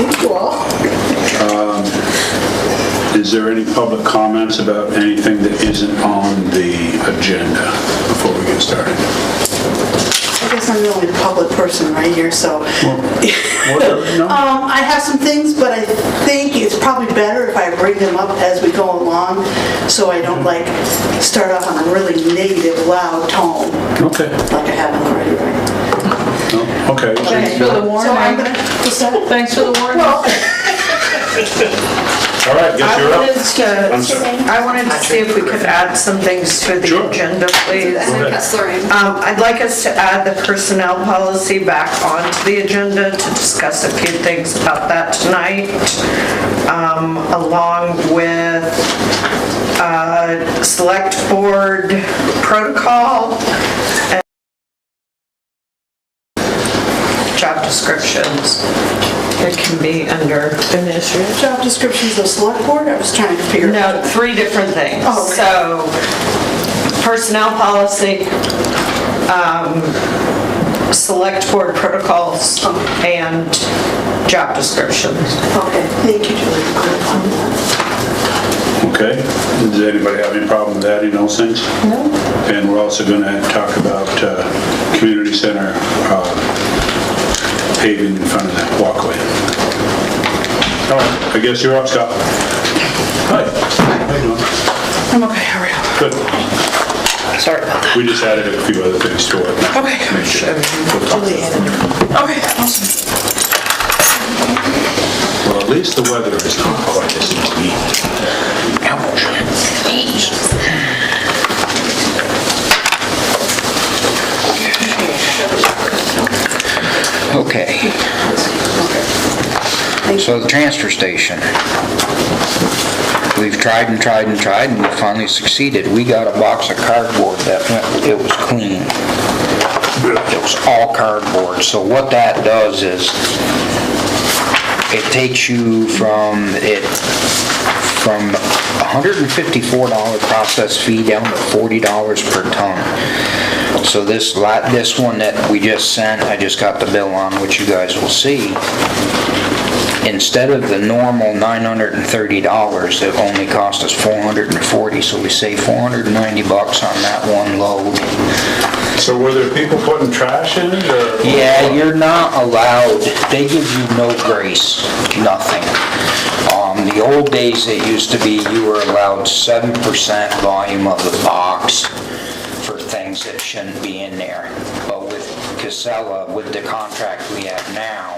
Thank you all. Is there any public comments about anything that isn't on the agenda before we get started? I guess I'm the only public person right here, so. Whatever, no? I have some things, but I think it's probably better if I bring them up as we go along, so I don't like start off on a really negative, loud tone, Okay. like I haven't already, right? No? Okay. Thanks for the warning. So I'm gonna, what's that? Thanks for the warning. Well, All right, guess you're up. I wanted to see if we could add some things to the Sure. agenda, please. Okay. I'd like us to add the personnel policy back onto the agenda to discuss a few things about that tonight, along with select board protocol and job descriptions. It can be under administrative. job descriptions of select board, I was trying to figure out. No, 3 different things. Oh, okay. So, personnel policy, select board protocols, and job descriptions. Okay, thank you, Julie, for clarifying that. Okay. Does anybody have any problem with adding those things? No? And we're also going to talk about community center paving in front of that walkway. All right, I guess you're up, Scott. Hi. How you doing? I'm okay, how are you? Good. Sorry about that. We just added a few other things to it. Okay. We'll talk about it. Okay, awesome. Well, at least the weather is not quite as heat. Ouch. Okay, so the transfer station. We've tried and tried and tried, and we finally succeeded. We got a box of cardboard that it was clean. It was all cardboard. So what that does is it takes you from $154 process fee down to $40 per ton. So this one that we just sent, I just got the bill on, which you guys will see. Instead of the normal $930, it only cost us $440, so we save $490 on that one load. So were there people putting trash in it, or? Yeah, you're not allowed, they give you no grace, nothing. The old days, it used to be you were allowed 7% volume of the box for things that shouldn't be in there. But with Casella, with the contract we have now,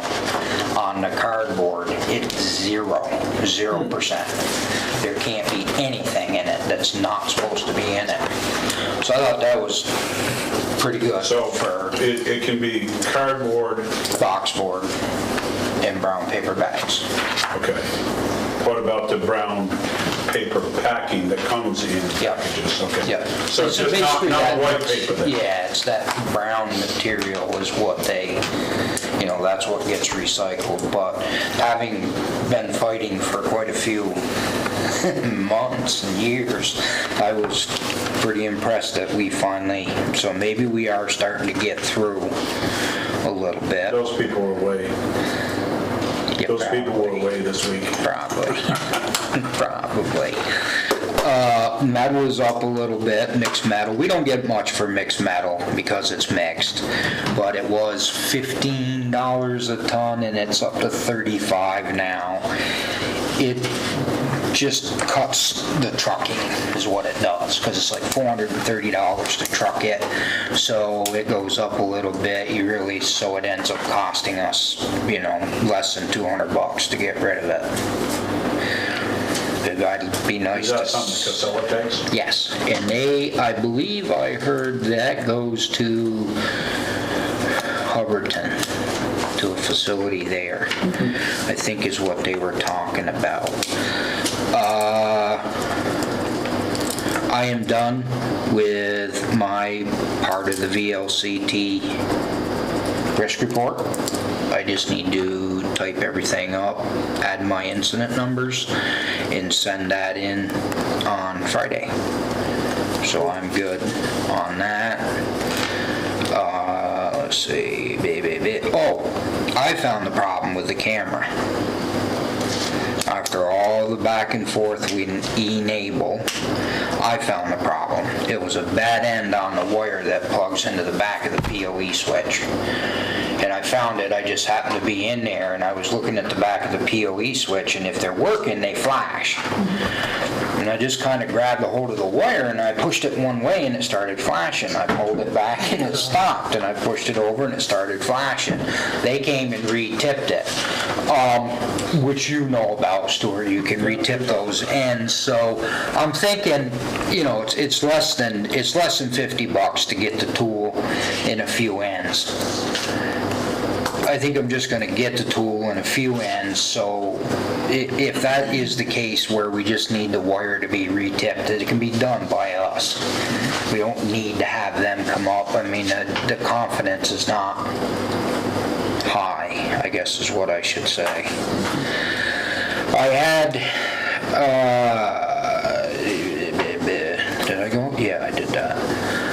on the cardboard, it's 0%. There can't be anything in it that's not supposed to be in it. So I thought that was pretty good. So it can be cardboard. Boxboard and brown paper bags. Okay. What about the brown paper packing that comes in Yep. packages? Okay. Yep. So it's just basically not that- white paper then? Yeah, it's that brown material is what they, that's what gets recycled. But having been fighting for quite a few months and years, I was pretty impressed that we finally, so maybe we are starting to get through a little bit. Those people were away. Yeah, Those people were away this week. Probably. Probably. Metal is up a little bit, mixed metal. We don't get much for mixed metal because it's mixed, but it was $15 a ton and it's up to $35 now. It just cuts the trucking is what it does, because it's like $430 to truck it, so it goes up a little bit. So it ends up costing us, less than $200 to get rid of it. That'd be nice. Is that something Casella takes? Yes, and I believe I heard that goes to Hubbardton, to a facility there, I think is what they were talking about. I am done with my part of the VLCT risk report. I just need to type everything up, add my incident numbers, and send that in on Friday. So I'm good on that. Let's see, oh, I found the problem with the camera. After all the back and forth we enable, I found the problem. It was a bad end on the wire that plugs into the back of the PoE switch. And I found it, I just happened to be in there and I was looking at the back of the PoE switch, and if they're working, they flash. And I just kind of grabbed a hold of the wire and I pushed it one way and it started flashing. I pulled it back and it stopped, and I pushed it over and it started flashing. They came and re-tipped it, which you know about, Stuart. You can re-tip those ends. So I'm thinking, you know, it's less than $50 to get the tool in a few ends. I think I'm just going to get the tool in a few ends, so if that is the case where we just need the wire to be re-tipped, it can be done by us. We don't need to have them come up. I mean, the confidence is not high, I guess is what I should say. I had, did I go? Yeah, I did that.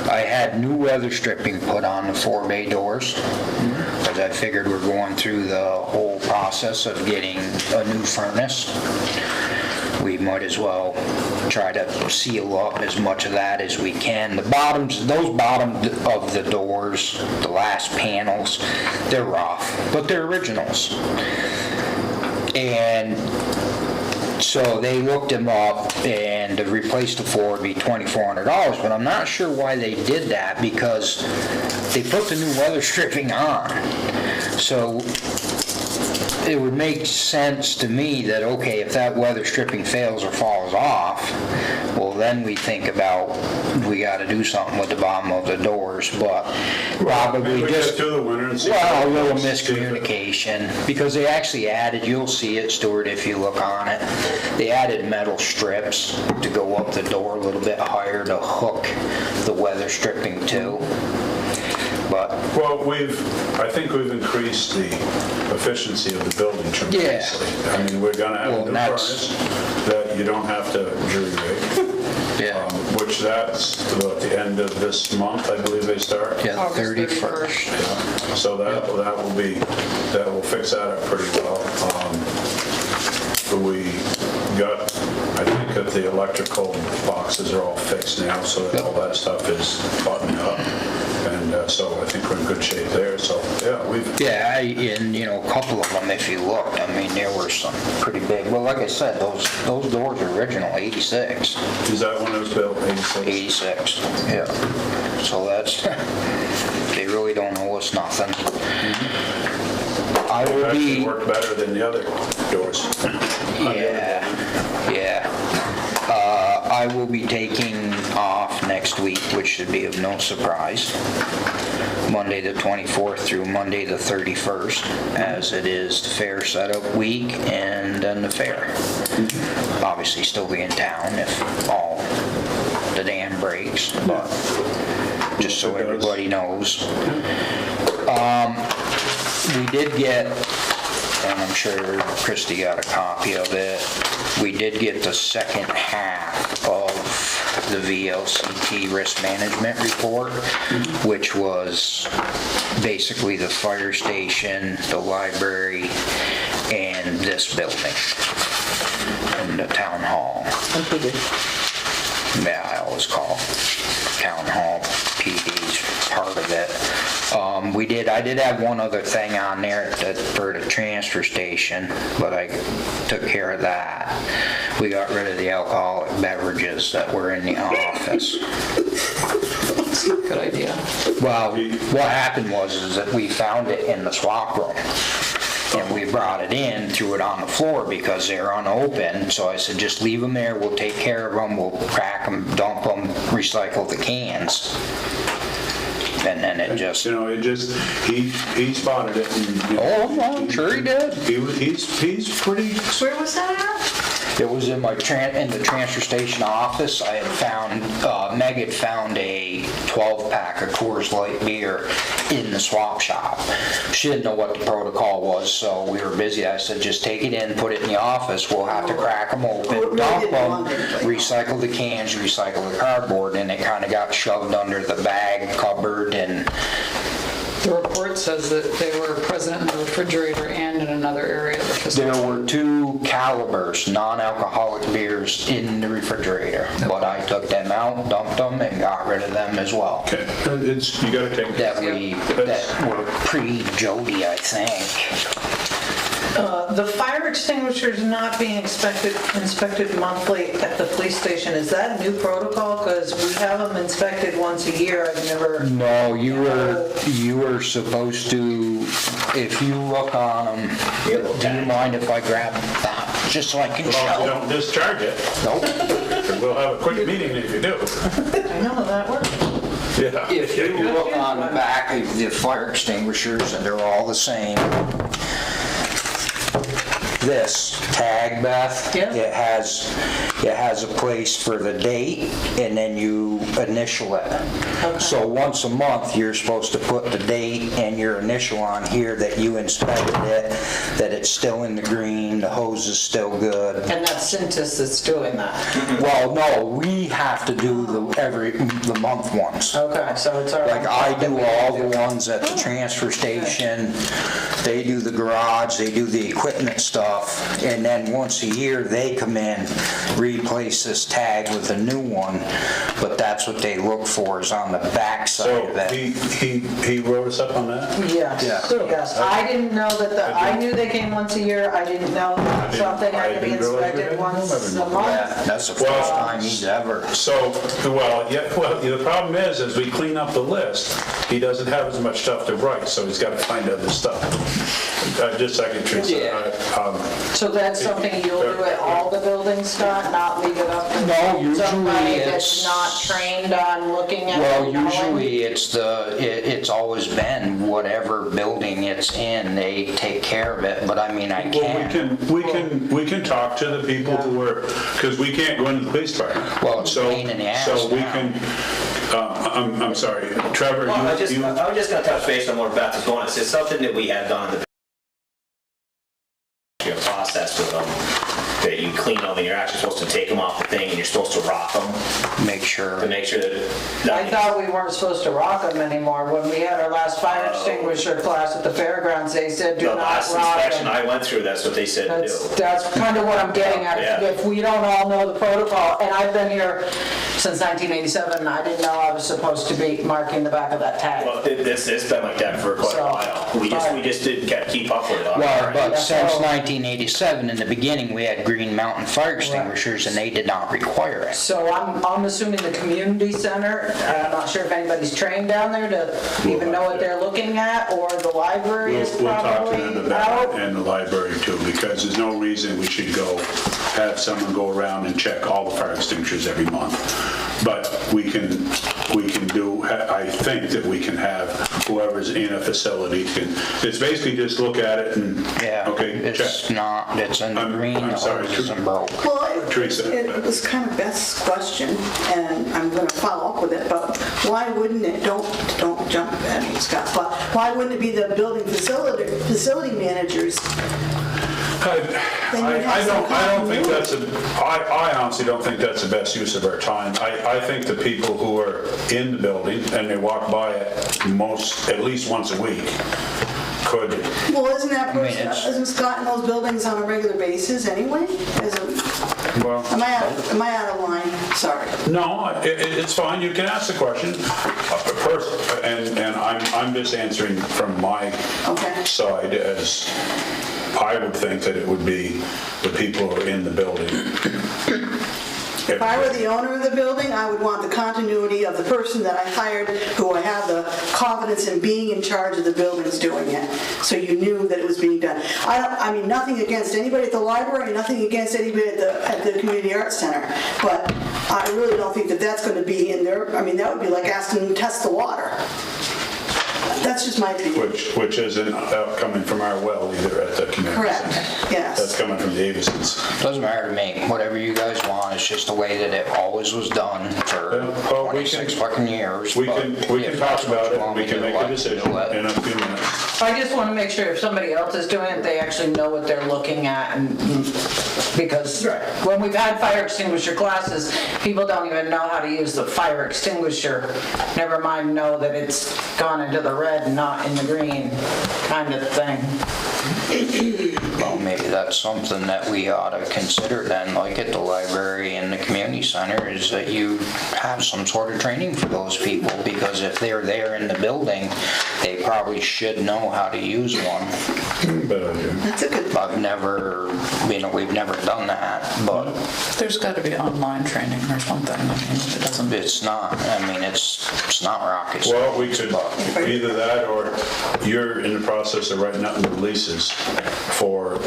I had new weather stripping put on the 4-bay doors, because I figured we're going through the whole process of getting a new furnace. We might as well try to seal up as much of that as we can. The bottoms, those bottoms of the doors, the last panels, they're rough, but they're originals. And so they looked them up, and to replace the floor would be $2,400, but I'm not sure why they did that, because they put the new weather stripping on. So it would make sense to me that, okay, if that weather stripping fails or falls off, well, then we think about, we got to do something with the bottom of the doors, but probably just, through the winter and see. well, a little miscommunication, because they actually added, you'll see it, Stuart, if you look on it, they added metal strips to go up the door a little bit higher to hook the weather stripping to. But Well, I think we've increased the efficiency of the building tremendously. Yeah. I mean, we're gonna have Well, a new that's- furnace that you don't have to jury rig. yeah, Which that's about the end of this month, I believe they start. yeah, the August 31st. Yeah. So that will fix that up pretty well. We got, I think that the electrical boxes are all fixed now, so that all that stuff is buttoned up. And so I think we're in good shape there, so yeah, Yeah, and you know, a couple of them, if you looked, I mean, there were some pretty big, well, like I said, those doors are original, 86. is that when it was built, 86? 86, yeah. So that's, they really don't owe us nothing. I will Actually be, worked better than the other doors. yeah. I will be taking off next week, which should be of no surprise. Monday the 24th through Monday the 31st, as it is the fair setup week and then the fair. Obviously still be in town if all the dam breaks, but just so everybody knows. We did get, and I'm sure Christie got a copy of it, we did get the second half of the VLCT risk management report, which was basically the fire station, the library, and this building, and the town hall. Yeah, I always call town hall PD's part of it. I did have one other thing on there for the transfer station, but I took care of that. We got rid of the alcoholic beverages that were in the office. Good idea. Well, what happened was that we found it in the swap room. And we brought it in, threw it on the floor because they're unopened. So I said, just leave them there. We'll take care of them. We'll crack them, dump them, recycle the cans. And then it just... You know, he spotted it. And, Oh, I'm sure he did. He's pretty... Where was that at? It was in in the transfer station office. I had found, Meg had found a 12-pack of Coors Light beer in the swap shop. She didn't know what the protocol was, so we were busy. I said, just take it in, put it in the office. We'll have to crack them open, dump them, recycle the cans, recycle the cardboard, and it kind of got shoved under the bag cupboard, and The report says that they were present in the refrigerator and in another area of the facility. There were 2 calibers, non-alcoholic beers in the refrigerator, but I took them out, dumped them, and got rid of them as well. Okay, you gotta take. That were pre-Jody, I think. The fire extinguishers not being inspected monthly at the police station, is that a new protocol? Because we have them inspected once a year, I've never... No, you were supposed to, if you look on them, do you mind if I grab that, just so I can As long as you show? don't discharge it, Nope. we'll have a quick meeting if you do. I know how that works. Yeah. If you look on the back of the fire extinguishers, and they're all the same, this tag, Beth, Yeah. it has a place for the date, and then you initial it. So once a month, you're supposed to put the date and your initial on here that you inspected it, that it's still in the green, the hose is still good. And that's Cintas that's doing that. Well, no, we have to do the month ones. Okay, so it's our... Like I do all the ones at the transfer station, they do the garage, they do the equipment stuff, and then once a year, they come in, replace this tag with a new one, but that's what they look for, is on the back side So of it. he wrote us up on that? Yes, yes. I didn't know that I knew they came once a year. I didn't know that something had to be I didn't realize we inspected had once them a every month. Yeah, that's the first time he's ever. So, the problem is, as we clean up the list, he doesn't have as much stuff to write, so he's got to find other stuff. Just a second, Teresa. So that's something you'll do at all the buildings, Scott, not leave it up to No, usually somebody it's- that's not trained on looking at it? Well, and knowing? usually it's always been whatever building it's in, they take care of it, but I mean, I can't. We can talk to the people who are, because we can't go into the police department. Well, it's a So- pain in the ass So we now. can, I'm sorry, Trevor, Well, I was just you, going to touch base on where Beth is going. It's something that we have done in the process with them, that you clean them and you're actually supposed to take them off the thing and you're supposed to rock them Make sure. to make sure that... I thought we weren't supposed to rock them anymore. When we had our last fire extinguisher class at the fairgrounds, they said do The not last rock inspection them. I went through, that's what they said to do. That's kind of what I'm getting at. Yeah. If we don't all know the protocol, and I've been here since 1987, I didn't know I was supposed to be marking the back of that tag. Well, it's been like that for quite a while. We just didn't keep up with it. Well, but Yeah, since so- 1987, in the beginning, we had Green Mountain fire extinguishers, and they did not require it. So I'm assuming the community center, I'm not sure if anybody's trained down there to even know what they're looking at, or the library is we'll talk to them probably about out. it and the library too, because there's no reason we should have someone go around and check all the fire extinguishers every month. But we can do, I think that we can have whoever's in a facility it's basically just look at it and, Yeah, okay, check. it's not, it's in the I'm- green, I'm the sorry, hose isn't broke. Well, Teresa. it was kind of Beth's question, and I'm going to follow up with it, but why wouldn't it, don't jump at me, Scott, but why wouldn't it be the building facility managers? I don't think I honestly don't think that's the best use of our time. I think the people who are in the building and they walk by it at least once a week could. Well, isn't that person, it's- isn't Scott in those buildings on a regular basis anyway? Well, Am I out of line? Sorry. no, it's fine. You can ask the question. And I'm just answering from my Okay. side, as I would think that it would be the people who are in the building. If I were the owner of the building, I would want the continuity of the person that I hired, who I have the confidence in being in charge of the buildings doing it, so you knew that it was being done. I mean, nothing against anybody at the library, nothing against anybody at the community arts center, but I really don't think that that's going to be in there. I mean, that would be like asking them to test the water. That's just my opinion. Which isn't coming from our well either at the community Correct, center. yes. That's coming from Davison's. Doesn't matter to me, whatever you guys want, it's just the way that it always was done for Well, we 26 can- fucking years. We but can if talk that's what about you it, want we me can to make do, a I can decision do it. in a few minutes. I just want to make sure if somebody else is doing it, they actually know what they're looking at, and because when we've had fire extinguisher classes, people don't even know how to use the fire extinguisher, never mind know that it's gone into the red red and not in the green kind of thing. Well, maybe that's something that we ought to consider then, like at the library and the community center, is that you have some sort of training for those people, because if they're there in the building, they probably should know how to use one. That's a good, I've never, we've never done that, but There's got to be online training or something. I mean, it doesn't. it's not, I mean, it's not rocket science. Well, we could, either that or you're in the process of writing up the leases for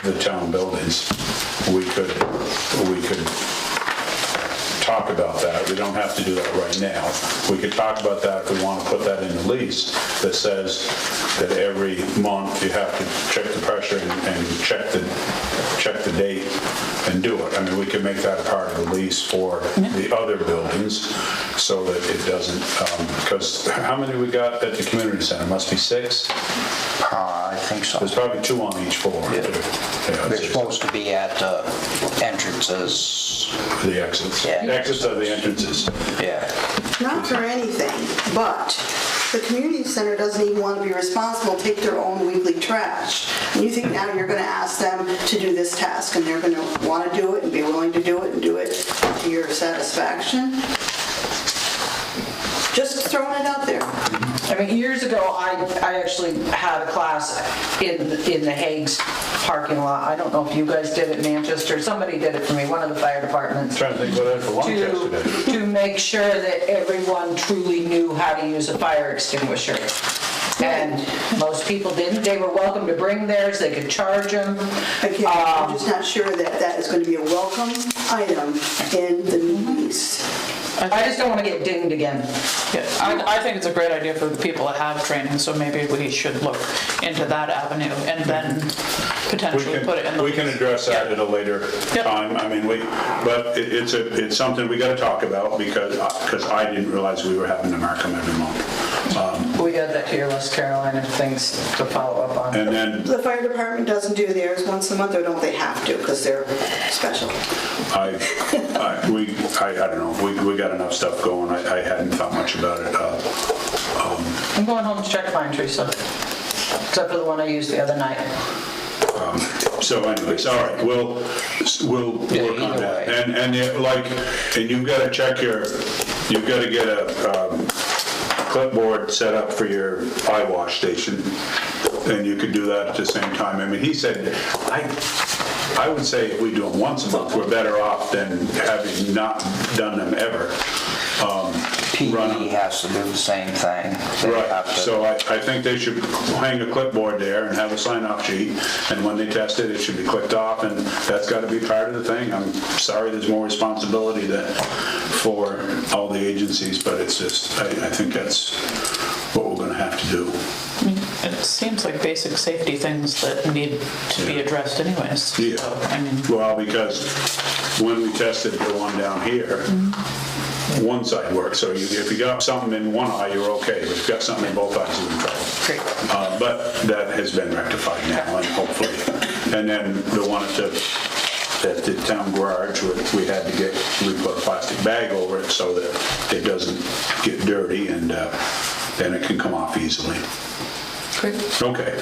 the town buildings. We could talk about that. We don't have to do that right now. We could talk about that if we want to put that in the lease that says that every month you have to check the pressure and check the date and do it. I mean, we could make that a part of the lease for the other buildings so that it doesn't, because how many we got at the community center? Must be 6? I think so. There's probably 2 on each floor. Yeah. Yeah, They're supposed to be at the entrances, the exits. Yeah. Exits are the entrances. yeah. not for anything, but the community center doesn't even want to be responsible, take their own weekly trash. And you think now you're going to ask them to do this task, and they're going to want to do it and be willing to do it and do it to your satisfaction? Just throwing it out there. I mean, years ago, I actually had a class in the Hague's parking lot. I don't know if you guys did it in Manchester. Somebody did it for me, one of the fire departments. Trying to think what I had for lunch yesterday. To make sure that everyone truly knew how to use a fire extinguisher. And most people didn't. They were welcome to bring theirs, they could charge them. Again, I'm just not sure that that is going to be a welcome item in the lease. I just don't want to get dinged again. Yeah, I think it's a great idea for the people that have training, so maybe we should look into that avenue and then potentially put it in the. We can address that at a later Yep. time. I mean, but it's something we got to talk about because I didn't realize we were having to mark them every month. We got that to your list, Caroline, of things to follow up on. And then The fire department doesn't do theirs once a month, or don't they have to, because they're special? I don't know, we got enough stuff going. I hadn't thought much about it. I'm going home to check Pine Tree, so, except for the one I used the other night. So anyways, all right, we'll work on that. And you've got to you've got to get a clipboard set up for your eye wash station, and you could do that at the same time. I mean, he said, I would say if we do them once a month, we're better off than having not done them ever. PD has to do the same thing. They Right, have to- so I think they should hang a clipboard there and have a sign-off sheet, and when they test it, it should be clicked off, and that's got to be part of the thing. I'm sorry there's more responsibility for all the agencies, but it's just, I think that's what we're going to have to do. It seems like basic safety things that need to be addressed anyways. Yeah. So, I mean, Well, because when we tested the one down here, one side worked, so if you got something in one eye, you're okay, but if you got something in both eyes, you're in trouble. great. But that has been rectified now, and hopefully. And then the one at the town garage, we had to we put a plastic bag over it so that it doesn't get dirty, and then it can come off easily. Great. Okay,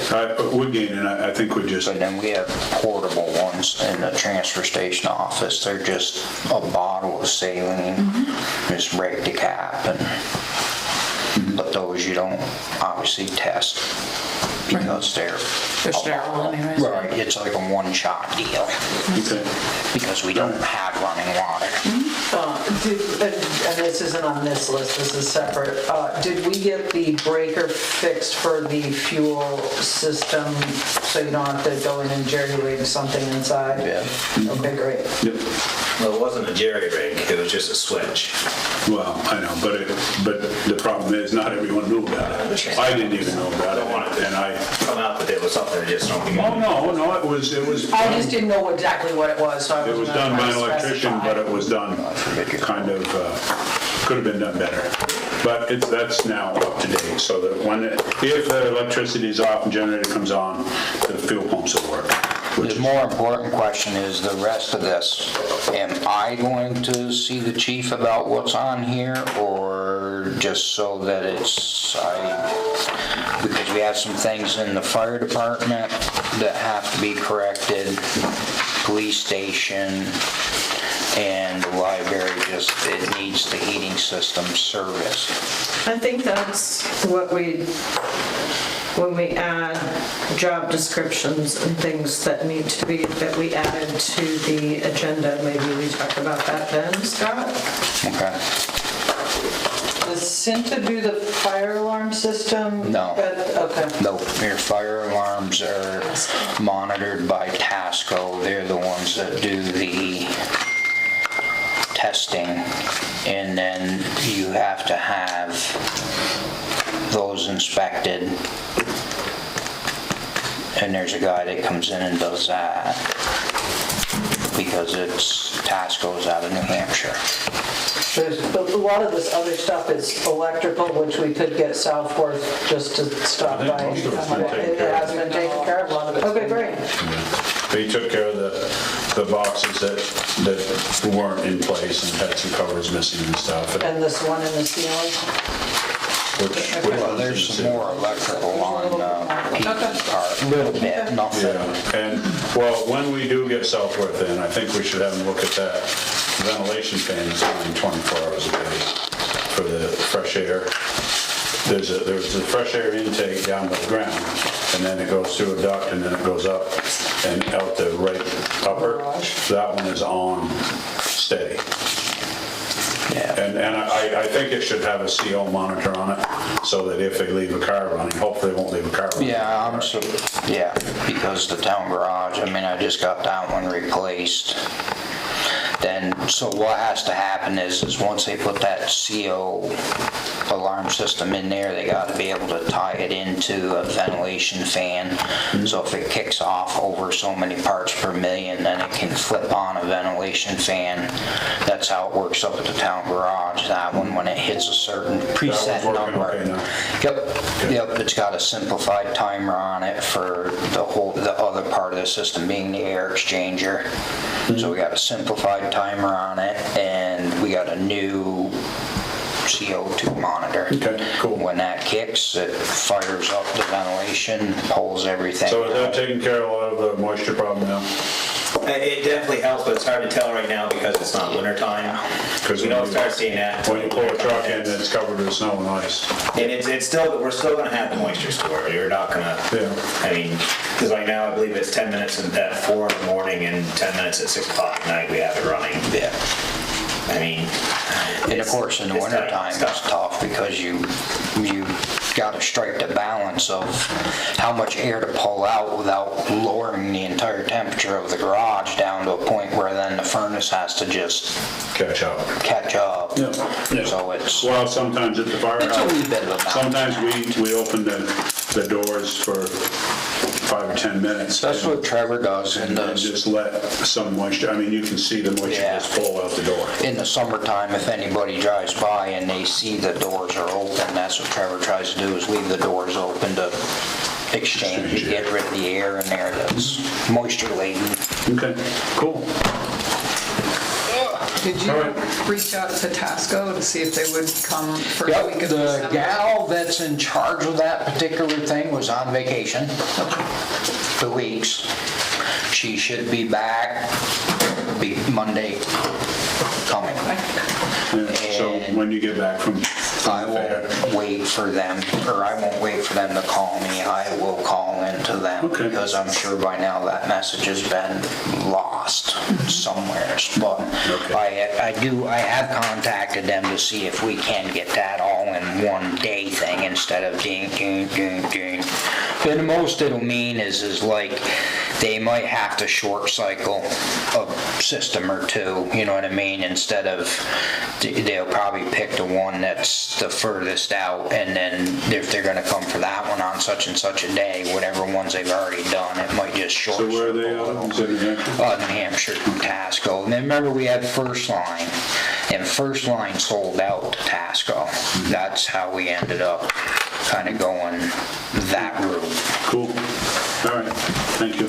we're gaining, I think we just, But then we have portable ones in the transfer station office. They're just a bottle of saline, just break the cap, but those you don't obviously test because they're sterile anyways. Right, it's like a one-shot deal okay. because we don't have running water. And this isn't on this list, this is separate. Did we get the breaker fixed for the fuel system so you don't have to go in and jerry-rig something inside? Yeah. Okay, great. Yep. Well, it wasn't a jerry rig, it was just a switch. Well, I know, but the problem is not everyone knew about it. I didn't even know about it, and I, Come out that there was something that just don't be. oh, no, it was. I just didn't know exactly what it was, so I It was wasn't done by an gonna electrician, specify. but it was done kind of, could have been done better. But that's now up to date, so that if the electricity is off and generator comes on, the fuel pumps will work. which The is, more important question is the rest of this. Am I going to see the chief about what's on here, or just so that because we have some things in the fire department that have to be corrected, police station, and the library, just, it needs the heating system serviced. I think that's what when we add job descriptions and things that need to be, that we added to the agenda, maybe we talk about that then, Scott? Okay. Does Cinta do the fire alarm system? No. Okay. No, your fire alarms are monitored by Tasco. They're the ones that do the testing, and then you have to have those inspected, and there's a guy that comes in and does that because it's Tasco's out of New Hampshire. A lot of this other stuff is electrical, which we could get Southworth just to stop by. I think most of it's been taken It care of. has been taken care of, a lot of it. Okay, great. they took care of the boxes that weren't in place and had some covers missing and stuff. And this one in the ceiling? Well, there's some more electrical on Pete's part, a little bit, nothing. Yeah, and, well, when we do get Southworth in, I think we should have them look at that ventilation fan that's running 24 hours a day for the fresh air. There's a fresh air intake down to the ground, and then it goes through a duct, and then it goes up and out the right upper. That one is on steady. Yeah. And I think it should have a CO monitor on it, so that if they leave a car running, hopefully they won't leave a car running. Yeah, because the town garage, I mean, I just got that one replaced. Then, so what has to happen is once they put that CO alarm system in there, they gotta be able to tie it into a ventilation fan. So if it kicks off over so many parts per million, then it can flip on a ventilation fan. That's how it works up at the town garage. That one, when it hits a certain preset That one's working number. okay now? Yep, it's got a simplified timer on it for the other part of the system being the air exchanger. So we got a simplified timer on it, and we got a new CO2 monitor. Okay, cool. When that kicks, it fires up the ventilation, pulls everything. So is that taking care of a lot of the moisture problem now? It definitely helps, but it's hard to tell right now because it's not winter time. Because We don't start seeing that. when you pull a truck in, it's covered with snow and ice. And we're still gonna have the moisture store. You're not gonna, Yeah. I mean, because right now I believe it's 10 minutes at 4 in the morning and 10 minutes at 6 o'clock at night we have it running. Yeah. I mean. And of course, in the it's tight. wintertime, it's tough because you gotta strike the balance of how much air to pull out without lowering the entire temperature of the garage down to a point where then the furnace has to just Catch up. catch up. Yeah. So it's Well, sometimes at the a wee firehouse, bit of a balance. sometimes we open the doors for 5 or 10 minutes. That's what Trevor does And then just let some moisture, I mean, you can see the moisture Yeah. just flow out the door. in the summertime, if anybody drives by and they see the doors are open, that's what Trevor tries to do, is leave the doors open to exchange, to get rid of the air in there that's moisture laden. Okay, cool. Did All you right. reach out to Tasco to see if they would come for a week Yep, of the December? gal that's in charge of that particular thing was on vacation for weeks. She should be back, be Monday coming. Yeah, so when you get back from I won't wait for them, or I won't wait for them to call me. I will call into them Okay. because I'm sure by now that message has been lost somewhere. But I have contacted them to see if we can get that all in one day thing instead of ding, ding, ding, ding. But the most it'll mean is like they might have to short cycle a system or two, you know what I mean? Instead of, they'll probably pick the one that's the furthest out, and then if they're gonna come for that one on such and such a day, whatever ones they've already done, it might just short So cycle. where are they out of? Is it New Hampshire? New Hampshire, Tasco. And then remember we had First Line, And First Line sold out to Tasco. That's how we ended up kind of going that route. Cool. All right, thank you.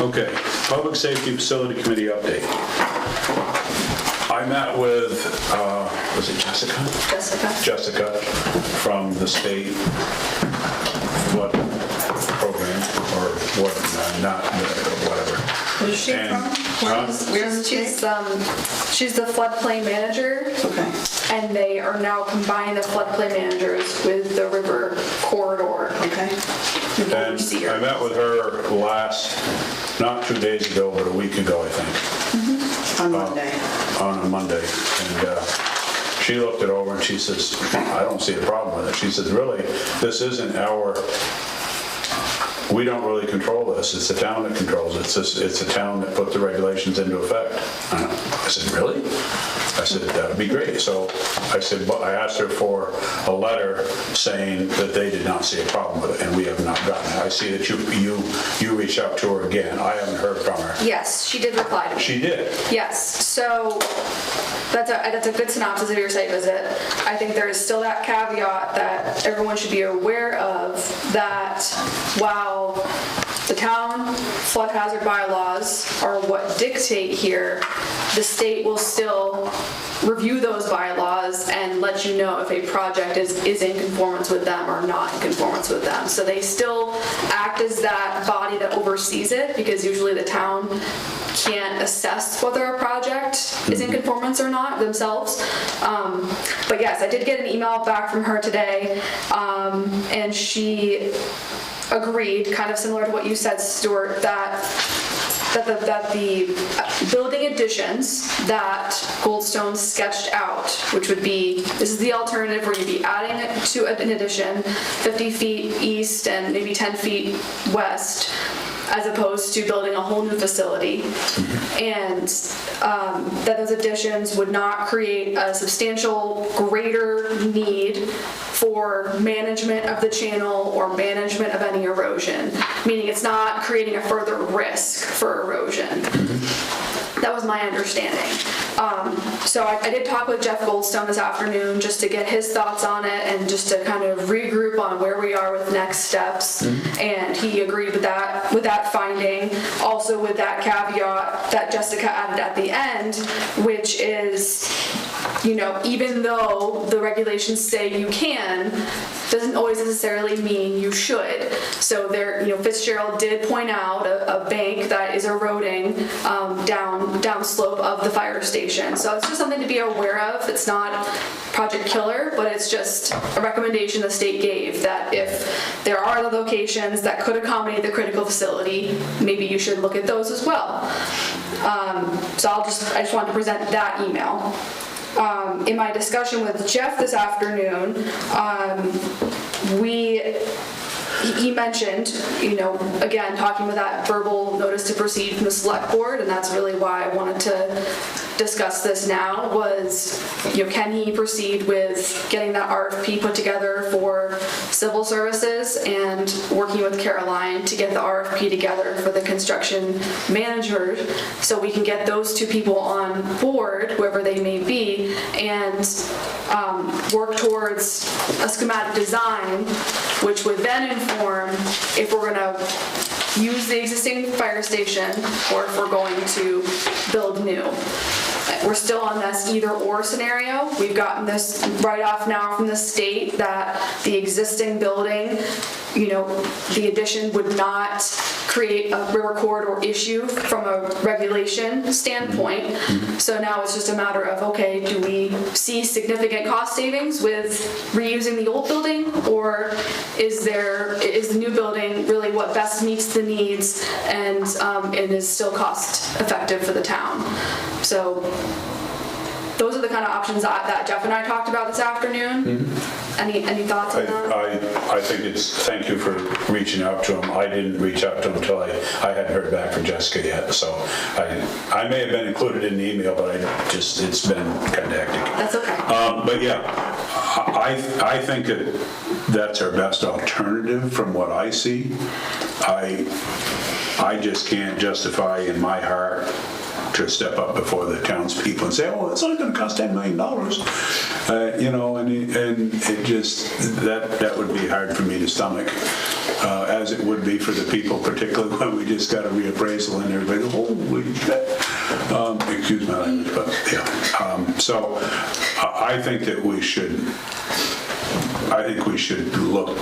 Okay, Public Safety Facility Committee update. I met with, was it Jessica? Jessica from the state flood program, or what, not, whatever. Where's she And- from? Huh? She's the floodplain manager, Okay. and they are now combining the floodplain managers with the river corridor. Okay. And Overseer. I met with her not 2 days ago, but a week ago, I think. On Monday. On a Monday, and she looked it over and she says, I don't see a problem with it. She says, really, this isn't we don't really control this. It's the town that controls it. It's the town that put the regulations into effect. I said, really? I said, that'd be great. So I said, I asked her for a letter saying that they did not see a problem with it, and we have not gotten it. I see that you reached out to her again. I haven't heard from her. Yes, she did reply to me. She did. Yes, so that's a good synopsis of your site visit. I think there is still that caveat that everyone should be aware of, that while the town flood hazard bylaws are what dictate here, the state will still review those bylaws and let you know if a project is in conformance with them or not in conformance with them. So they still act as that body that oversees it, because usually the town can't assess whether a project is in conformance or not themselves. But yes, I did get an email back from her today, and she agreed, kind of similar to what you said, Stuart, that the building additions that Goldstone sketched out, which would be, this is the alternative where you'd be adding to an addition 50 feet east and maybe 10 feet west, as opposed to building a whole new facility, and that those additions would not create a substantial greater need for management of the channel or management of any erosion, meaning it's not creating a further risk for erosion. That was my understanding. So I did talk with Jeff Goldstone this afternoon just to get his thoughts on it and just to kind of regroup on where we are with next steps. And he agreed with that finding, also with that caveat that Jessica added at the end, which is, even though the regulations say you can, doesn't always necessarily mean you should. So there, Fitzgerald did point out a bank that is eroding down slope of the fire station. So it's just something to be aware of. It's not project killer, but it's just a recommendation the state gave that if there are other locations that could accommodate the critical facility, maybe you should look at those as well. So I just wanted to present that email. In my discussion with Jeff this afternoon, he mentioned, again, talking with that verbal notice to proceed from the select board, and that's really why I wanted to discuss this now, was, can he proceed with getting that RFP put together for civil services and working with Caroline to get the RFP together for the construction manager, so we can get those two people on board, whoever they may be, and work towards a schematic design, which would then inform if we're going to use the existing fire station or if we're going to build new. We're still on this either or scenario. We've gotten this right off now from the state that the existing building, the addition would not create a river corridor issue from a regulation standpoint. So now it's just a matter of, okay, do we see significant cost savings with reusing the old building, or is the new building really what best meets the needs and is still cost effective for the town? So those are the kind of options that Jeff and I talked about this afternoon. Any thoughts on that? I think thank you for reaching out to him. I didn't reach out to him until I hadn't heard back from Jessica yet, so I may have been included in the email, but it's been kind of hectic. That's okay. But yeah, I think that's our best alternative from what I see. I just can't justify in my heart to step up before the townspeople and say, oh, it's only going to cost $10 million. You know, and it just, that would be hard for me to stomach, as it would be for the people, particularly when we just got a reappraisal and everybody, holy shit. Excuse my language, but yeah. So I think that we should look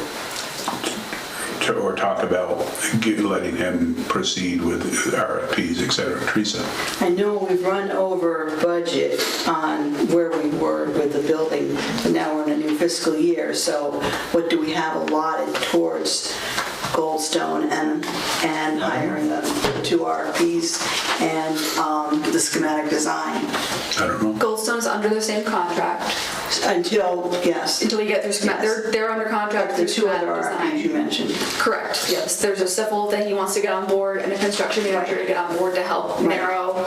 to, or talk about letting him proceed with RFPs, et cetera. Teresa? I know we've run over budget on where we were with the building, and now we're in a new fiscal year, so what do we have allotted towards Goldstone and hiring the 2 RFPs and the schematic design? I don't know. Goldstone's under the same contract Until, yes. until you get through schematic. Yes. They're under contract The through 2 other schematic RFPs you design. mentioned. Correct, yes. There's a civil that he wants to get on board and a construction manager to get on board to help narrow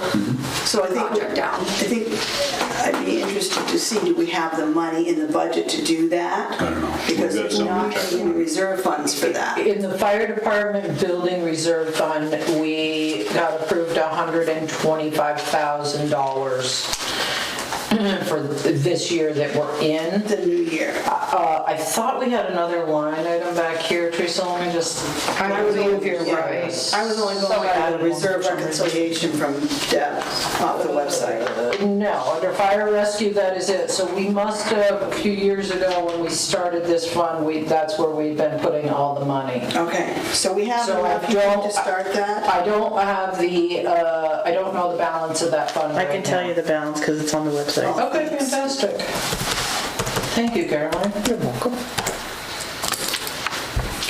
So I the think, project down. I think I'd be interested to see, do we have the money in the budget to do that? I don't know. Because We've got there's not something to any reserve funds for that. In the fire department building reserve fund, we got approved $125,000 for this year that we're in. The new year. I thought we had another line item back here, Teresa, let me just, I believe you're right. I was only going by the reserve reconciliation from Deb off the website. No, under fire rescue, that is it. So we must have, a few years ago when we started this fund, that's where we've been putting all the money. Okay, so we have So enough to start that? I don't have the, I don't know the balance of that fund I right can tell now. you the balance because it's on the website. Okay, fantastic. Thank you, Caroline. You're welcome.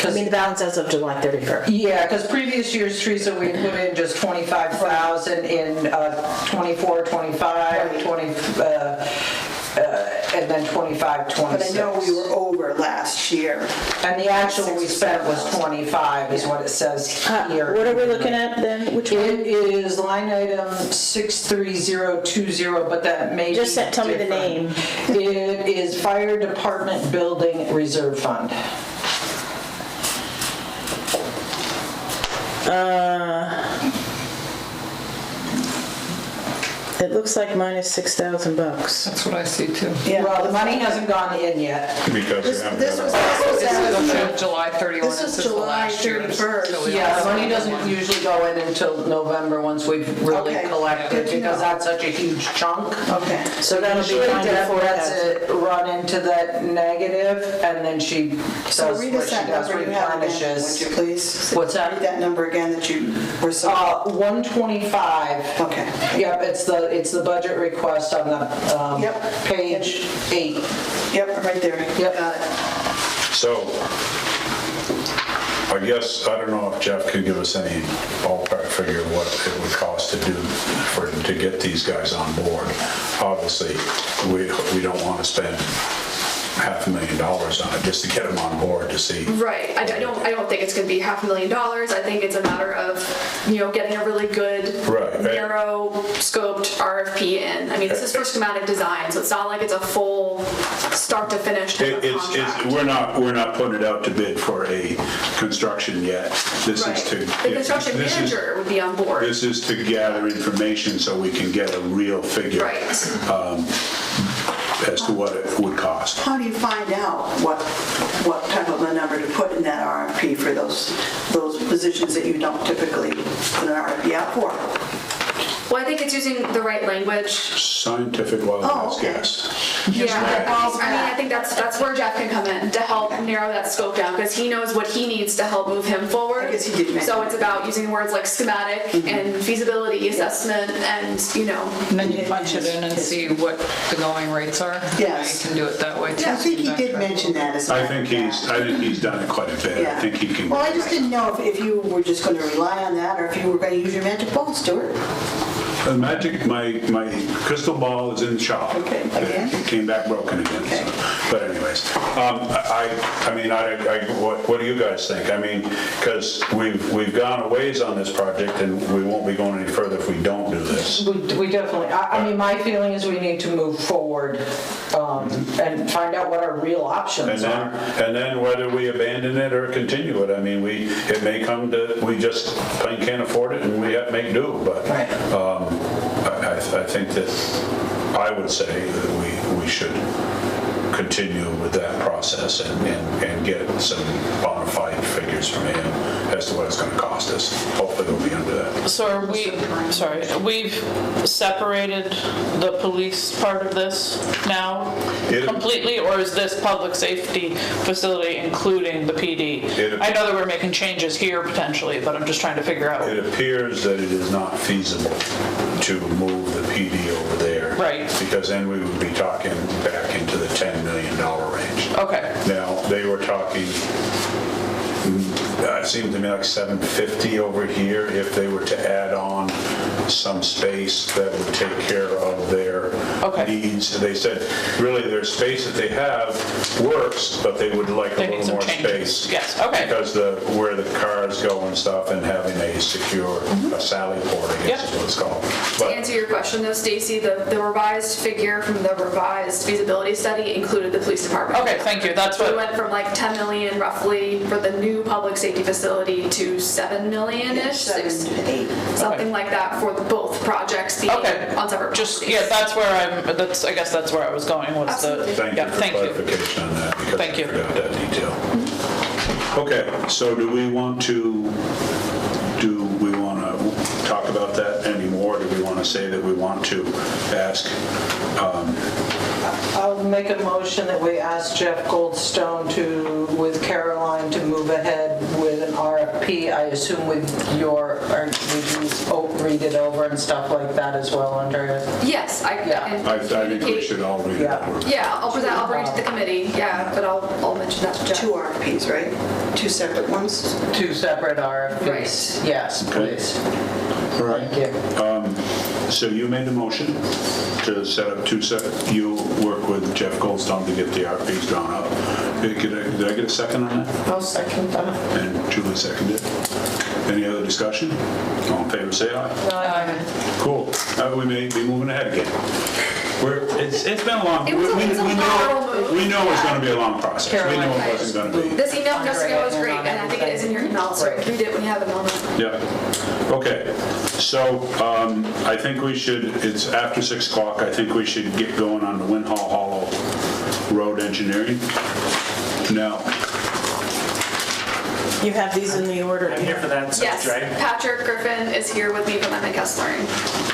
I mean, the balance as of July 31st. Yeah, because previous years, Teresa, we put in just 25,000 in 24, 25, 20, and then 25, 26. But I know we were over last year. And the actual we spent was 25 is what it says here. What are we looking at then? Which one? It is line item 63020, but that may be Just tell me the different. name. It is Fire Department Building Reserve Fund. It looks like minus $6,000. That's what I see too. Yeah. Well, the money hasn't gone in yet. Because This you haven't this done was, it. this was July 31 This is is the July last year. 31st. Yeah, the money doesn't usually go in until November once we've really Okay. collected Good to because know. that's such a huge chunk. Okay. So that'll be usually fine Deb before lets that. it run into that negative and then she So does read what us she that does, number you have again, would replenishes. you please? What's that? Read that number again that you were so, 125. okay. Yep, it's the budget request on the Yep. page 8. Yep, right there. Yep. Got it. So, I guess, I don't know if Jeff could give us any ballpark figure of what it would cost to do, to get these guys on board. Obviously, we don't want to spend $500,000 on it just to get them on board to see. Right, I don't think it's gonna be $500,000. I think it's a matter of, getting a really good, Right. narrow scoped RFP in. I mean, this is for schematic design, so it's not like it's a full start to finish type of contract. We're not putting it out to bid for a construction yet. This Right. is to. The construction manager would be on board. This is to gather information so we can get a real figure. Right. As to what it would cost. How do you find out what type of a number to put in that RFP for those positions that you don't typically put an RFP out for? Well, I think it's using the right language. Scientific wild Oh, guess, okay. yes. I think that's where Jeff can come in to help narrow that scope down because he knows what he needs to help move him forward. I guess he did mention So it's about using words like schematic and feasibility assessment and, And then you punch it in and see what the going rates are. Yes. You can do it that way too. I think he did mention that as a I matter think of fact. he's done it quite a bit. I Yeah. think he can. Well, I just didn't know if you were just going to rely on that or if you were going to use your magic ball, Stuart. My crystal ball is in the shop. Okay, again? It came back broken again. Okay. So. But anyways, what do you guys think? I mean, because we've gone a ways on this project and we won't be going any further if we don't do this. We definitely, I mean, my feeling is we need to move forward and find out what our real options are. And then whether we abandon it or continue it. I mean, it may come to, we just plain can't afford it and we have to make do. But Right. I think that, I would say that we should continue with that process and get some bona fide figures from him as to what it's gonna cost us. Hopefully we'll be under that. So are we, sorry, we've separated the police part of this now completely, or is this public safety facility including the PD? I know that we're making changes here potentially, but I'm just trying to figure out. It appears that it is not feasible to move the PD over there. Right. Because then we would be talking back into the $10 million range. Okay. Now, they were talking, it seemed to me like 750 over here if they were to add on some space that would take care of their needs. They said, really, their space that they have works, but they would like They a need little some more changes. space. Yes, okay. Because where the cars go and stuff, and having a secure, a sally port, I guess is what it's called. To But answer your question though, Stacy, the revised figure from the revised feasibility study included the police department. Okay, thank you. That's So we what, went from like 10 million roughly for the new public safety facility to 7 million-ish, 7 to 8. something like that for both projects being okay. on separate Just, properties. yeah, I guess that's where I was going, was the, Absolutely. thank you yeah, for thank you. clarification on that, because I Thank you. forgot that detail. Okay, so do we want to talk about that anymore? Do we want to say that we want to ask? I'll make a motion that we ask Jeff Goldstone with Caroline, to move ahead with an RFP. I assume with would you read it over and stuff like that as well, Andrea? Yes, I Yeah. can I think we should all read it Yeah. over. Yeah, I'll bring it to the committee, yeah, but I'll mention that to Jeff. 2 RFPs, right? 2 separate ones? 2 separate RFPs. Right. Yes, please. All right. Thank you. So you made a motion to set up 2 separate, you work with Jeff Goldstone to get the RFPs drawn up. Did I get a second on that? I'll second that. And Julie seconded. Any other discussion? All in favor, say aye. Cool. We may be moving ahead again. It's been a long, It was a lateral move. we know it's gonna be a long process. We know it wasn't gonna be. This email from yesterday was great, and I think it is in your email, so read it when you have a moment. Yeah. Okay. So I think we should, it's after 6 o'clock, I think we should get going on the Winhall Hollow Road engineering. Now, You have these in the order. I'm here for that Yes, subject, right? Patrick Griffin is here with me from Emmett Kesslering.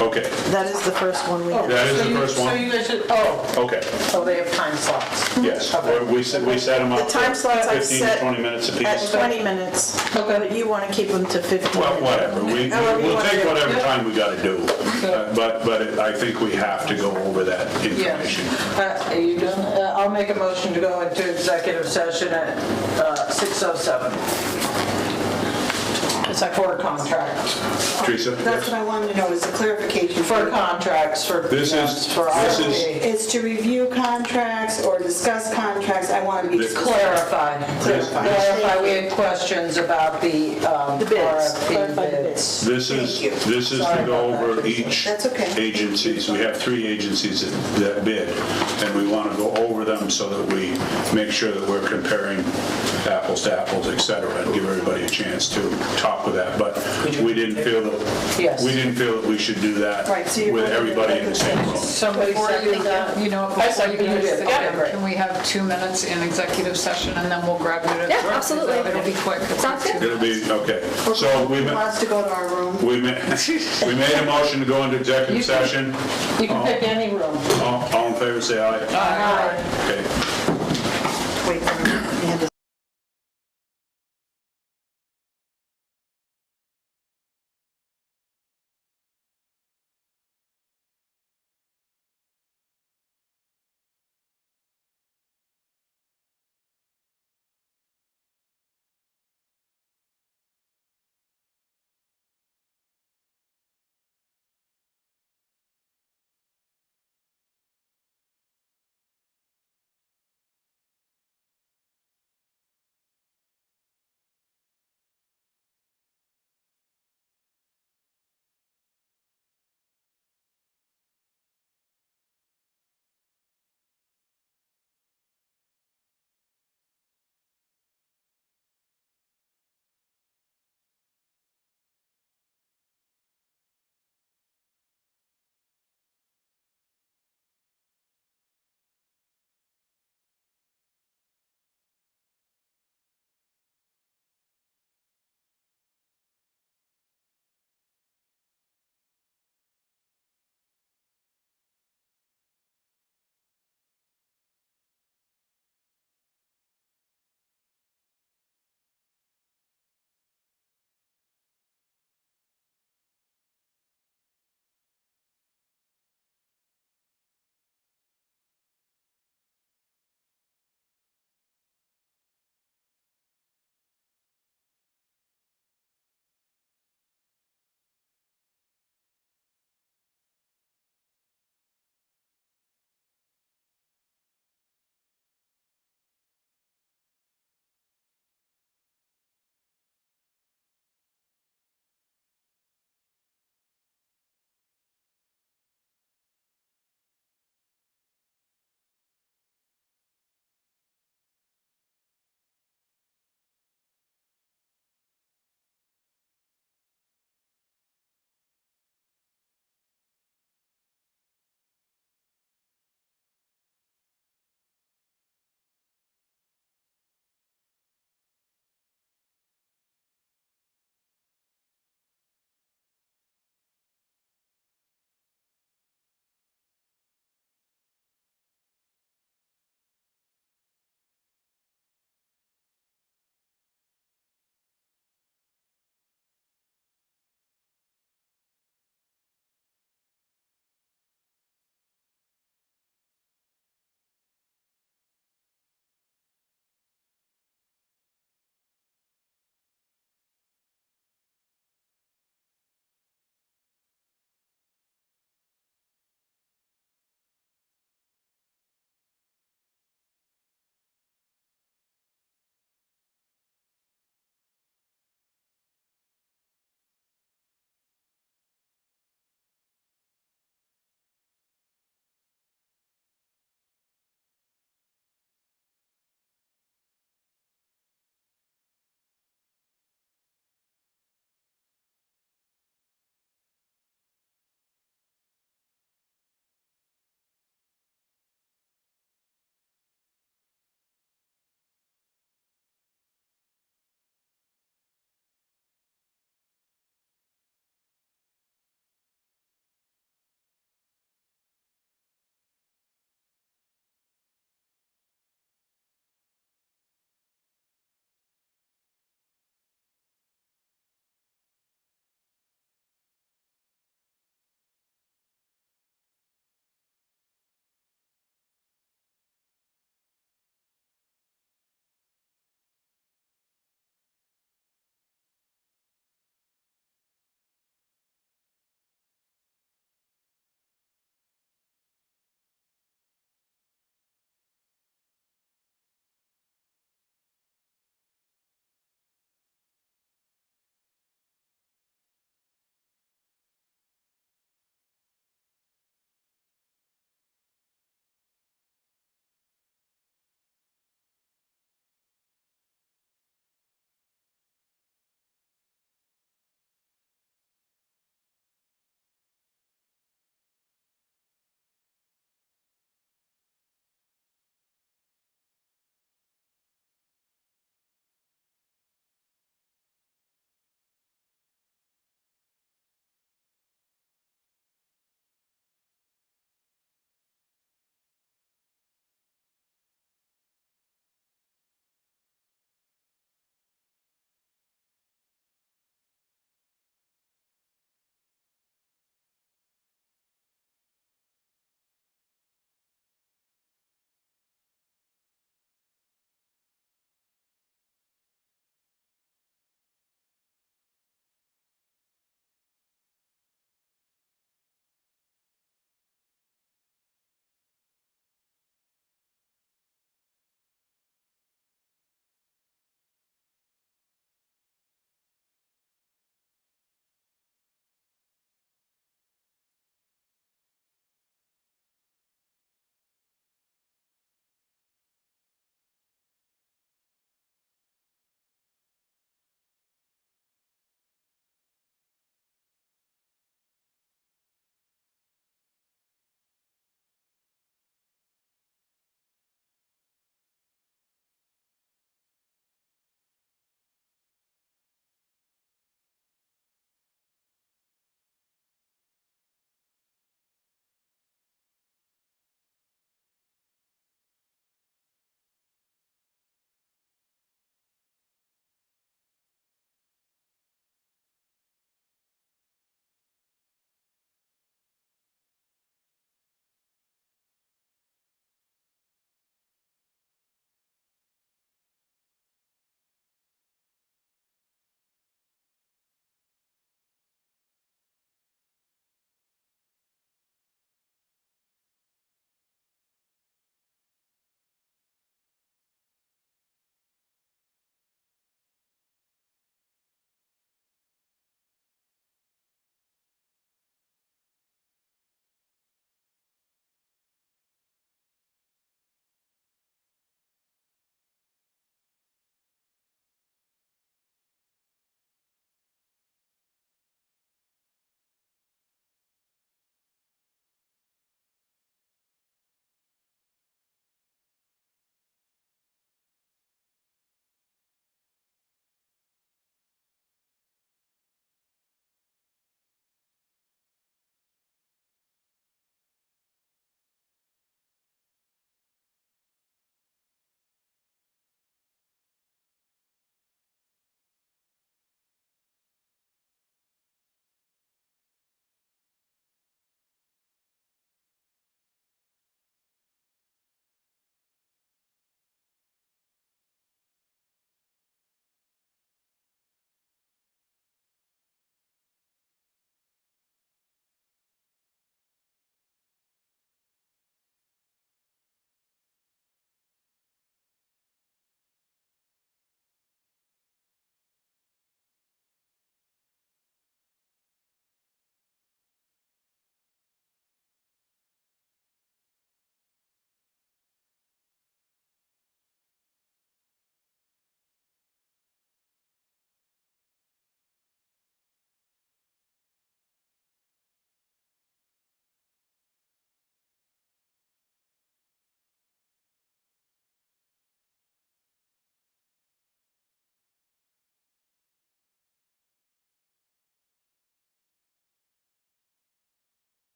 okay, That is the first one we have. that is the first So one? you guys should, Okay, they have time slots. yes. We set them The up time slots for I've 15 to set 20 minutes at apiece. 20 minutes, but you want to keep them to 15 Well, minutes. whatever, However you we'll wanna take do it. whatever time we gotta do. But I think we have to go over that information. Are you done? I'll make a motion to go into executive session at 6:07. It's like for a contract. Teresa? That's what I wanted to know, is the clarification. For contracts, for. This is- for this is- RFP. It's to review contracts or discuss contracts. I want to be This- specific. Clarify. Clarify, we had questions about the bids. RFP Clarify the bids. This is to Sorry go about over that. each That's okay. agencies. We have 3 agencies that bid, and we want to go over them so that we make sure that we're comparing apples to apples, et cetera, and give everybody a chance to talk with that. But we didn't feel Yes. that we should do that Right, so you're with going to everybody in the same room. Somebody Before you, second that? you know, I before you second guys it. sit Okay, down, great. can we have 2 minutes in executive session and then we'll grab you to? Yeah, absolutely. It'll be quick. It's Sounds like good. 2 It'll be, okay. So Who wants to go to our room? we made a motion to go into executive session. You can pick any room. All in favor, say aye. Aye. Okay. Wait for me.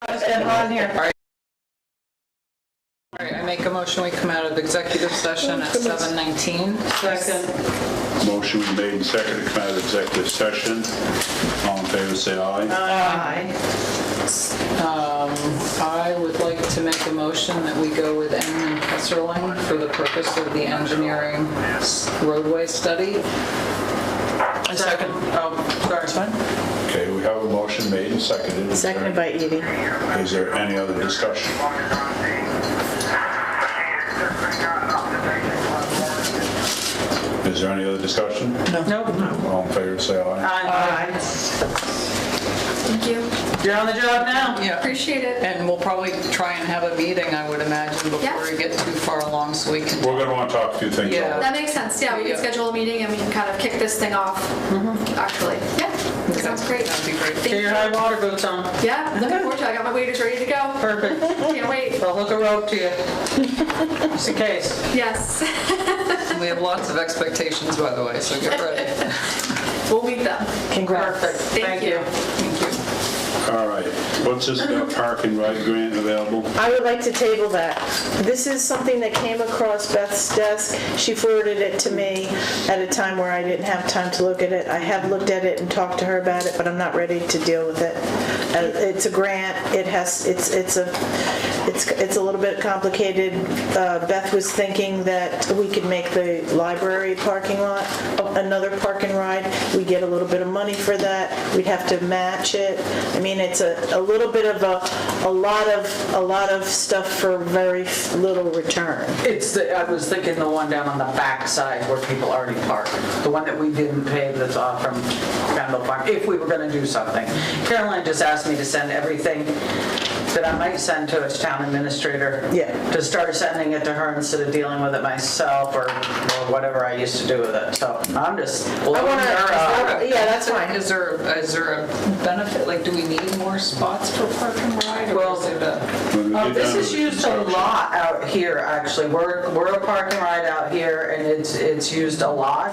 And on here. All right, I make a motion, we come out of executive session at 7:19. Second. Motion made and seconded to come out of executive session. All in favor, say aye. Aye. I would like to make a motion that we go with Enman Kesserling for the purpose of the engineering roadway study. A second. Oh, sorry, it's fine. Okay, we have a motion made and seconded. Seconded by Edie. Is there any other discussion? Is there any other discussion? Nope. All in favor, say aye. Aye. Thank you. You're on the job now. Yeah. Appreciate it. And we'll probably try and have a meeting, I would imagine, Yeah. before we get too far along so we can. We're going to want to talk a few things Yeah. over. That makes sense. Yeah, we can Yeah. schedule a meeting and we can kind of kick this thing off, actually. Yeah, that sounds great. That'd be great. Thank Get your you. high water boots on. Yeah, looking forward to it. I got my waders ready to go. Perfect. Can't wait. I'll hook a rope to you. Just in case. Yes, We have lots of expectations, by the way, so get ready. we'll meet them. Congrats. Perfect. Thank you. Thank you. All right, what's this park and ride grant available? I would like to table that. This is something that came across Beth's desk. She forwarded it to me at a time where I didn't have time to look at it. I have looked at it and talked to her about it, but I'm not ready to deal with it. It's a grant. It's a little bit complicated. Beth was thinking that we could make the library parking lot another park and ride. We get a little bit of money for that. We'd have to match it. I mean, it's a little bit of a lot of stuff for very little return. I was thinking the one down on the back side where people already park. The one that we didn't pave that's off from Kendall Farm, if we were gonna do something. Caroline just asked me to send everything that I might send to its town administrator. Yeah. To start sending it to her instead of dealing with it myself or whatever I used to do with it. So I'm just loading her up. Yeah, that's fine. Is there a benefit, like, do we need more spots for park and ride? Or is it a? When we get This down is to used a construction. lot out here, actually. We're a park and ride out here, and it's used a lot.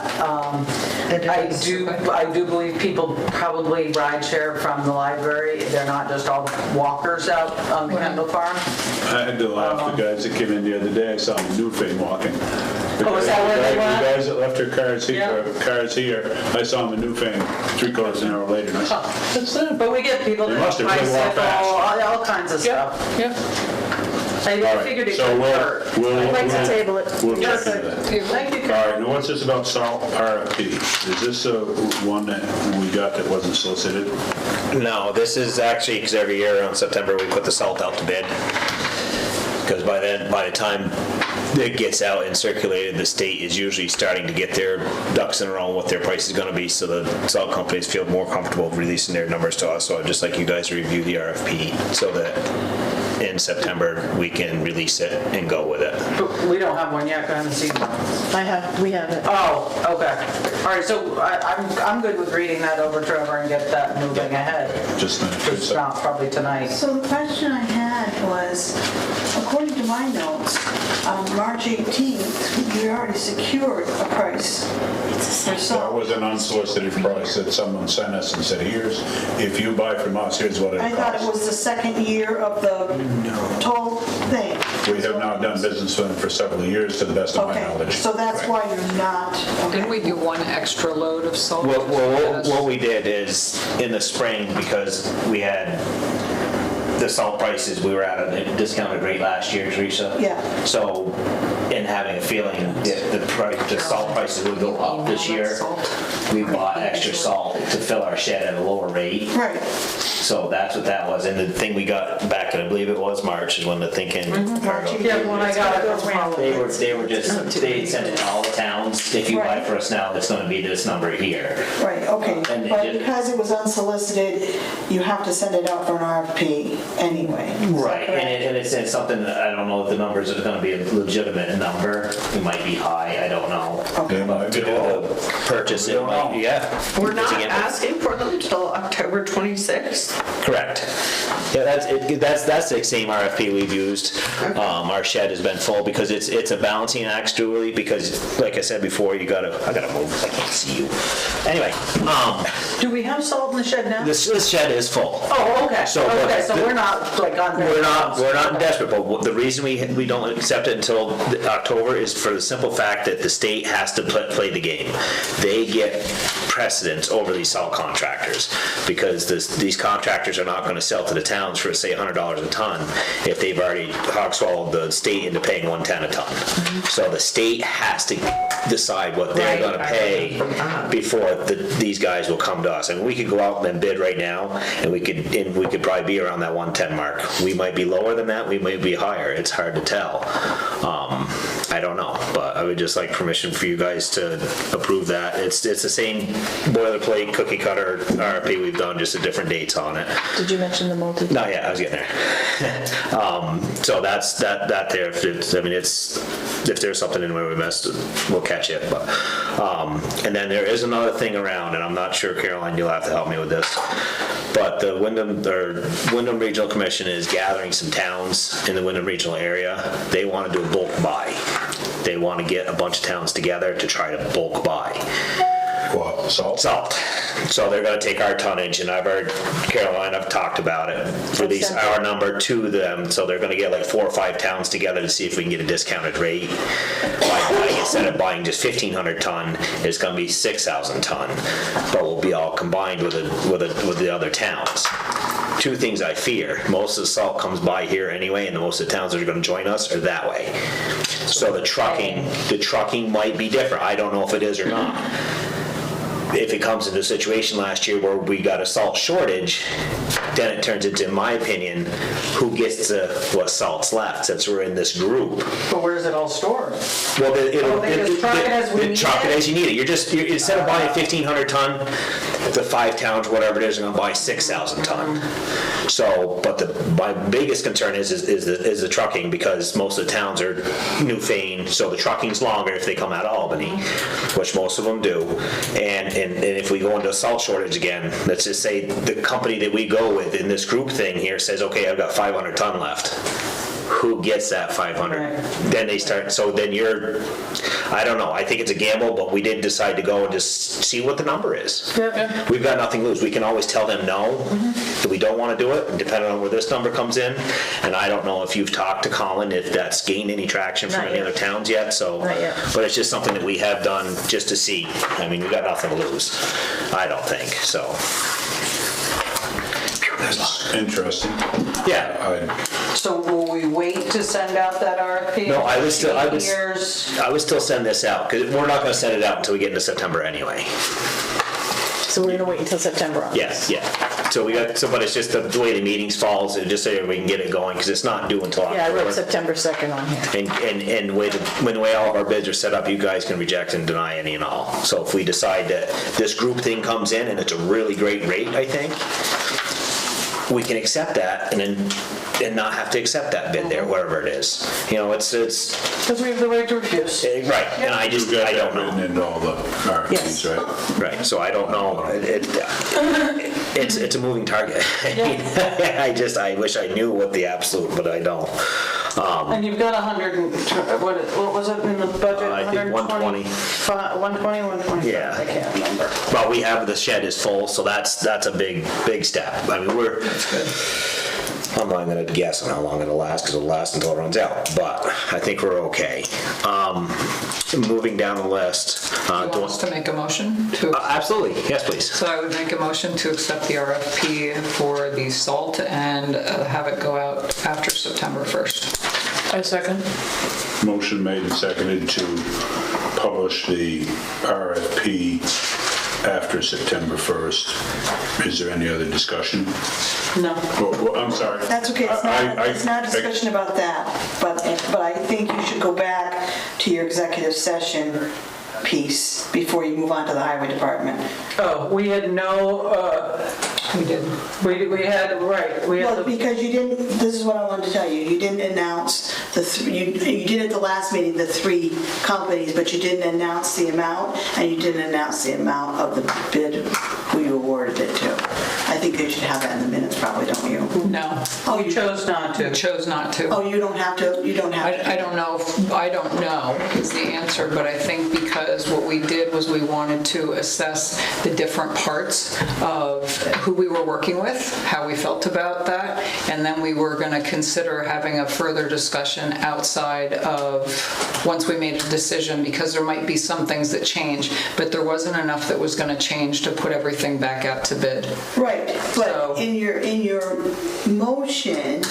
I do believe people probably ride share from the library. They're not just all walkers out on the Kendall Farm. I had to laugh, the guys that came in the other day, I saw them in Newfane walking. Oh, is that where they went? The guys that left their cars Yeah. here, I saw them in Newfane 3/4 an hour later, and I said, that's them. But we get people They that must have really walked bicycle, fast. all kinds of Yeah, stuff. yeah. I All figured right, it so could hurt. we'll I'd like to table it. We'll check into that. Thank you. All right, now what's this about salt RFP? Is this one that we got that wasn't solicited? No, this is actually, because every year around September, we put the salt out to bid. Because by the time it gets out and circulated, the state is usually starting to get their ducks in a row on what their price is going to be, so the salt companies feel more comfortable releasing their numbers to us. So I'd just like you guys to review the RFP so that in September, we can release it and go with it. But we don't have one yet, I haven't seen one. We have it. Oh, okay. All right, so I'm good with reading that over, Trevor, and get that moving ahead. Just Just not probably tonight. So the question I had was, according to my notes, on March 18th, we already secured a price for That salt. was an unsolicited price that someone sent us and said, here's, if you buy from us, here's what it I thought it costs. was the second year of the total thing. We have now done business with them for several years, to the best of my Okay, knowledge. so that's why you're not, Didn't we do one extra load of salt? What we did is, in the spring, because we had the salt prices, we were at a discounted rate last year, Teresa. Yeah. So, in having a feeling that the salt prices would go up this year, we bought extra salt to fill our shed at a lower rate. right. So that's what that was. And the thing we got back, and I believe it was March, is when the thing came. Yeah, when I got it, They were just, they sent it to all the towns, if you buy for us now, it's gonna be this number here. Right, okay, And but it- because it was unsolicited, you have to send it out for an RFP anyway. Is that Right, correct? and it said something, that I don't know if the numbers are gonna be a legitimate number, it might be high, I don't know. They might To be do low. the purchase, it might, yeah. We're not To get- asking for them till October 26th. Correct. Yeah, that's the same RFP we've used. Our shed has been full because it's a balancing act, Julie, because like I said before, I gotta move, I can't see you. Anyway, Do we have salt in the shed now? this shed is full. Oh, okay. So, Okay, so we're not like on. We're not desperate, but the reason we don't accept it until October is for the simple fact that the state has to play the game. They get precedence over these salt contractors because these contractors are not going to sell to the towns for, say, $100 a ton if they've already hog swallowed the state into paying $110 a ton. So the state has to decide what they're going to pay before these guys will come to us. And we could go out and bid right now, and we could probably be around that 110 mark. We might be lower than that. We might be higher. It's hard to tell. I don't know, but I would just like permission for you guys to approve that. It's the same boilerplate cookie cutter RFP we've done, just a different dates on it. Did you mention the multi? Not yet, I was getting there. So that's that there. If there's something in where we missed, we'll catch it. But and then there is another thing around, and I'm not sure, Caroline, you'll have to help me with this. But the Wyndham Regional Commission is gathering some towns in the Wyndham Regional area. They want to do a bulk buy. They want to get a bunch of towns together to try to bulk buy. What, salt? Salt. So they're going to take our tonnage, and I've heard Caroline, I've talked about it, release our number to them. So they're going to get like 4 or 5 towns together to see if we can get a discounted rate. Instead of buying just 1,500 ton, it's going to be 6,000 ton, but we'll be all combined with the other towns. 2 things I fear. Most of the salt comes by here anyway, and most of the towns that are going to join us are that way. So the trucking might be different. I don't know if it is or not. If it comes into a situation last year where we got a salt shortage, then it turns into, in my opinion, who gets what salt's left, since we're in this group. But where's it all stored? Well, they just truck it as we need it? Truck it as you need it. You're instead of buying 1,500 ton, the 5 towns, whatever it is, are going to buy 6,000 ton. So, but my biggest concern is the trucking, because most of the towns are Newfane, so the trucking's longer if they come out of Albany, which most of them do. And if we go into a salt shortage again, let's just say the company that we go with in this group thing here says, okay, I've got 500 ton left. Who gets that 500? Right. Then they start, so then I don't know, I think it's a gamble, but we did decide to go and just see what the number is. Yep. We've got nothing to lose. We can always tell them no, that we don't want to do it, depending on where this number comes in. And I don't know if you've talked to Colin, if that's gained any traction from Not any yet. other towns yet, so. Not yet. But it's just something that we have done just to see. I mean, we've got nothing to lose, I don't think, so. That's interesting. Yeah. So will we wait to send out that RFP? No, I would still send this out, because we're not going to send it out until we get into September anyway. So we're gonna wait until September on this? Yeah. So but it's just the way the meetings falls, just so we can get it going, because it's not due until October. Yeah, I wrote September 2nd on here. And when the way all of our bids are set up, you guys can reject and deny any and all. So if we decide that this group thing comes in and it's a really great rate, I think, we can accept that and not have to accept that bid there, wherever it is. You know, it's Because we have the right to refuse. right, and I You've got don't that written know. into all the RFPs, right? Right, so I don't know. It's a moving target. I wish I knew what the absolute, but I don't. And you've got 100, what was it in the budget? I think 120. 120, 125? Yeah. I can't remember. Well, we have, the shed is full, so that's a big step. I mean, I'm not going to guess on how long it'll last, because it'll last until it runs out, but I think we're okay. Moving down the list. Do you want us to make a motion to? Absolutely, yes, please. So I would make a motion to accept the RFP for the salt and have it go out after September 1st. I second. Motion made and seconded to publish the RFP after September 1st. Is there any other discussion? No. Well, I'm sorry. That's okay, it's not a discussion about that, but I think you should go back to your executive session piece before you move on to the highway department. Oh, we had no, We did. we had, right, we had Well, the, because you didn't, this is what I wanted to tell you, you didn't announce you did at the last meeting the 3 companies, but you didn't announce the amount, and you didn't announce the amount of the bid who you awarded it to. I think they should have that in the minutes probably, don't you? No, Oh, We chose not to. chose not to. Oh, you don't have to, I don't know, I don't know is the answer, but I think because what we did was we wanted to assess the different parts of who we were working with, how we felt about that, and then we were going to consider having a further discussion outside of, once we made a decision, because there might be some things that change, but there wasn't enough that was going to change to put everything back out to bid. Right, So- but in your motion,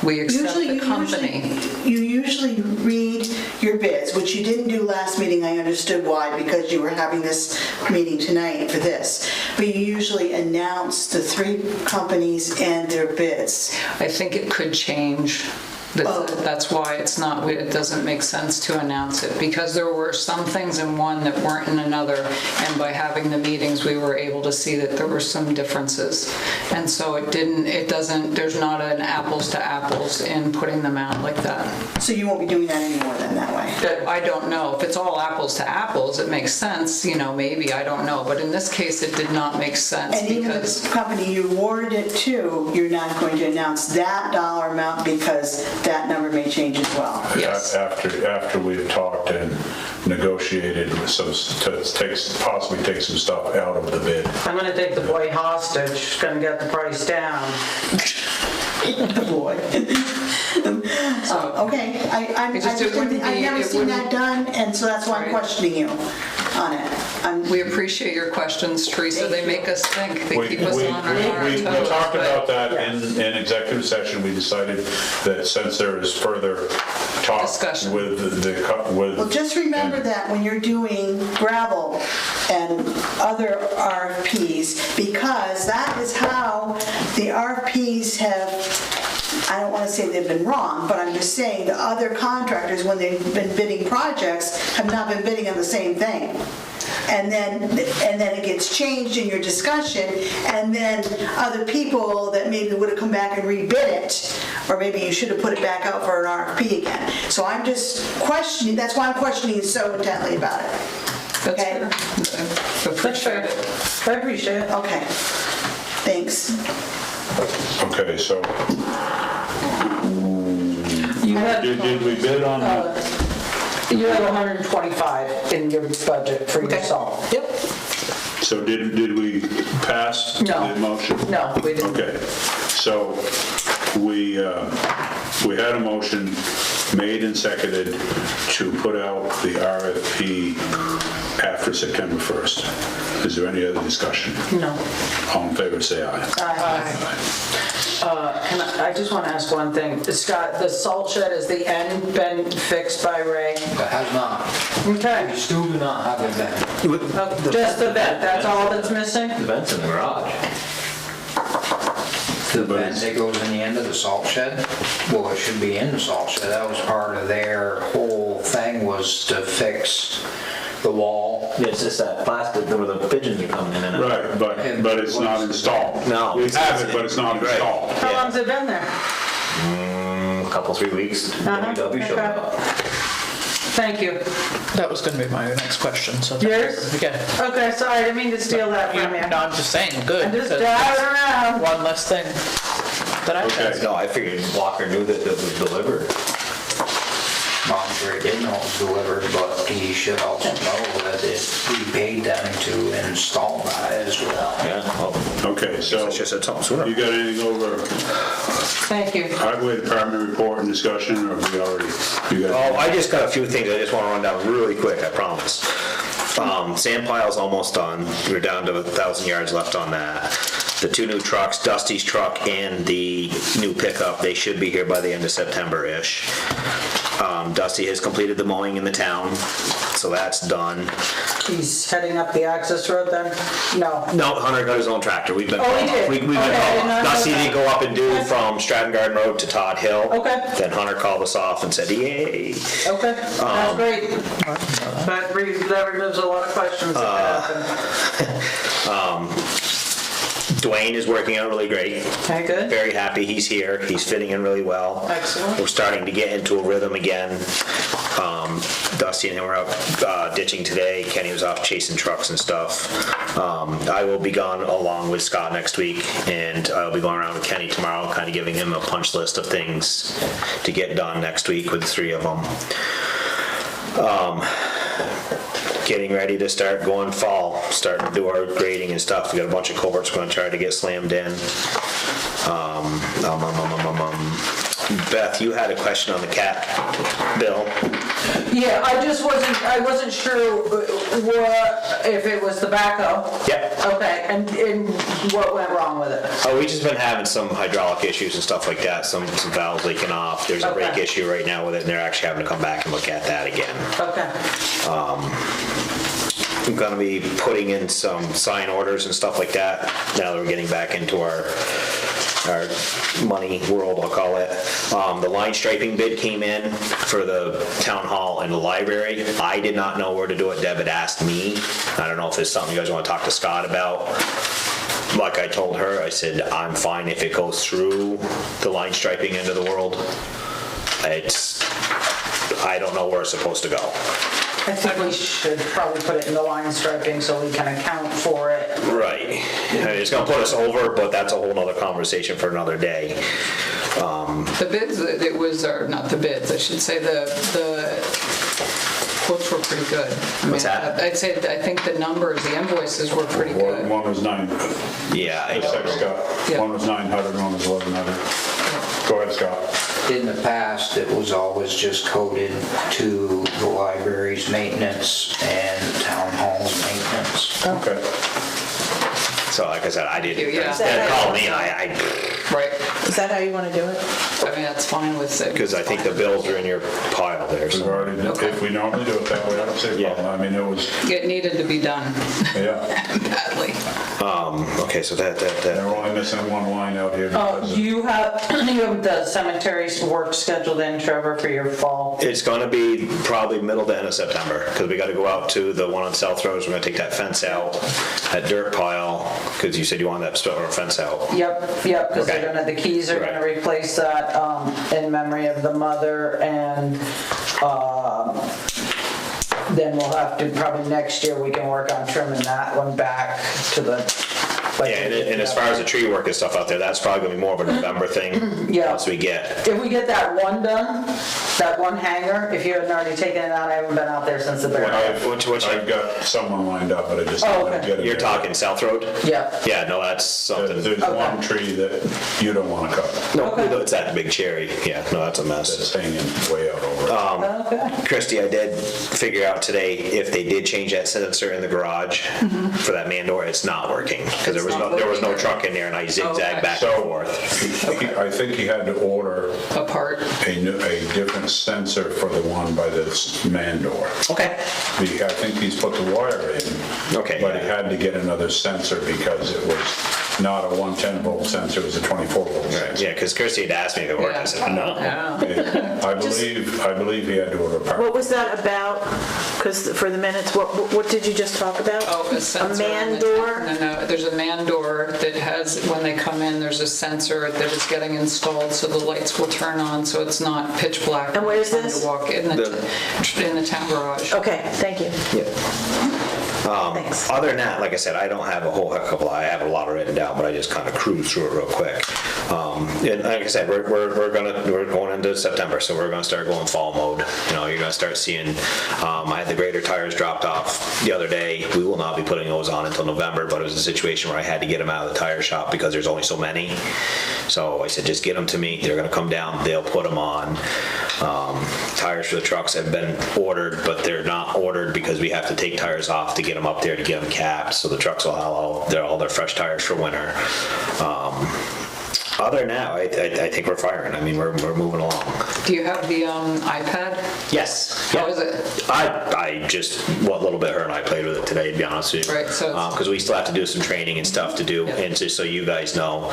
We accept the usually, company. you usually read your bids, which you didn't do last meeting, I understood why, because you were having this meeting tonight for this. But you usually announce the 3 companies and their bids. I think it could change. That's why it doesn't make sense to announce it, because there were some things in one that weren't in another, and by having the meetings, we were able to see that there were some differences. And so there's not an apples to apples in putting them out like that. So you won't be doing that anymore then, that way? I don't know. If it's all apples to apples, it makes sense, maybe, I don't know. But in this case, it did not make sense And even because... the company you awarded it to, you're not going to announce that dollar amount because that number may change as well. Yes. After we have talked and negotiated with some, possibly take some stuff out of the bid. I'm gonna take the boy hostage, she's gonna get the price down. Boy. Okay, I've never seen that done, and so that's why I'm Right. questioning you on it. We appreciate your questions, Teresa. They make us think. They keep us on our We toes. talked but- about that in executive session. We decided that since there is further talk Discussion. Well, just remember that when you're doing gravel and other RFPs, because that is how the RFPs have, I don't want to say they've been wrong, but I'm just saying the other contractors, when they've been bidding projects, have not been bidding on the same thing. And then it gets changed in your discussion, and then other people that maybe would have come back and rebid it, or maybe you should have put it back out for an RFP again. So I'm just questioning, that's why I'm questioning so intently about it. That's Okay? fair. That's fair. I appreciate it. Okay, thanks. Okay, so You had, did we bid on that? you had 125 in your budget for your salt. Yep. So did we pass No. the motion? No, we didn't. Okay, so we had a motion made and seconded to put out the RFP after September 1st. Is there any other discussion? No. All in favor, say aye. I just want to ask one thing. Scott, the salt shed, has the end been fixed by Ray? That has not. Okay. We still do not have a vent. Just the vent, that's all that's missing? The vent's in the garage. The vent that goes in the end of the salt shed, well, it should be in the salt shed. That was part of their whole thing, was to fix the wall. Yeah, it's just that plastic where the pigeons are coming in and out. Right, but it's not installed. No. We have it, but it's not Right. installed. How long's it been there? A couple, 3 weeks. WW showed okay. up. Thank you. That was gonna be my next question, so. Yours? Okay. Okay, sorry, I didn't mean to steal that from you. No, I'm just saying, good. I'm just because driving around. One less thing that I Okay. had. No, I figured Walker knew that it was delivered. Well, I'm sure he didn't know it was delivered, but he should also know that we paid them to install that as well. Yeah, well, Okay, so I should have said something sooner. you got anything over Thank you. highway department report and discussion, or have we already? You got? Oh, I just got a few things I just want to run down really quick, I promise. Sand pile's almost done. We're down to 1,000 yards left on that. The 2 new trucks, Dusty's truck and the new pickup, they should be here by the end of September-ish. Dusty has completed the mowing in the town, so that's done. He's heading up the access road then? No. No, Hunter got his own tractor. We've been. Oh, he did? We've been Okay, I did not know Dusty that. did go up and do from Stratton Garden Road to Todd Hill. Okay. Then Hunter called us off and said, yay. Okay, that's great. That removes a lot of questions that happened. Dwayne is working out really great. Okay, good. Very happy he's here. He's fitting in really well. Excellent. We're starting to get into a rhythm again. Dusty and him were out ditching today. Kenny was off chasing trucks and stuff. I will be gone along with Scott next week, and I'll be going around with Kenny tomorrow, kind of giving him a punch list of things to get done next week with the three of them. Getting ready to start going fall, starting to do our grading and stuff. We got a bunch of culverts we're going to try to get slammed in. Beth, you had a question on the cat bill. Yeah, I wasn't sure if it was the backhoe. Yep. Okay, and what went wrong with it? Oh, we just been having some hydraulic issues and stuff like that, some valves leaking off. There's a brake Okay. issue right now with it, and they're actually having to come back and look at that again. Okay. I'm gonna be putting in some sign orders and stuff like that, now that we're getting back into our money world, I'll call it. The line striping bid came in for the town hall and the library. I did not know where to do it. Deb had asked me. I don't know if it's something you guys want to talk to Scott about. Like I told her, I said, I'm fine if it goes through the line striping end of the world. I don't know where it's supposed to go. I think we should probably put it in the line striping so we can account for it. Right. I mean, it's gonna put us over, but that's a whole nother conversation for another day. The bids, it was, or not the bids, I should say, the quotes were pretty good. I mean, What's that? I'd say, I think the numbers, the invoices were pretty good. One was 9, Yeah, I Scott. Yeah. One was 900, one was 1100. Go ahead, Scott. In the past, it was always just coded to the library's maintenance and town hall's maintenance. Okay. So like I said, I didn't, Yeah. instead of calling me, Right. Is that how you want to do it? I mean, that's fine with it. because I think the bills are in your pile there, We've so. already, if we normally do it that way, I don't see a problem. I mean, it was, It needed to be done yeah. badly. Okay, so They're only missing one line out here. Oh, because you have the cemetery work scheduled in, Trevor, for your fall? it's gonna be probably middle to end of September, because we gotta go out to the one on South Road, we're gonna take that fence out, that dirt pile, because you said you wanted that split fence out. Yep, because Okay. the keys are gonna Right. replace that in memory of the mother, and then we'll have to, probably next year, we can work on trimming that one back to the. Yeah, and as far as the tree work and stuff out there, that's probably gonna be more of a November thing, Yeah. once we get. If we get that one done, that one hanger, if you hadn't already taken it out, I haven't been out there since the burial. I've got someone lined up, but I just Oh, didn't okay. get it. You're talking South Road? Yeah. Yeah, no, that's something. There's one tree that you don't want to cut. No, it's that big cherry. Yeah, no, that's a mess. That's hanging way out over it. Okay. Christie, I did figure out today if they did change that sensor in the garage for that man door, it's not working because there was no truck in there, and I zigzagged back and So, forth. I think he had to order A part. a different sensor for the one by this man door. Okay. I think he's put the wire in. Okay, But he yeah. had to get another sensor because it was not a 110 volt sensor, it was a 24 volt sensor. Yeah, because Christie had asked me if it worked. I said no. Yeah. I believe he had to order a part. What was that about? Because for the minutes, what did you just talk about? Oh, a sensor. A man in the- door? No, there's a man door that has, when they come in, there's a sensor that is getting installed so the lights will turn on so it's not pitch black. And where's when you this? Walk in the town garage. Okay, thank you. Yeah. Thanks. Other than that, like I said, I don't have a whole heck of a lot. I have a lot written down, but I just kind of cruise through it real quick. And like I said, we're going into September, so we're gonna start going fall mode. You know, you're gonna start seeing. I had the grader tires dropped off the other day. We will not be putting those on until November, but it was a situation where I had to get them out of the tire shop because there's only so many. So I said, just get them to me. They're gonna come down. They'll put them on. Tires for the trucks have been ordered, but they're not ordered because we have to take tires off to get them up there to get them capped. So the trucks will have all their fresh tires for winter. Other than that, I think we're firing. I mean, we're moving along. Do you have the iPad? Yes. How is it? I just, what little bit her and I played with it today, to be honest with you. Right, so it's- Because we still have to do some training and stuff to do, and just so you guys know,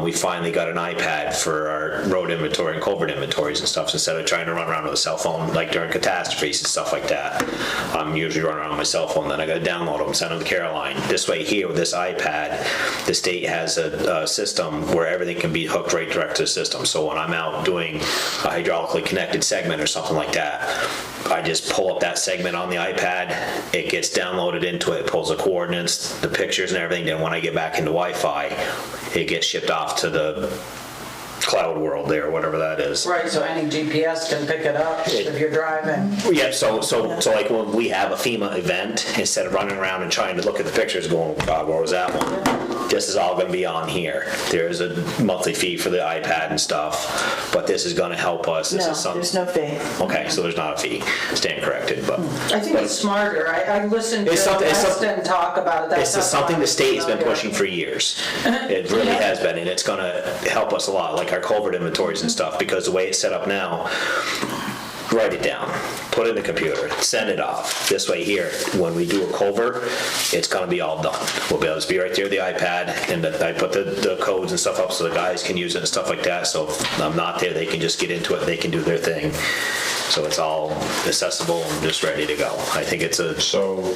we finally got an iPad for our road inventory and culvert inventories and stuff, instead of trying to run around with a cell phone, like during catastrophes and stuff like that. I'm usually running around with my cell phone, then I gotta download them, send them to Caroline. This way here, with this iPad, the state has a system where everything can be hooked right direct to the system. So when I'm out doing a hydraulically connected segment or something like that, I just pull up that segment on the iPad, it gets downloaded into it, pulls the coordinates, the pictures and everything, then when I get back into Wi-Fi, it gets shipped off to the cloud world there, whatever that is. Right, so any GPS can pick it up if you're driving. Yeah, so like when we have a FEMA event, instead of running around and trying to look at the pictures going, God, where was that one? This is all gonna be on here. There's a monthly fee for the iPad and stuff, but this is gonna help us. This No, is some- there's no fee. Okay, so there's not a fee. Stand corrected, but. I think it's smarter. I listened to It's something- Weston talk about it. It's That's something not the state has been familiar. pushing for years. It really has been, and it's gonna help us a lot, like our culvert inventories and stuff, because the way it's set up now, write it down, put it in the computer, send it off. This way here, when we do a culvert, it's gonna be all done. We'll be able to be right there with the iPad, and I put the codes and stuff up so the guys can use it and stuff like that, so if I'm not there, they can just get into it, they can do their thing. So it's all accessible and just ready to go. I think it's a, So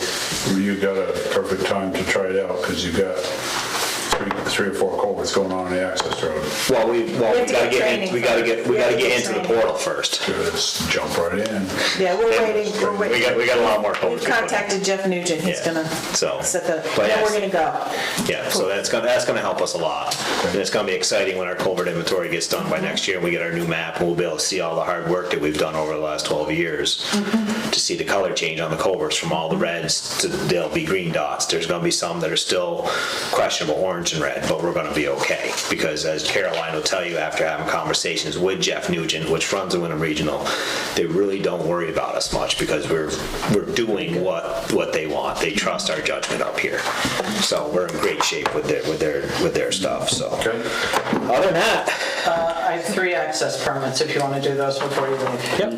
you got a perfect time to try it out, because you've got three or four culverts going on the access road. well, we have gotta to get get, training we gotta first. get, we We gotta have to get get into the training. portal first. Just jump right in. Yeah, we're waiting, we're We waiting. got a lot more We've culverts. contacted Jeff Nugent, he's Yeah. gonna So, set the, but then yes. we're gonna go. Yeah, so that's gonna help us a lot. And it's gonna be exciting when our culvert inventory gets done by next year and we get our new map, and we'll be able to see all the hard work that we've done over the last 12 years. To see the color change on the culverts from all the reds to, they'll be green dots. There's gonna be some that are still questionable orange and red, but we're gonna be okay. Because as Caroline will tell you after having conversations with Jeff Nugent, which runs the Winhall Regional, they really don't worry about us much because we're doing what they want. They trust our judgment up here. So we're in great shape with their stuff, so. Okay. Other than that, I have 3 access permits if you want to do those before you leave. yep.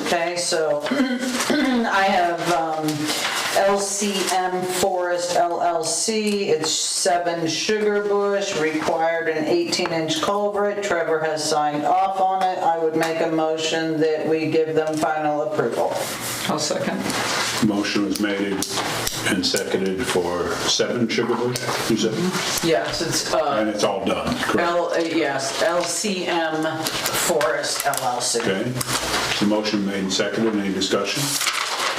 Okay, so I have LCM Forest LLC, it's 7 Sugar Bush, required an 18-inch culvert. Trevor has signed off on it. I would make a motion that we give them final approval. I'll second. Motion was made and seconded for 7 Sugar Bush, you said? Yes, it's, And it's all done, correct? yes, LCM Forest LLC. Okay. The motion made and seconded, any discussion?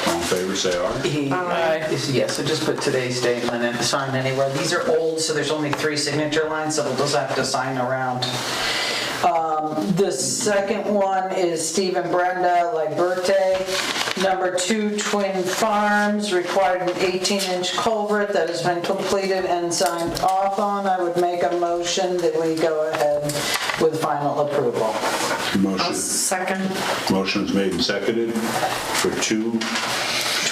All in favor, say aye. Yeah, so just put today's date and then sign anywhere. These are old, so there's only 3 signature lines, so we'll just have to sign around. The second one is Steve and Brenda Liberte. Number 2, Twin Farms, required an 18-inch culvert that has been completed and signed off on. I would make a motion that we go ahead with final approval. Motion, Second. motion was made and seconded for 2.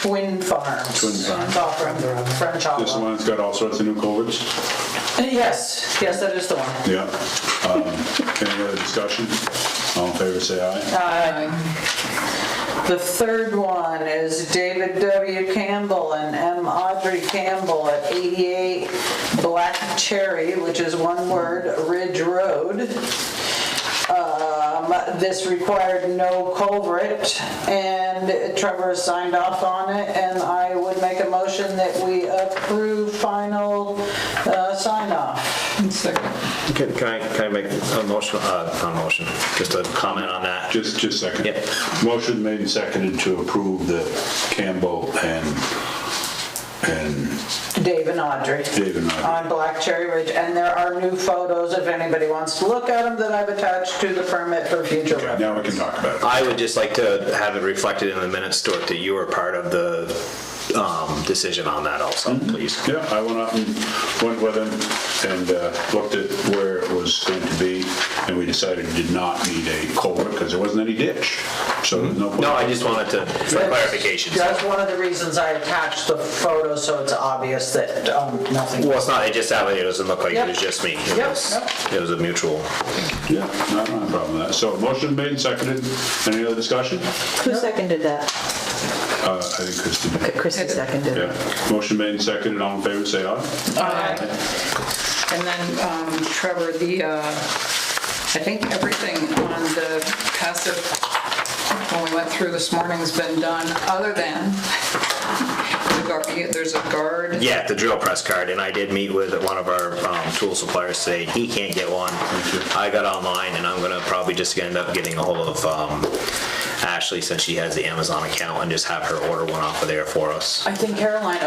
Twin Farms. Twin Farms. It's off from French This Hollow. one that's got all sorts of new culverts? Yes, that is the one. Yeah. Any other discussion? All in favor, say aye. The third one is David W. Campbell and M. Audrey Campbell at 88 Black Cherry, which is one word, Ridge Road. This required no culvert, and Trevor signed off on it, and I would make a motion that we approve final sign off. Second. Can I make a motion, not a motion, just a comment on that? Just a second. Yep. Motion made and seconded to approve the Campbell and Dave and Audrey. Dave and Audrey. On Black Cherry Ridge, and there are new photos, if anybody wants to look at them, that I've attached to the permit for future Okay, reference. now we can talk about it. I would just like to have it reflected in the minutes, Stuart, that you were part of the decision on that also, please. Yeah, I went out and went with him and looked at where it was going to be, and we decided we did not need a culvert because there wasn't any ditch. So there's no point. No, I just wanted to, for clarification. That's one of the reasons I attached the photo, so it's obvious that nothing. Well, it's not, it just happened, it doesn't look like it was just me. Yep. It was a mutual. Yeah, not a problem with that. So motion made and seconded. Any other discussion? Who seconded that? I think Kristen did. Okay, Chrissy seconded it. Yeah. Motion made and seconded. All in favor, say aye. And then Trevor, I think everything on the passive, when we went through this morning, has been done, other than there's a guard. Yeah, the drill press card, and I did meet with one of our tool suppliers today. He can't get one. I got online, and I'm gonna probably just end up getting a hold of Ashley, since she has the Amazon account, and just have her order one off of there for us. I think Caroline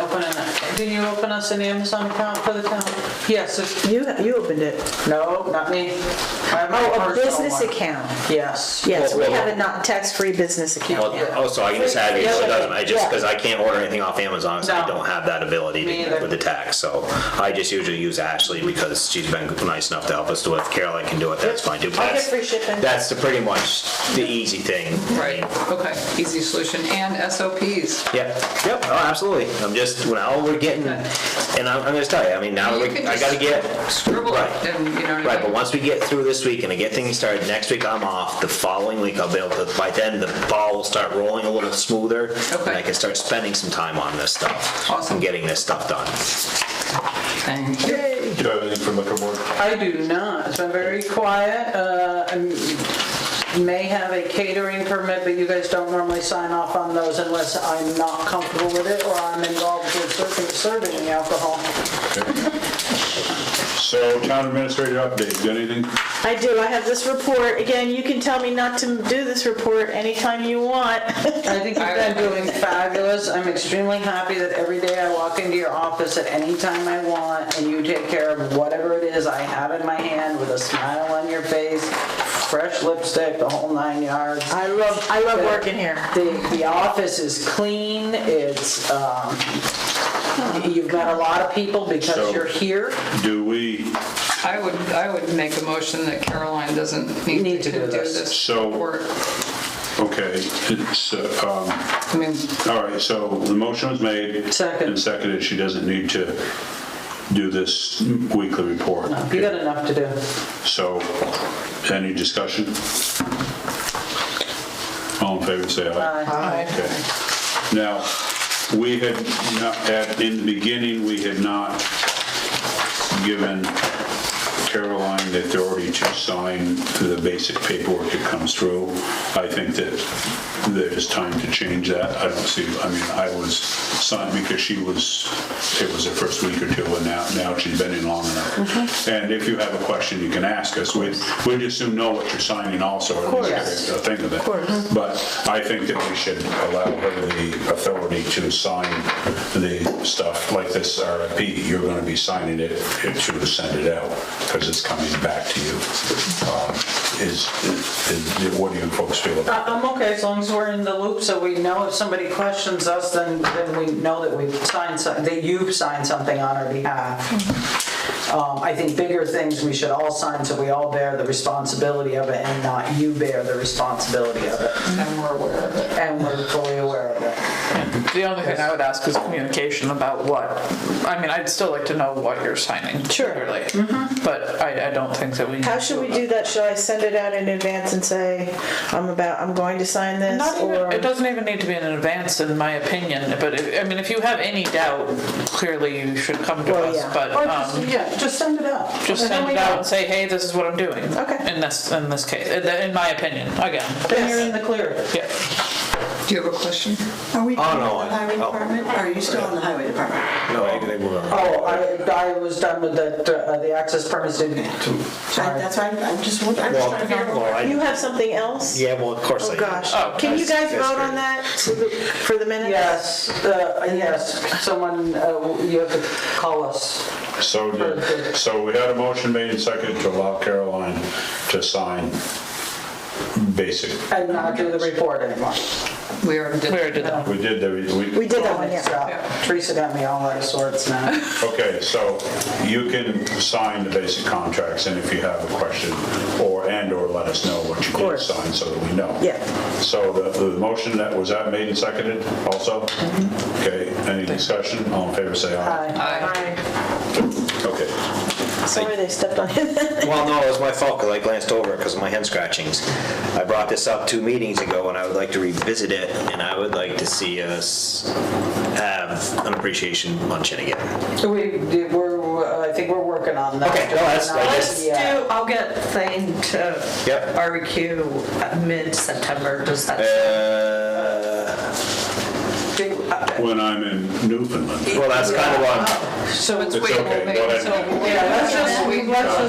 did you open us an Amazon account for the town? Yes. You opened it. No, not me. I have my Oh, a personal business one. account. Yes. Yes, we Well, have a not tax-free business account. Oh, so I can just have you, so it doesn't, I just, Yeah. because I can't order anything off Amazon, so I No. don't have that ability Me to, either. with the tax, so I just usually use Ashley because she's been nice enough to help us do it. If Caroline can do it, that's fine too. I'll get free shipping. That's pretty much the easy thing. Right, okay, easy solution, and SOPs. Yep, oh, absolutely. I'm just, now we're getting, and I'm gonna tell you, I mean, now You can I gotta get. Scribble it, Right. and you know what I mean? Right, but once we get through this week and I get things started, next week I'm off, the following week I'll be able to, by then the ball will start rolling a little smoother. Okay. And I can start spending some time on this stuff. Awesome. And getting this stuff done. Thank you. Do you have anything for liquor board? I do not. It's been very quiet. I may have a catering permit, but you guys don't normally sign off on those unless I'm not comfortable with it or I'm involved with serving the alcohol. So town administrator update, got anything? I do, I have this report. Again, you can tell me not to do this report anytime you want. I think you've been doing fabulous. I'm extremely happy that every day I walk into your office at any time I want and you take care of whatever it is I have in my hand with a smile on your face, fresh lipstick, the whole 9 yards. I love working here. The office is clean. It's, you've met a lot of people because So- you're here. Do we, I would make a motion that Caroline doesn't need to do this So- report. okay, it's, I mean, all right, so the motion was made. Second. And seconded, she doesn't need to do this weekly report. You got enough to do. So, any discussion? All in favor, say aye. Okay. Now, we had not, in the beginning, we had not given Caroline the authority to sign the basic paperwork that comes through. I think that there's time to change that. I don't see, I mean, I was signed because it was her first week or two, and now she's been in long enough. And if you have a question, you can ask us. We'd just soon know what you're signing also, or at least a thing of it. But I think that we should allow her the authority to sign the stuff like this RFP. You're going to be signing it to send it out, because it's coming back to you. What do you folks feel about that? I'm okay as long as we're in the loop so we know if somebody questions us, then we know that we've signed something, that you've signed something on our behalf. I think bigger things we should all sign so we all bear the responsibility of it and not you bear the responsibility of it. and we're aware of it. And we're fully aware of it. The only thing I would ask is communication about what, I mean, I'd still like to know what you're signing. Sure. Clearly. But I don't think that we. How should we do that? Should I send it out in advance and say, I'm going to sign this? Not even, or it doesn't even need to be in advance, in my opinion, but if you have any doubt, clearly you should come to Well, us, yeah. but, Or just send it out. just And then send we it out know. and say, hey, this is what I'm doing. Okay. In this case, in my opinion, again. Then you're in the clear. Yeah. Do you have a question? Are we Oh, done no, with the highway department? Are you still on the highway department? No, I think we're. Oh, I was done with the access permits didn't. Sorry. That's right, I'm just trying to figure out. You have something else? Yeah, well, of course I Oh, do. gosh. Oh, Can you guys that's vote great. on that for the minutes? Yes, someone, you have to call us. So we had a motion made and seconded to allow Caroline to sign basic. And not do the report anymore. We already did that. We did, We did that one, So, yeah. Teresa got me all out of sorts now. okay, so you can sign the basic contracts, and if you have a question, or let us know what you did course. sign so that we know. Yeah. So the motion was that made and seconded also? Okay, any discussion? All in favor, say aye. Aye. Okay. Sorry they stepped on you. Well, no, it was my fault because I glanced over because of my hand scratchings. I brought this up 2 meetings ago and I would like to revisit it, and I would like to see us have an appreciation luncheon again. I think we're working on that. Okay, no, that's- I Let's just- do, I'll get Thane to Yep. barbecue at mid-September, does that? When I'm in Newfoundland. Well, that's kind of what So it's It's wait, okay, we'll go wait, ahead. so. Yeah, let's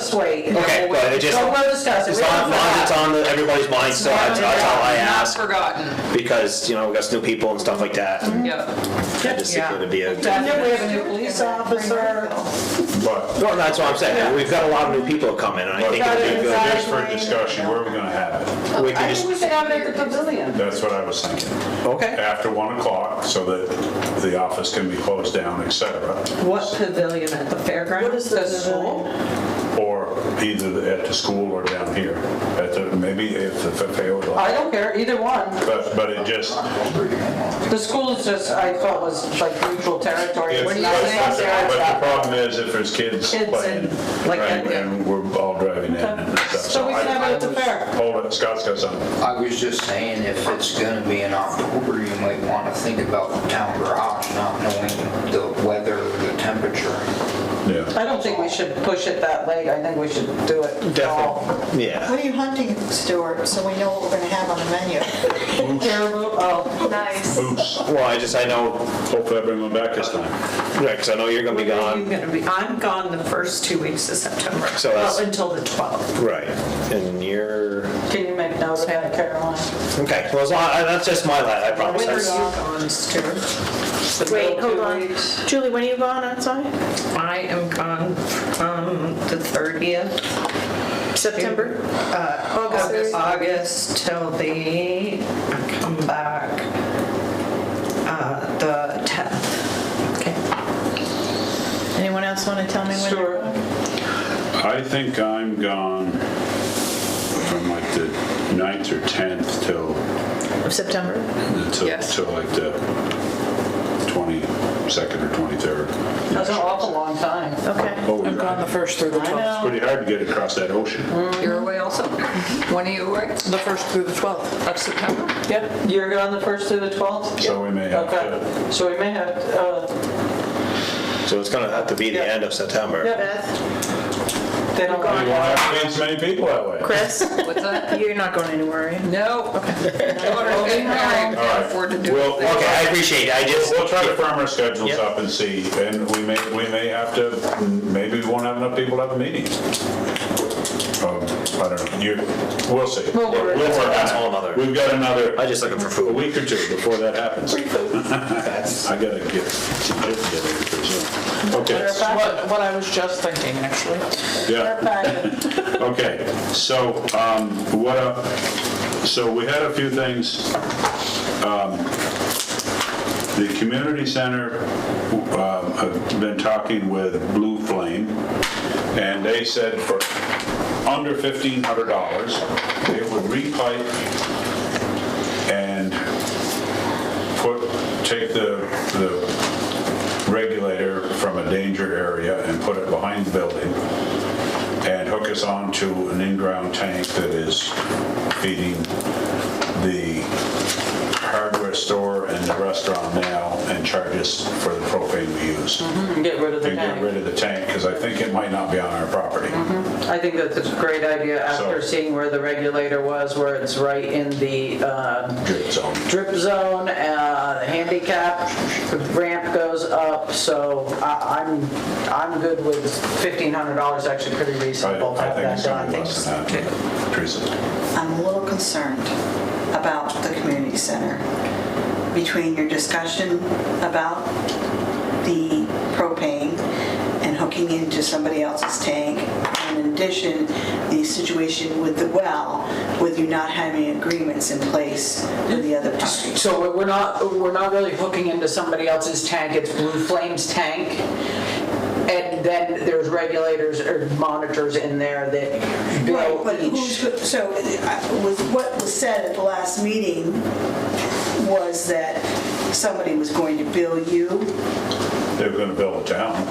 just wait. Okay, but it just, So we'll discuss it. as long as it's on everybody's mind, so that's all I Not ask. forgotten, Because, we got new people and stuff like that. and yeah. I just think it would be a. We have a new police officer. But Well, that's what I'm saying. We've got a lot of new people coming, and I think it would be good. just for discussion, where are we gonna have it? We I can think just, we should have it at the pavilion. That's what I was thinking. okay. After 1 o'clock, so that the office can be closed down, et cetera. What pavilion at the fairgrounds? What is the The school? Or either at the school or down here, maybe if the FAO would I like. don't care, either one. But it just, The school is just, I felt was like neutral territory. but It's not outside the stuff. problem is if there's kids Kids playing, and, like, right, and we're all driving in and stuff. So we can have it at the fair. Hold it, Scott's got something. I was just saying, if it's gonna be in October, you might wanna think about the town garage, not knowing the weather, the temperature. Yeah. I don't think we should push it that late. I think we should do it fall. Definitely, yeah. What are you hunting, Stuart, so we know what we're gonna have on the menu? Caribou, oh, Nice. Boots. Well, I know, Hopefully I bring one back this time. right, because I know you're gonna be When are you gone. gonna be? I'm gone the first 2 weeks of September, So that's- well, until the 12th. Right, and you're, can you make note of that, Caroline? okay, well, that's just my lad, I promise. When are you That's- gone, Stuart? Wait, hold on. Julie, when are you gone outside? I am gone from the 30th. September? August till I come back the 10th. Okay. Anyone else want to tell me when they're Sure. going? I think I'm gone from like the 9th or 10th till Of September? Yes. till like the 22nd or 23rd. That's an awful long time. Okay. Oh, I'm gone the first through the I 12th. know. Pretty hard to get across that ocean. You're away also? When are you away? The 1st through the 12th. Of September? Yeah. You're gone the 1st to the 12th? So we may have to, Okay, so we may have, So it's gonna have to be the end of September. Beth? they don't we go. won't have to meet as many people that way. Chris? What's that? You're not going anywhere, are you? No. Daughter's getting married, can't afford to do Well, it. Okay, I appreciate it, I just, We'll try to firm our schedules Yep. up and see, and we may have to, maybe we won't have enough people to have a meeting. I don't know, we'll see. We'll work. We'll work That's on a it. whole nother- We've got another, I'm just looking for a food. week or two before that happens. I gotta get some shit together pretty soon. Okay, What I was just thinking, actually. yeah. Okay, so, so we had a few things. The community center, I've been talking with Blue Flame, and they said for under $1,500, they would repipe and take the regulator from a danger area and put it behind the building and hook us onto an in-ground tank that is feeding the hardware store and the restaurant now and charge us for the propane we use. And get rid of the And get tank. rid of the tank, because I think it might not be on our property. I think that's a great idea after So- seeing where the regulator was, where it's right in the Drip zone. drip zone, the handicap ramp goes up, so I'm good with $1,500, actually pretty reasonable to I have think that it's gonna done. be less than that, Teresa. I'm a little concerned about the community center. Between your discussion about the propane and hooking into somebody else's tank and addition, the situation with the well, with you not having agreements in place with the other parties. So we're not really hooking into somebody else's tank, it's Blue Flame's tank? And then there's regulators or monitors in there that Right, bill but each. what was said at the last meeting was that somebody was going to bill you. They were gonna bill the town.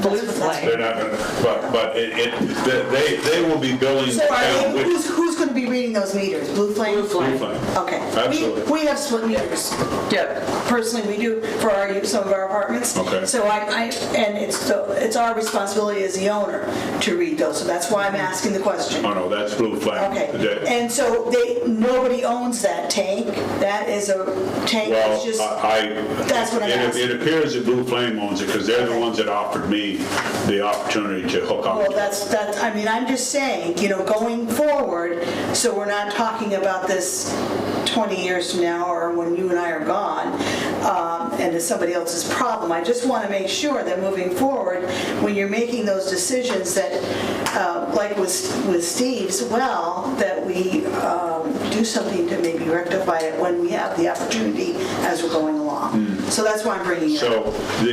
Blue Flame. They're not gonna, but they will be billing the So town. who's going to be reading those meters? Blue Flame? Blue Flame. Blue Flame. Okay. Absolutely. We have split meters. Yeah. Personally, we do for some of our apartments. Okay. So and it's our responsibility as the owner to read those, so that's why I'm asking the question. Oh, no, that's Blue Flame. Okay, That- and so nobody owns that tank? That is a tank Well, that's just, that's what I'm asking. it appears that Blue Flame owns it, because they're the ones that offered me the opportunity to hook up. Well, I mean, I'm just saying, going forward, so we're not talking about this 20 years from now or when you and I are gone, and it's somebody else's problem. I just want to make sure that moving forward, when you're making those decisions that, like with Steve's well, that we do something to maybe rectify it when we have the opportunity as we're going along. So that's why I'm bringing it up. So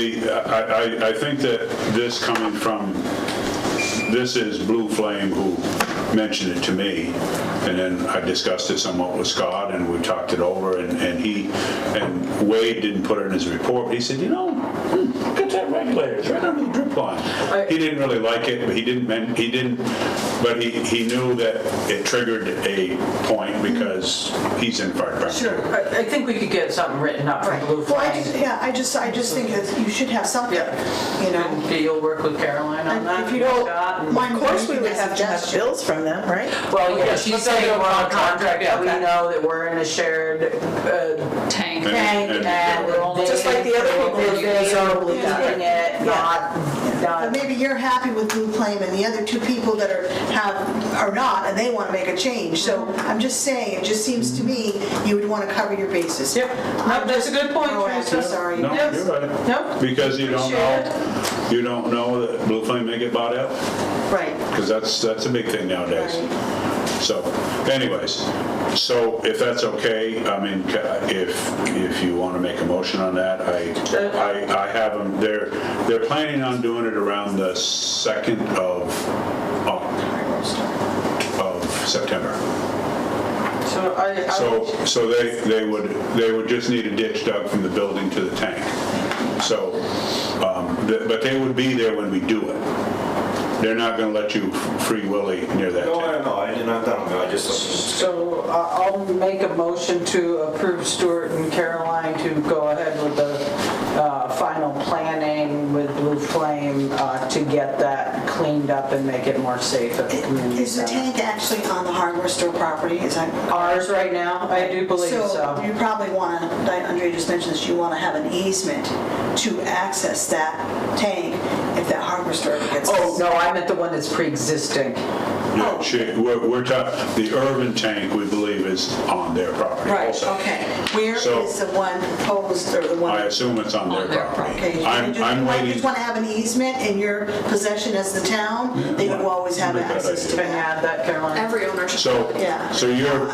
I think that this coming from, this is Blue Flame who mentioned it to me, and then I discussed it somewhat with Scott, and we talked it over, and Wade didn't put it in his report, but he said, look at that regulator, it's right under the drip line. He didn't really like it, but he knew that it triggered a point because he's in fire department. Sure. I think we could get something written up from Blue Well, Flame. I just think that you should have something, And you'll work with Caroline on that? If you don't Scott, and- mind Of course, we making would that have to have suggestion. bills from them, right? Well, yeah, she's saying we're on contract, that we Okay. know that we're in a shared Tank. tank, And- and they- Just like the other people they- have been they are totally done. using it, not. But maybe you're happy with Blue Flame and the other two people that are not, and they want to make a change. So I'm just saying, it just seems to me you would want to cover your bases. Yep. No, that's a good point, Oh, I'm Teresa. sorry. No, Yes. you're right. No. Because you don't know that Blue Flame may get bought out, Right. because that's a big thing nowadays. Right. So, anyways, so if that's okay, I mean, if you want to make a motion on that, I have them, they're planning on doing it around the 2nd of September. So they would just need a ditch dug from the building to the tank. So, but they would be there when we do it. They're not going to let you free willy near that tank. No, I did not tell them, I just. So I'll make a motion to approve Stuart and Caroline to go ahead with the final planning with Blue Flame to get that cleaned up and make it more safe at the community Is the center. tank actually on the hardware store property? Is that? Ours right now, I do believe So so. you probably want to, Andrea just mentioned this, you want to have an easement to access that tank if that hardware store ever gets. Oh, no, I meant the one that's pre-existing. Yeah, we're talking, the urban tank, we believe, is on their property Right, also. okay. Where So- is the one proposed, or the one? I assume it's on their property. Okay, I'm you waiting. just want to have an easement in your possession as the town, then you will always have Good access to idea. Can you that. add that, Caroline? Every owner should. Yeah. So you're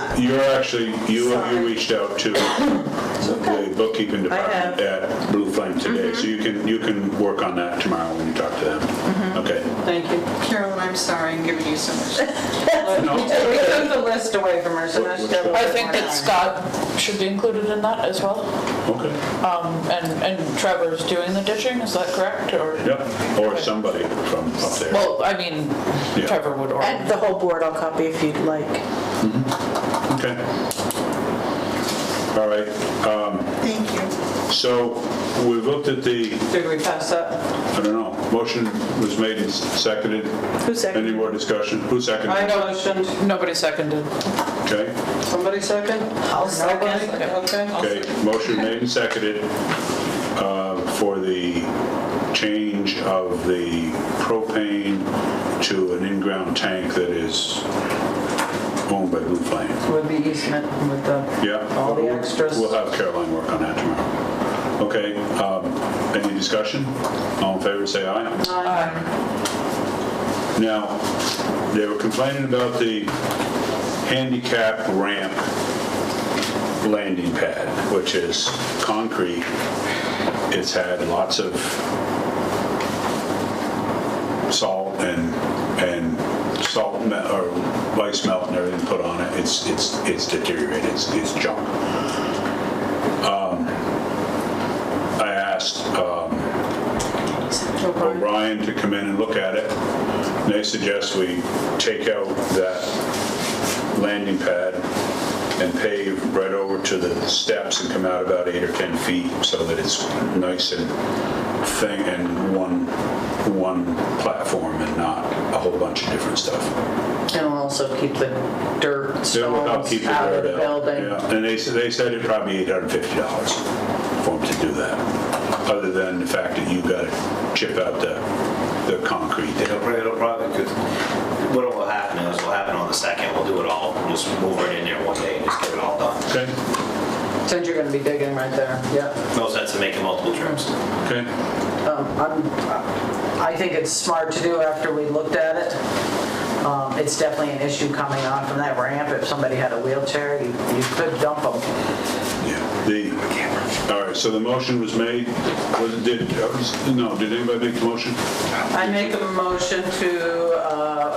actually, you reached out to the bookkeeping department at Blue Flame today, so you can work on that tomorrow when you talk to them. Okay. Thank you. Carolyn, I'm sorry I'm giving you so much. No, We took the list away from her, so now she's got a little I bit think more that time. Scott should be included in that as well. okay. And Trevor's doing the ditching, is that correct? Or, Yep, or somebody from up there. well, I mean, Yeah. Trevor would order. And the whole board I'll copy if you'd like. Okay. All right, Thank you. so we've looked at the, Did we pass that? I don't know, motion was made and seconded. Who seconded? Any more discussion? Who I seconded? motioned. Nobody seconded. Okay, Somebody second? I'll second. Okay. okay, motion made and seconded for the change of the propane to an in-ground tank that is owned by Blue Flame. With the easement, with the, Yeah. all the extras. We'll have Caroline work on that tomorrow. Okay, any discussion? All in favor, say aye. Aye. Now, They were complaining about the handicap ramp landing pad, which is concrete. It's had lots of salt and or ice melt and everything put on it. It's deteriorated. It's junk. I asked O'Brien to come in and look at it. And they suggest we take out that landing pad and pave right over to the steps and come out about 8 or 10 feet so that it's nice and thing and one platform and not a whole bunch of different stuff. And we'll also keep the dirt It stones will help keep the out of dirt the out. building. Yeah. And they said it'd probably be $850 for them to do that, other than the fact that you got to chip out the concrete. It'll probably, because what will happen is, will happen on the 2nd, we'll do it all, just move right in there one day and just get it all done. Okay. Since you're gonna be digging right there, yeah. No sense in making multiple trips. Okay. I think it's smart to do after we looked at it. It's definitely an issue coming on from that ramp. If somebody had a wheelchair, you could dump them. Yeah. All right. So the motion was made. Did anybody make the motion? I make a motion to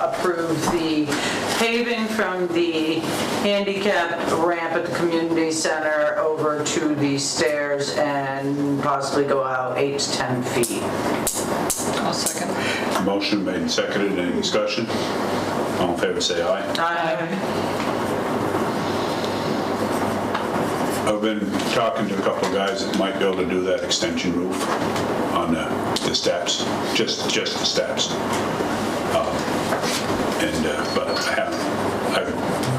approve the paving from the handicap ramp at the community center over to the stairs and possibly go out 8 to 10 feet. I'll second. Motion made and seconded. Any discussion? All in favor, say aye. I've been talking to a couple of guys that might be able to do that extension roof on the steps, just the steps. But I've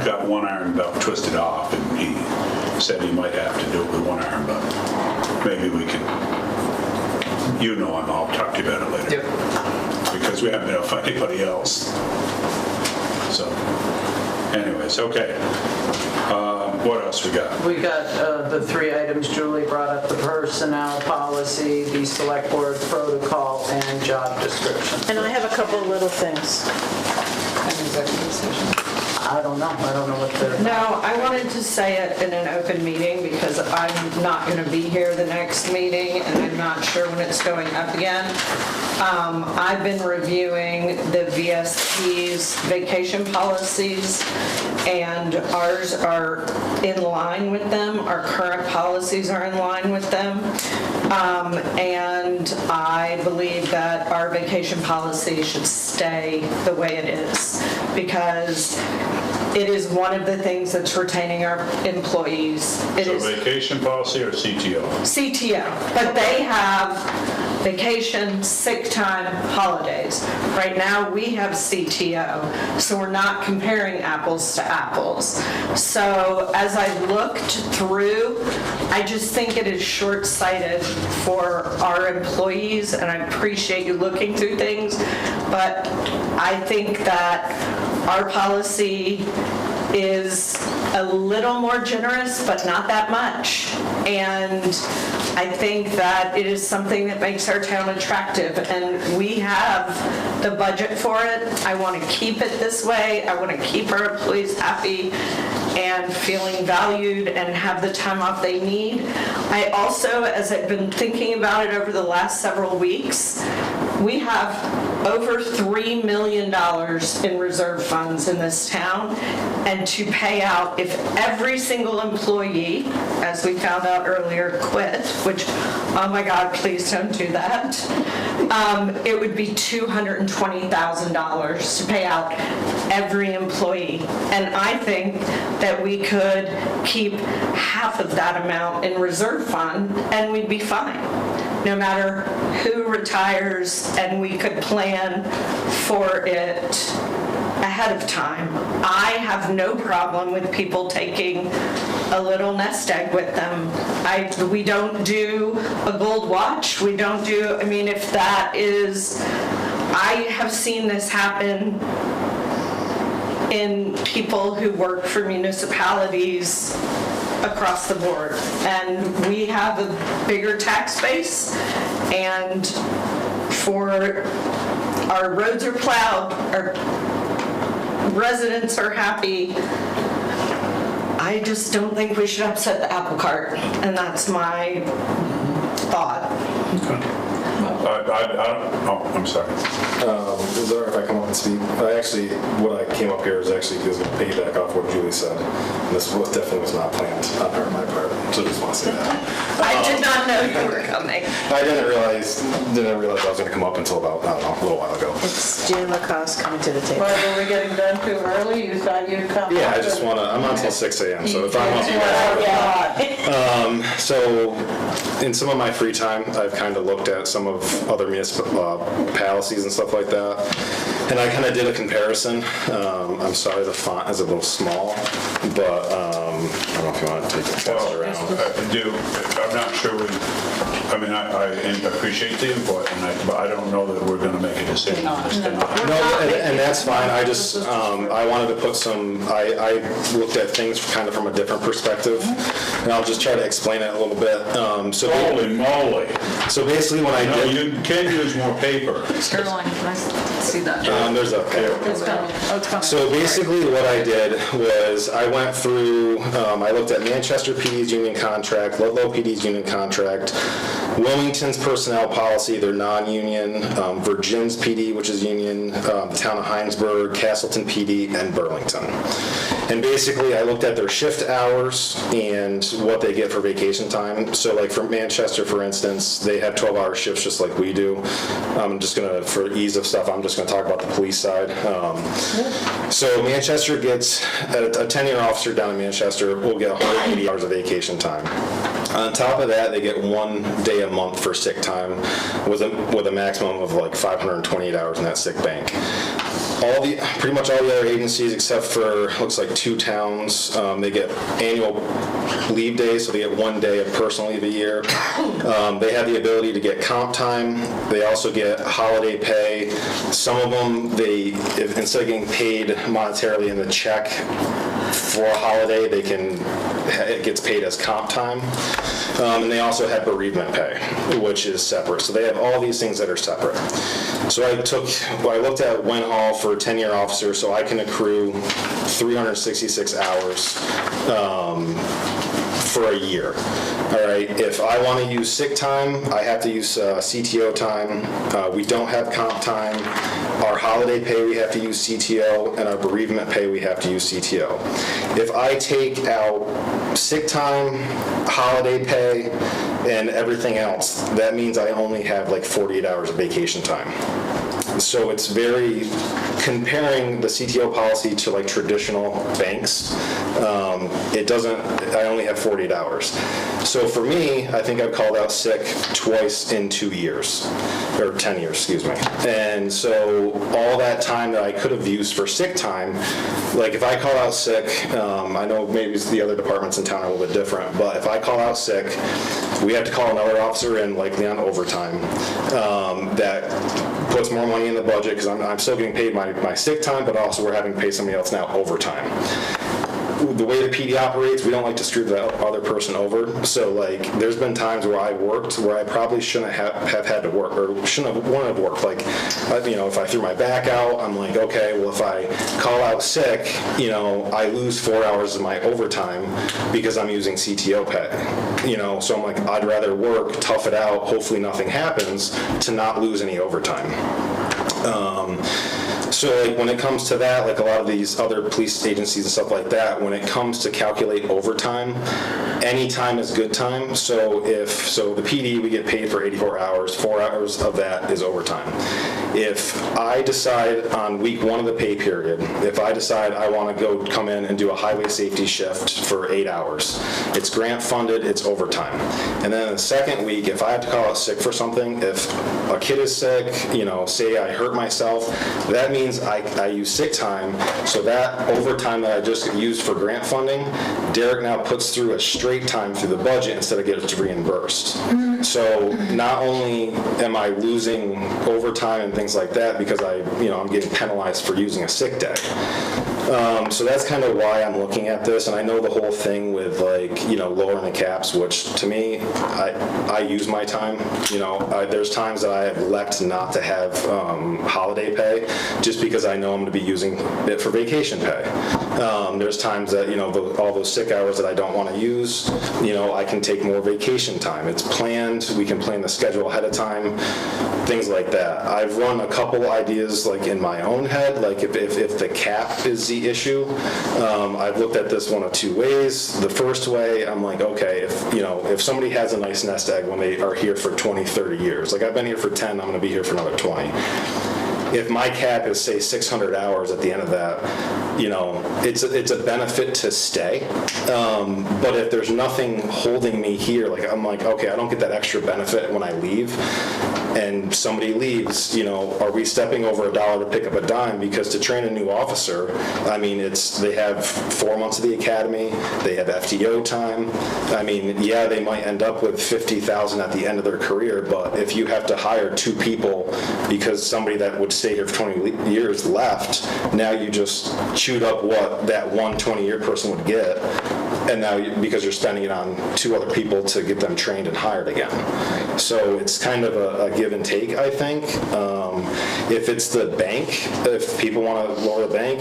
got one arm about twisted off, and he said he might have to do it with one arm, but maybe we can, I'll talk to you about it later. Yep. Because we haven't been able to find anybody else. So, anyways, okay. What else we got? We got the 3 items Julie brought up, the personnel policy, the select board protocol, and job description. And I have a couple of little things. An executive session. I don't know what they're. No, I wanted to say it in an open meeting because I'm not going to be here the next meeting and I'm not sure when it's going up again. I've been reviewing the VSP's vacation policies and ours are in line with them. Our current policies are in line with them. And I believe that our vacation policy should stay the way it is because it is one of the things that's retaining our employees. It So is vacation policy or CTO? CTO, but they have vacation, sick time, holidays. Right now, we have CTO, so we're not comparing apples to apples. So as I looked through, I just think it is short-sighted for our employees, and I appreciate you looking through things, but I think that our policy is a little more generous, but not that much. And I think that it is something that makes our town attractive, and we have the budget for it. I want to keep it this way. I want to keep our employees happy and feeling valued and have the time off they need. I also, as I've been thinking about it over the last several weeks, we have over $3 million in reserve funds in this town, and to pay out if every single employee, as we found out earlier, quit, which, oh my God, please don't do that, it would be $220,000 to pay out every employee. And I think that we could keep half of that amount in reserve fund and we'd be fine, no matter who retires, and we could plan for it ahead of time. I have no problem with people taking a little nest egg with them. We don't do a gold watch. We don't do, if that is, I have seen this happen in people who work for municipalities across the board. And we have a bigger tax base, and for our roads are plowed, residents are happy. I just don't think we should upset the apple cart, and that's my thought. I'm sorry. Is it all right if I come up and speak? What I came up here is actually because of piggyback off what Julie said. And this definitely was not planned on my part, so I just want to say that. I did not know you were coming. I didn't realize I was going to come up until about, I don't know, a little while ago. It's Jay Lacoste coming to the table. Why were we getting done too early? You thought you'd come? Yeah, I just want to, I'm on until 6 a.m., so if I want you guys. So in some of my free time, I've kind of looked at some of other municipalities and stuff like that. And I kind of did a comparison. I'm sorry the font is a little small, but I don't know if you want to take it around. I'm not sure I appreciate the input, but I don't know that we're going to make a decision. No, and that's fine. I just, I wanted to put I looked at things kind of from a different perspective, and I'll just try to explain it a little bit. Holy moly. So basically when I did... You can use more paper. Caroline, can I see that? There's a paper. It's coming. Oh, it's coming. So basically what I did was I went through, I looked at Manchester PD's union contract, Ludlow PD's union contract, Wilmington's personnel policy, they're non-union, Virgin's PD, which is union, the town of Heinsberg, Castleton PD, and Burlington. And basically I looked at their shift hours and what they get for vacation time. So like for Manchester, for instance, they have 12-hour shifts just like we do. I'm just going to, for ease of stuff, I'm just going to talk about the police side. So Manchester gets, a 10-year officer down in Manchester will get 180 hours of vacation time. On top of that, they get 1 day a month for sick time with a maximum of like 528 hours in that sick bank. Pretty much all the other agencies except for looks like 2 towns, they get annual leave days, so they get 1 day of personal leave a year. They have the ability to get comp time. They also get holiday pay. Some of them, instead of getting paid monetarily in the check for a holiday, it gets paid as comp time. And they also have bereavement pay, which is separate. So they have all these things that are separate. So I looked at Winhall for a 10-year officer, so I can accrue 366 hours for a year. All right, if I want to use sick time, I have to use CTO time. We don't have comp time. Our holiday pay, we have to use CTO, and our bereavement pay, we have to use CTO. If I take out sick time, holiday pay, and everything else, that means I only have like 48 hours of vacation time. So it's very, comparing the CTO policy to like traditional banks, I only have 48 hours. So for me, I think I've called out sick twice in 2 years, or 10 years, excuse me. And so all that time that I could have used for sick time, like if I call out sick, I know maybe the other departments in town are a little bit different, but if I call out sick, we have to call another officer in likely on overtime. That puts more money in the budget because I'm still getting paid my sick time, but also we're having to pay somebody else now overtime. The way the PD operates, we don't like to screw the other person over. So like, there's been times where I worked where I probably shouldn't have had to work, or shouldn't have wanted to work. Like, if I threw my back out, I'm like, okay, well if I call out sick, I lose 4 hours of my overtime because I'm using CTO pay. So I'm like, I'd rather work, tough it out, hopefully nothing happens, to not lose any overtime. So like when it comes to that, like a lot of these other police agencies and stuff like that, when it comes to calculate overtime, any time is good time. So the PD, we get paid for 84 hours, 4 hours of that is overtime. If I decide on week 1 of the pay period, if I decide I want to come in and do a highway safety shift for 8 hours, it's grant funded, it's overtime. And then the second week, if I have to call out sick for something, if a kid is sick, say I hurt myself, that means I use sick time, so that overtime that I just used for grant funding, Derek now puts through a straight time through the budget instead of getting reimbursed. So not only am I losing overtime and things like that because I'm getting penalized for using a sick day, So that's kind of why I'm looking at this, and I know the whole thing with like, you know, lowering the caps, which to me, I use my time, you know, there's times that I elect not to have holiday pay just because I know I'm going to be using it for vacation pay. There's times that, you know, all those sick hours that I don't want to use, you know, I can take more vacation time. It's planned, we can plan the schedule ahead of time, things like that. I've run a couple ideas like in my own head, like if the cap is the issue, I've looked at this one of two ways. The first way, I'm like, okay, if somebody has a nice nest egg when they are here for 20, 30 years, like I've been here for 10, I'm going to be here for another 20. If my cap is, say, 600 hours at the end of that, you know, it's a benefit to stay. But if there's nothing holding me here, like I'm like, okay, I don't get that extra benefit when I leave, and somebody leaves, you know, are we stepping over $1 to pick up a dime? Because to train a new officer, I mean, they have 4 months of the academy, they have FTO time. I mean, yeah, they might end up with $50,000 at the end of their career, but if you have to hire 2 people because somebody that would stay here for 20 years left, now you just chewed up what that one 20-year person would get, and now because you're spending it on 2 other people to get them trained and hired again. So it's kind of a give and take, I think. If it's the bank, if people want to lower the bank,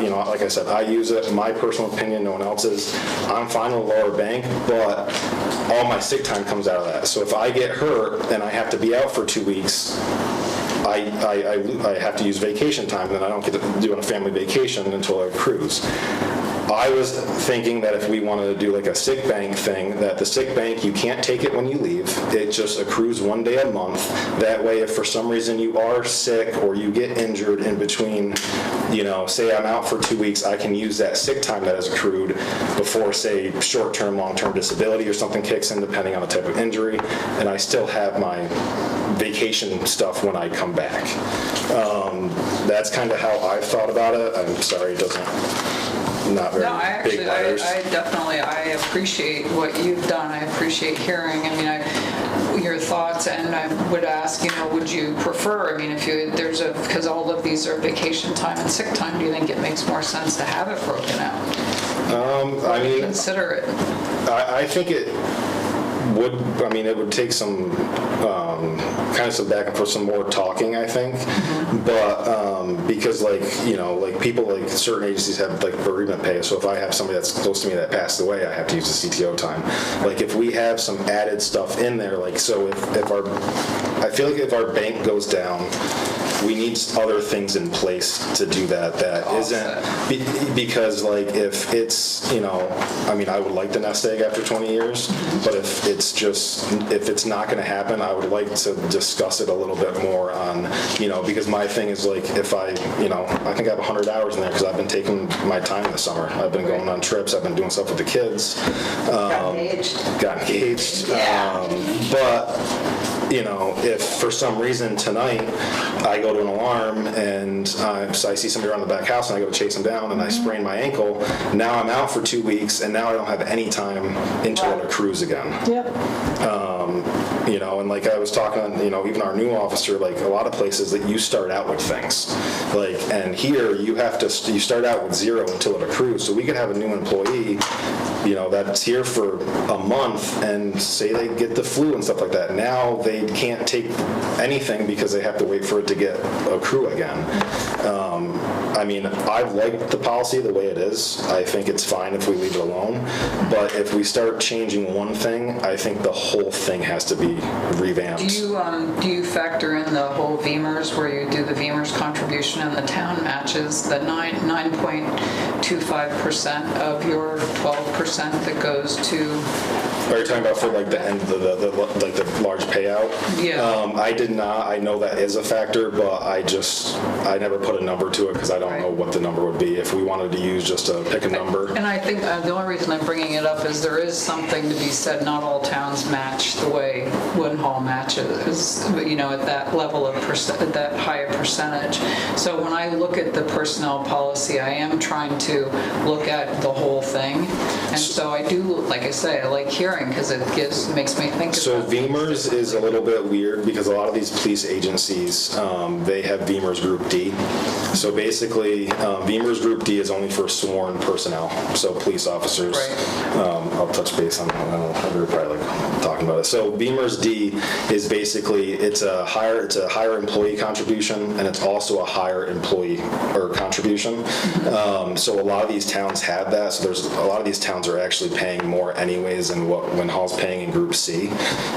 you know, like I said, I use it. My personal opinion, no one else's. I'm fine with lower bank, but all my sick time comes out of that. So if I get hurt and I have to be out for 2 weeks, I have to use vacation time, and then I don't get to do a family vacation until I cruise. I was thinking that if we wanted to do like a sick bank thing, that the sick bank, you can't take it when you leave. It just accrues 1 day a month. That way, if for some reason you are sick or you get injured in between, you know, say I'm out for 2 weeks, I can use that sick time that is accrued before, say, short-term, long-term disability or something kicks in, depending on the type of injury, and I still have my vacation stuff when I come back. That's kind of how I've thought about it. I'm sorry, it doesn't... Not very big letters. I appreciate what you've done. I appreciate hearing, your thoughts, and I would ask, you know, would you prefer, because all of these are vacation time and sick time, do you think it makes more sense to have it broken out? Consider it. I think it would, it would take some kind of some back and forth, some more talking, I think. But because people, like certain agencies have like bereavement pay. So if I have somebody that's close to me that passed away, I have to use the CTO time. Like if we have some added stuff in there, like so I feel like if our bank goes down, we need other things in place to do that. That isn't because like if it's I would like the nest egg after 20 years, but if it's not going to happen, I would like to discuss it a little bit more on because my thing is like if I think I have 100 hours in there because I've been taking my time this summer. I've been going on trips. I've been doing stuff with the kids. Got engaged. But if for some reason tonight I go to an alarm and I see somebody around the back house and I go to chase them down and I sprain my ankle, now I'm out for 2 weeks and now I don't have any time until I cruise again. Yep. And like I was talking on, even our new officer, like a lot of places that you start out with things, like, and here you start out with 0 until it accrues. So we could have a new employee, that's here for a month and say they get the flu and stuff like that. Now they can't take anything because they have to wait for it to get accrue again. I've liked the policy the way it is. I think it's fine if we leave it alone. But if we start changing one thing, I think the whole thing has to be revamped. Do you factor in the whole VEMR's where you do the VEMR's contribution and the town matches the 9.25% of your 12% that goes to? Are you talking about for like the end of the large payout? Yeah. I did not. I know that is a factor, but I never put a number to it because I don't know what the number would be if we wanted to use just to pick a number. And I think the only reason I'm bringing it up is there is something to be said. Not all towns match the way Winhall matches, at that level of that higher percentage. So when I look at the personnel policy, I am trying to look at the whole thing. And so I do, like I say, I like hearing because it makes me think. So VEMR's is a little bit weird because a lot of these police agencies, they have VEMR's Group D. So basically basically, Beamer's Group D is only for sworn personnel, so police officers. I'll touch base on that. I don't know, we're probably like talking about it. So Beamer's D is basically, it's a higher employee contribution, and it's also a higher employee or contribution. So a lot of these towns have that. So there's a lot of these towns are actually paying more anyways than what Winhall's paying in Group C.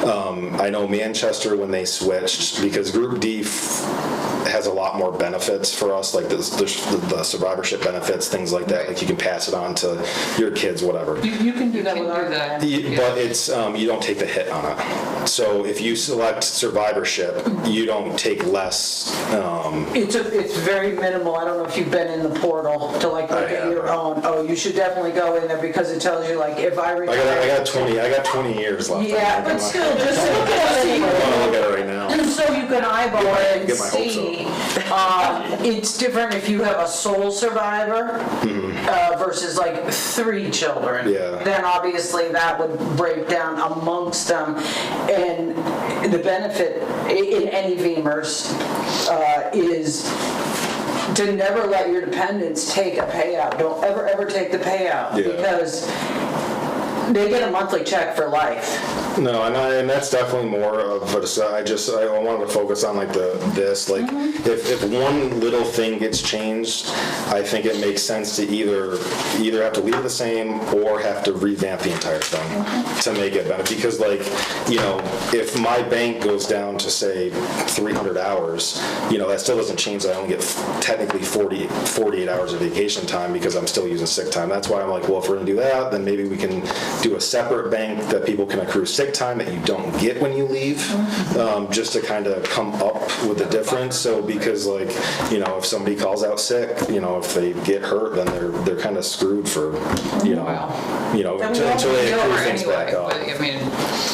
I know Manchester, when they switched, because Group D has a lot more benefits for us, like the survivorship benefits, things like that. Like you can pass it on to your kids, whatever. You can do that with our that. But it's you don't take the hit on it. So if you select survivorship, you don't take less. It's very minimal. I don't know if you've been in the portal to like look at your own. Oh, you should definitely go in there because it tells you like if I retire. I got 20 years left. Yeah, but still, just look at it. I want to look at it right now. So you can eyeball it and Get my hopes see. It's different if you have a sole survivor versus like 3 children. Yeah. Then obviously that would break down amongst them. And the benefit in any VEMRs is to never let your dependents take a payout. Don't ever take the payout because they get a monthly check for life. No, and that's definitely more of a, I wanted to focus on like this, like if one little thing gets changed, I think it makes sense to either have to leave it the same or have to revamp the entire thing to make it better. Because like, if my bank goes down to say 300 hours, that still doesn't change that I only get technically 48 hours of vacation time because I'm still using sick time. That's why I'm like, well, if we're gonna do that, then maybe we can do a separate bank that people can accrue sick time that you don't get when you leave, just to kind of come up with the difference. So because like, if somebody calls out sick, if they get hurt, then they're kind of screwed for, until they accrue things back up. But, I mean,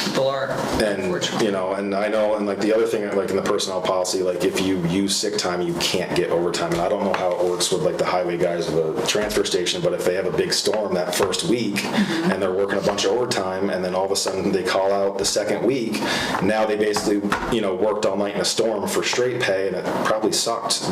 people are. And I know, and like the other thing, like in the personnel policy, like if you use sick time, you can't get overtime. And I don't know how it works with like the highway guys of the transfer station, but if they have a big storm that first week and they're working a bunch of overtime and then all of a sudden they call out the second week, now they basically, worked all night in a storm for straight pay, and it probably sucked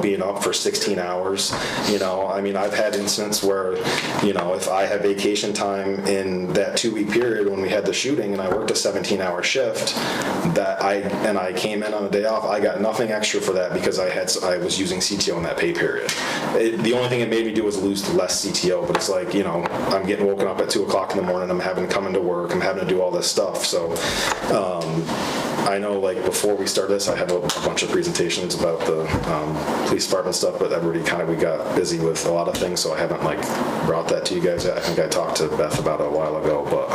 being up for 16 hours. I mean, I've had instances where, if I had vacation time in that 2-week period when we had the shooting and I worked a 17-hour shift, that I came in on a day off, I got nothing extra for that because I was using CTO in that pay period. The only thing it made me do was lose less CTO, but it's like, I'm getting woken up at 2 o'clock in the morning, I'm having to come into work, I'm having to do all this stuff. So I know like before we started this, I have a bunch of presentations about the police department stuff, but we got busy with a lot of things, so I haven't like brought that to you guys yet. I think I talked to Beth about it a while ago, but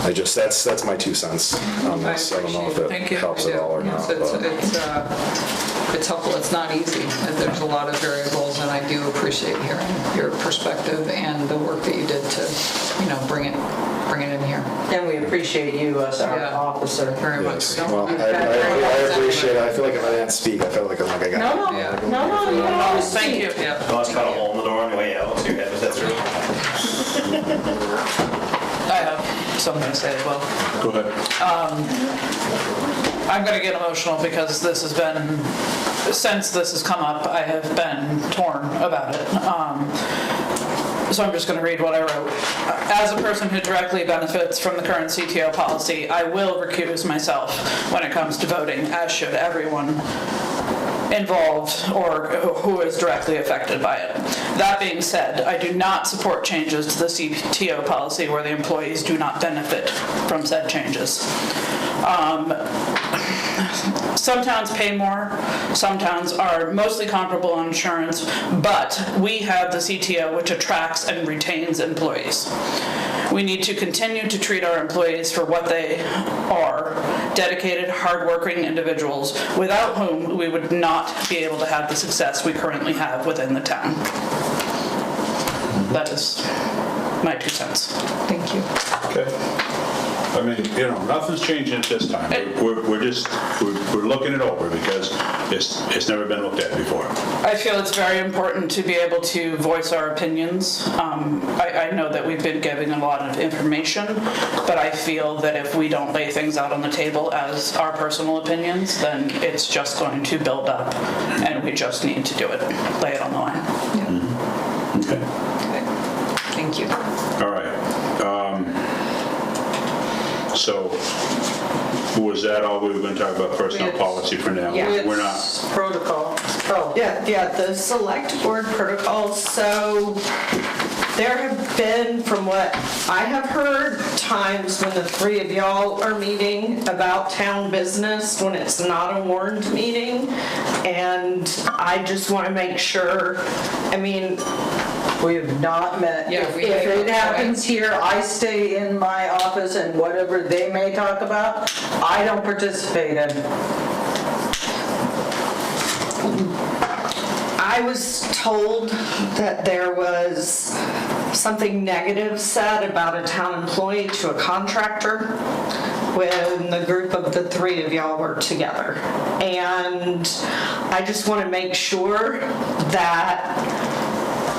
that's my 2 cents on this. I don't know if it helps at all or not. It's helpful. It's not easy. There's a lot of variables, and I do appreciate hearing your perspective and the work that you did to, bring it in here. And we appreciate you as our officer. Very much. Yes. Well, I appreciate it. I feel like if I didn't speak, I felt like I got No, you always Thank you. Yeah. Well, it's got a hole in the door on the way out, so you're headed that through. I have something to say as well. Go ahead. I'm going to get emotional because since this has come up, I have been torn about it. So I'm just going to read what I wrote. As a person who directly benefits from the current CTO policy, I will recuse myself when it comes to voting, as should everyone involved or who is directly affected by it. That being said, I do not support changes to the CTO policy where the employees do not benefit from said changes. Some towns pay more, some towns are mostly comparable on insurance, but we have the CTO, which attracts and retains employees. We need to continue to treat our employees for what they are, dedicated, hardworking individuals, without whom we would not be able to have the success we currently have within the town. That is my 2 cents. Thank you. Okay. mean, nothing's changing at this time. We're just, we're looking it over because it's never been looked at before. I feel it's very important to be able to voice our opinions. I know that we've been giving a lot of information, but I feel that if we don't lay things out on the table as our personal opinions, then it's just going to build up, and we just need to do it, lay it on the line. Okay. Thank you. All right. So was that all we were going to talk about, personnel policy for now? Yeah. We're not. Protocol. Oh, Yeah, the select board protocols, so there have been, from what I have heard, times when the three of y'all are meeting about town business when it's not a warned meeting, and I just want to make sure, I mean, we have not met. Yeah, If we if haven't, it happens here, I stay in my office and whatever they may talk about, I don't participate in. I was told that there was something negative said about a town employee to a contractor when the group of the three of y'all were together. And I just want to make sure that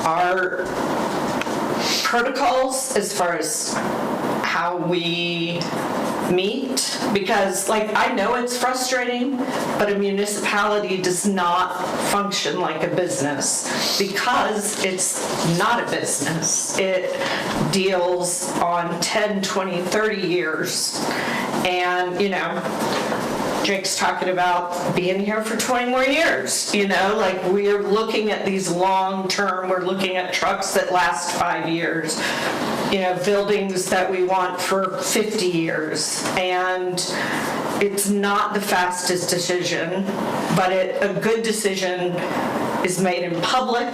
our protocols as far as how we meet, because I know it's frustrating, but a municipality does not function like a business because it's not a business. It deals on 10, 20, 30 years. And, Jake's talking about being here for 20 more years, we're looking at these long-term, we're looking at trucks that last 5 years, buildings that we want for 50 years. And it's not the fastest decision, but a good decision is made in public,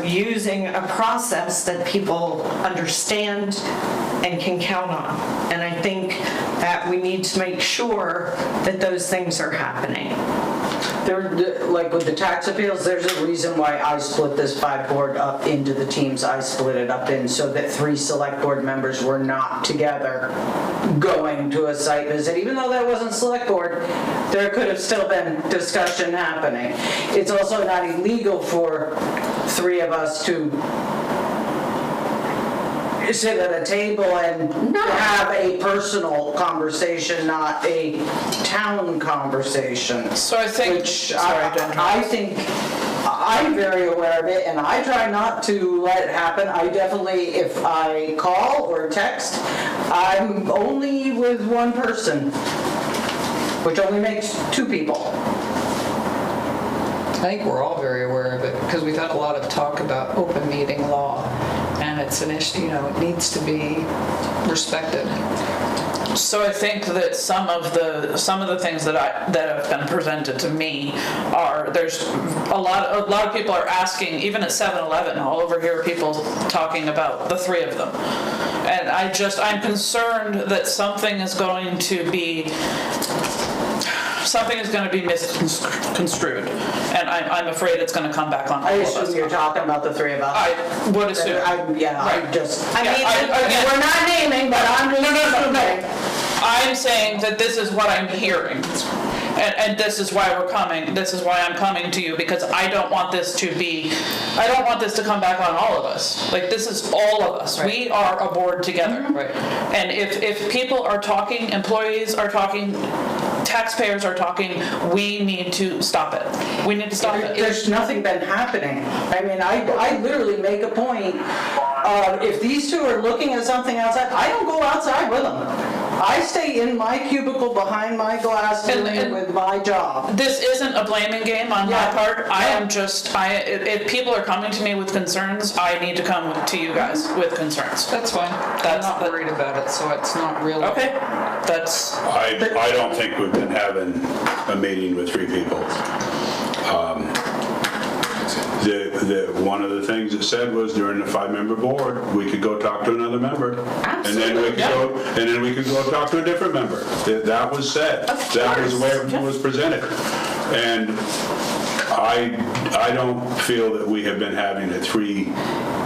using a process that people understand and can count on. And I think that we need to make sure that those things are happening. Like with the tax appeals, there's a reason why I split this 5-board up into the teams I split it up in, so that 3 select board members were not together going to a site visit. Even though that wasn't select board, there could have still been discussion happening. It's also not illegal for 3 of us to sit at a table and have a personal conversation, not a town conversation. So I think, Which I think I'm very aware of it, and I try not to let it happen. I definitely, if I call or text, I'm only with one person, which only makes 2 people. I think we're all very aware of it because we've had a lot of talk about open meeting law, and it's an issue, it needs to be respected. So I think that some of the things that have been presented to me are, there's a lot of people are asking, even at 7-Eleven, I'll overhear people talking about the 3 of them. And I'm concerned that something is going to be misconstrued, and I'm afraid it's going to come back on all I of us. assume you're talking about the 3 of us. I would assume. We're not naming, but I'm just. No. I'm saying that this is what I'm hearing. And this is why we're coming, this is why I'm coming to you, because I don't want this to come back on all of us. This is all of us. Right. We are aboard together. Right. And if people are talking, employees are talking, taxpayers are talking, we need to stop it. We need to stop it. There's nothing been happening. I mean, I literally make a point of, if these 2 are looking at something outside, I don't go outside with them. I stay in my cubicle behind my glass dealing with my job. This isn't a blaming game on my part. If people are coming to me with concerns, I need to come to you guys with concerns. That's fine. I'm not worried about it, so it's not really. Okay, I don't think we've been having a meeting with 3 people. One of the things it said was during the 5-member board, we could go talk to another member. Absolutely, And then we could go talk to a different member. That was said. That was where it was presented. And I don't feel that we have been having a 3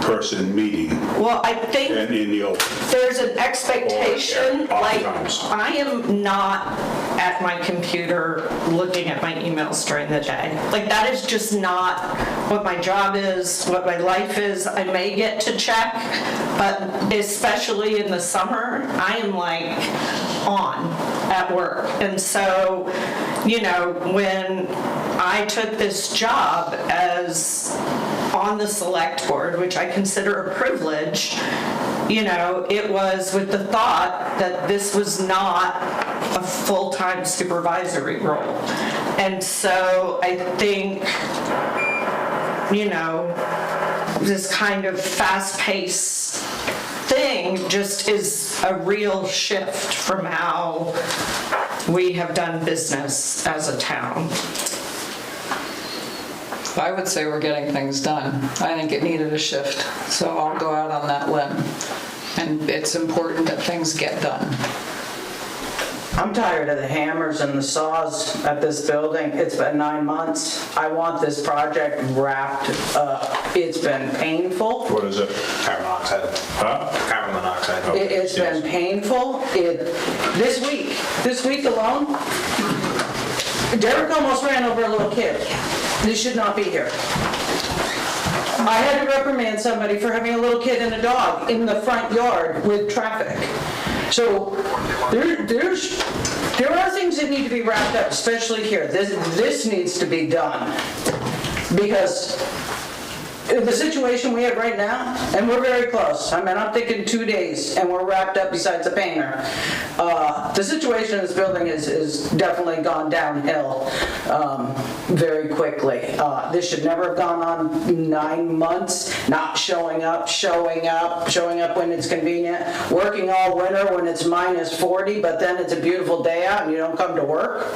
person meeting Well, I think in the open. there's an expectation, Or, like, oftentimes. I am not at my computer looking at my emails during the day. Like, that is just not what my job is, what my life is. I may get to check, but especially in the summer, I am like on at work. And so, you know, when I took this job as on the select board, which I consider a privilege, you know, it was with the thought that this was not a full-time supervisory role. And so I think, you know, this kind of fast-paced thing just is a real shift from how we have done business as a town. I would say we're getting things done. I think it needed a shift, so I'll go out on that limb. And it's important that things get done. I'm tired of the hammers and the saws at this building. It's been 9 months. I want this project wrapped up. It's been painful. What is it? Carbon monoxide. Huh? Carbon monoxide. It's been painful. This week alone, Derek almost ran over a little kid. This should not be here. I had to reprimand somebody for having a little kid and a dog in the front yard with traffic. So there are things that need to be wrapped up, especially here. This needs to be done. Because the situation we have right now, and we're very close. I mean, I'm thinking 2 days, and we're wrapped up besides the painter. The situation in this building is definitely gone downhill very quickly. This should never have gone on 9 months, not showing up when it's convenient, working all winter when it's minus 40, but then it's a beautiful day out and you don't come to work.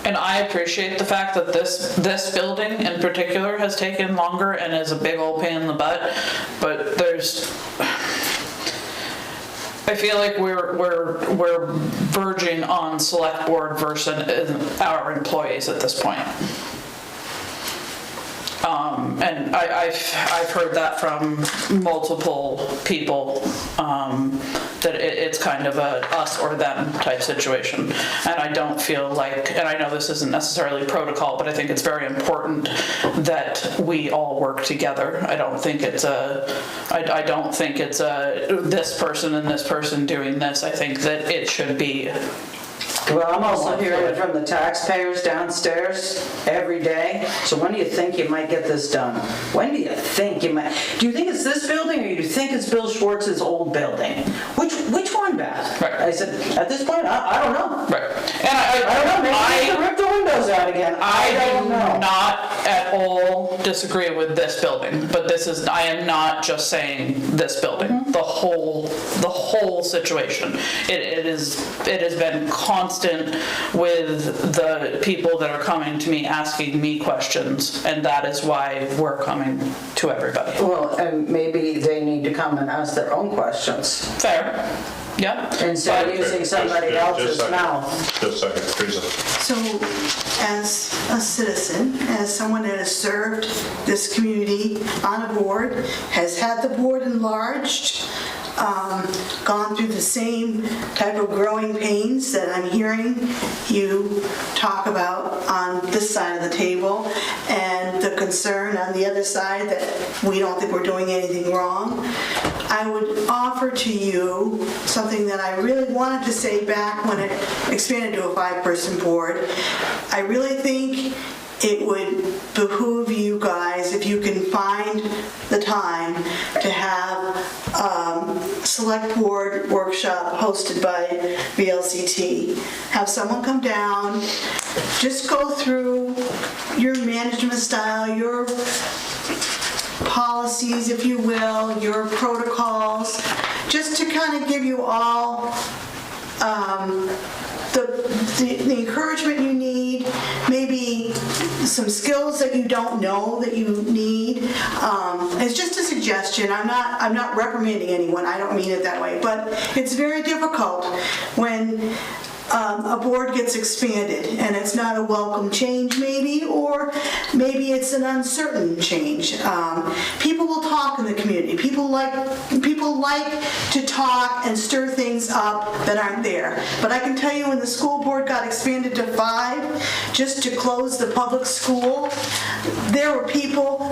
And I appreciate the fact that this building in particular has taken longer and is a big old pain in the butt, but I feel like we're verging on select board versus our employees at this point. And I've heard that from multiple people, that it's kind of a us or them type situation. And I don't feel like, and I know this isn't necessarily protocol, but I think it's very important that we all work together. I don't think it's this person and this person doing this. I think that it should be. Well, I'm also hearing it from the taxpayers downstairs every day. So when do you think you might get this done? When do you think you might? Do you think it's this building or do you think it's Bill Schwartz's old building? Which one, Beth? Right. I said, at this point, I don't know. Right. And I don't know, maybe I can rip the windows out again. I don't know. do not at all disagree with this building, but I am not just saying this building, Mm-hmm. the whole situation. It has been constant with the people that are coming to me asking me questions, and that is why we're coming to everybody. Well, and maybe they need to come and ask their own questions Fair. Yeah. instead of But- using somebody else's mouth. Just a second, Teresa. So as a citizen, as someone that has served this community on a board, has had the board enlarged, gone through the same type of growing pains that I'm hearing you talk about on this side of the table, and the concern on the other side that we don't think we're doing anything wrong, I would offer to you something that I really wanted to say back when it expanded to a 5-person board. I really think it would behoove you guys, if you can find the time, to have select board workshop hosted by VLCT. Have someone come down, just go through your management style, your policies, if you will, your protocols, just to kind of give you all the encouragement you need, maybe some skills that you don't know that you need. It's just a suggestion. I'm not reprimanding anyone. I don't mean it that way. But it's very difficult when a board gets expanded and it's not a welcome change maybe, or maybe it's an uncertain change. People will talk in the community. People like to talk and stir things up that aren't there. But I can tell you when the school board got expanded to 5, just to close the public school, there were people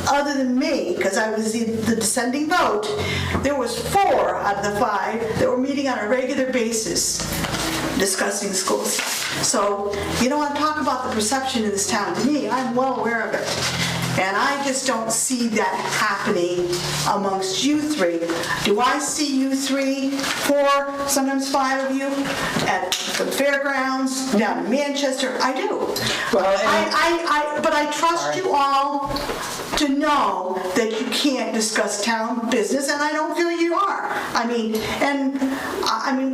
other than me, because I was the dissenting vote, there was 4 out of the 5 that were meeting on a regular basis discussing schools. So you don't want to talk about the perception in this town. To me, I'm well aware of it. And I just don't see that happening amongst you 3. Do I see you 3, 4, sometimes 5 of you at the fairgrounds down in Manchester? I do. But I trust you all to know that you can't discuss town business, and I don't feel you are. I mean,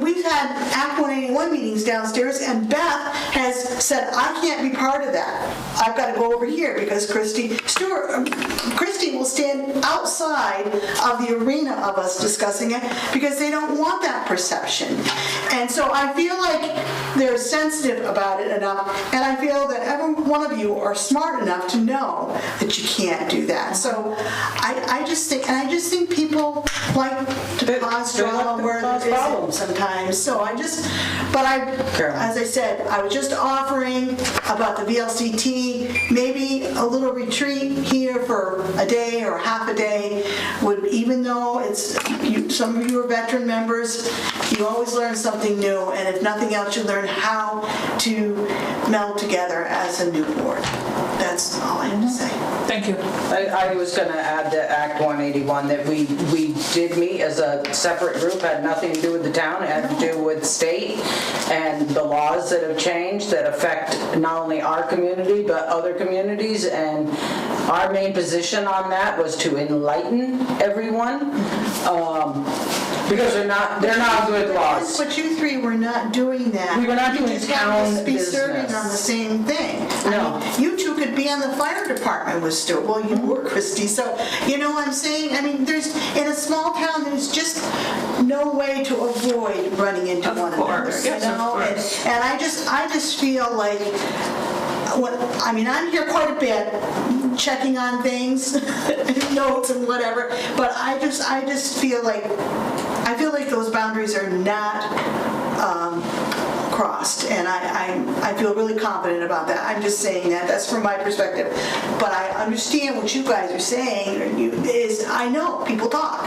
we've had Act 181 meetings downstairs, and Beth has said, I can't be part of that. I've got to go over here because Christy will stand outside of the arena of us discussing it because they don't want that perception. And so I feel like they're sensitive about it enough, and I feel that every one of you are smart enough to know that you can't do that. So I just think people like to cause drama where there isn't sometimes. So as I said, I was just offering about the VLCT, maybe a little retreat here for a day or half a day would, even though some of you are veteran members, you always learn something new, and if nothing else, you learn how to meld together as a new board. That's all I have to say. Thank you. I was going to add to Act 181 that we did meet as a separate group, had nothing to do with the town, it had to do with state and the laws that have changed that affect not only our community but other communities, and our main position on that was to enlighten everyone. Because they're not good laws. But you 3 were not doing that. We were not doing You just town happened to be business. serving on the same thing. No. I mean, you 2 could be on the fire department with Stuart. Well, you were, Christy. So, you know what I'm saying? I mean, in a small town, there's just no way to avoid running into one another. Yes, you know? of course. And I just feel like, I'm here quite a bit, checking on things, notes and whatever, but I just feel like those boundaries are not crossed, and I feel really confident about that. I'm just saying that's from my perspective, but I understand what you guys are saying, I know people talk.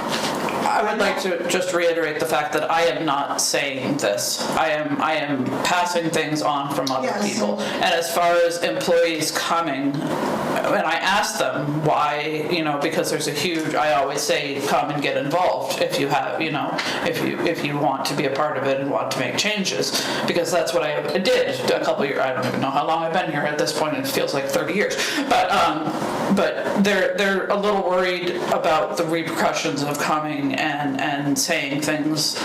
I would like to just reiterate the fact that I am not saying this. I am passing things on from other Yes. people. And as far as employees coming, and I ask them why, because there's a huge, I always say, come and get involved if you have, if you want to be a part of it and want to make changes, because that's what I did a couple years. I don't even know how long I've been here at this point. It feels like 30 years. But they're a little worried about the repercussions of coming and saying things,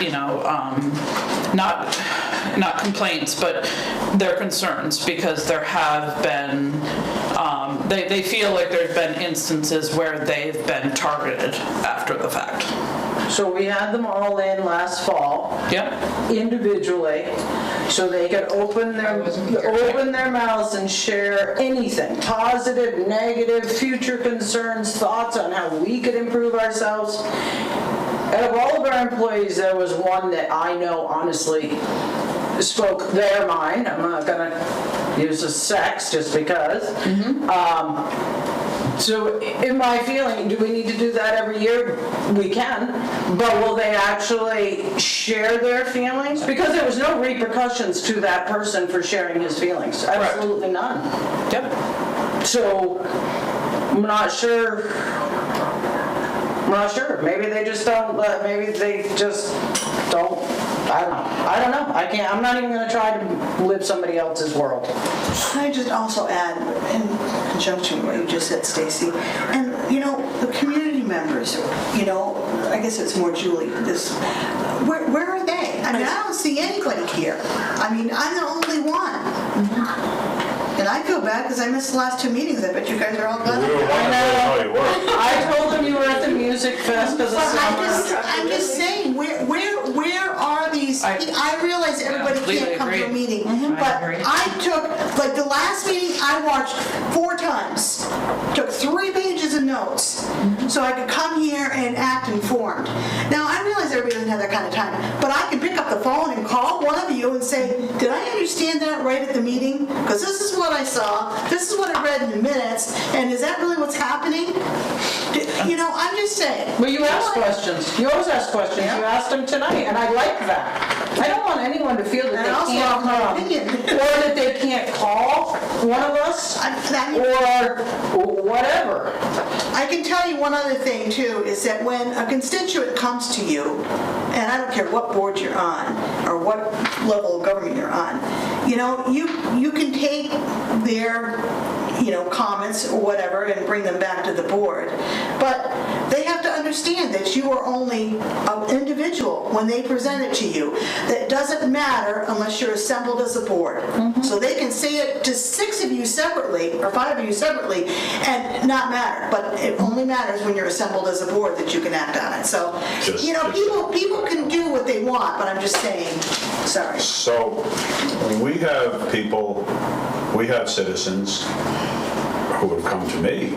not complaints, but their concerns, because there have been, they feel like there's been instances where they've been targeted after the fact. So we had them all in last fall. Yep. Individually, so they could open their mouths and share anything, positive, negative, future concerns, thoughts on how we could improve ourselves. Out of all of our employees, there was one that I know honestly spoke their mind. I'm not gonna use the sex just because. So in my feeling, do we need to do that every year? We can, but will they actually share their feelings? Because there was no repercussions to that person for sharing his feelings. Absolutely none. Yep. So I'm not sure. Maybe they just don't. Maybe they just don't. I don't know. I can't. I'm not even going to try to live somebody else's world. I just also add, in conjunction with what you just said, Stacy, and the community members, I guess it's more Julie, where are they? I don't see anybody here. I'm the only one. And I feel bad because I missed the last 2 meetings. I bet you guys are all glad. I told them you were at the music fest because I'm just saying, where are these I realize everybody completely can't come to a agree. meeting, I but agree. I took, like the last meeting, I watched 4 times, took 3 pages of notes, so I could come here and act informed. Now, I realize everybody doesn't have that kind of time, but I can pick up the phone and call one of you and say, did I understand that right at the meeting? Because this is what I saw, this is what I read in the minutes, and is that really what's happening? You know, I'm just saying. Well, you ask questions. You always ask questions. You asked them tonight, and I like that. I don't want anyone to feel that And they also can't have my come, opinion. or that they can't call one of us, or whatever. I can tell you one other thing too, is that when a constituent comes to you, and I don't care what board you're on, or what level of government you're on, you know, you can take their, you know, comments or whatever and bring them back to the board, but they have to understand that you are only an individual when they present it to you. That doesn't matter unless you're assembled as a board. So they can say it to 6 of you separately, or 5 of you separately, and not matter, but it only matters when you're assembled as a board that you can act on it. So, you know, people can do what they want, but I'm just saying, sorry. So we have people, we have citizens who have come to me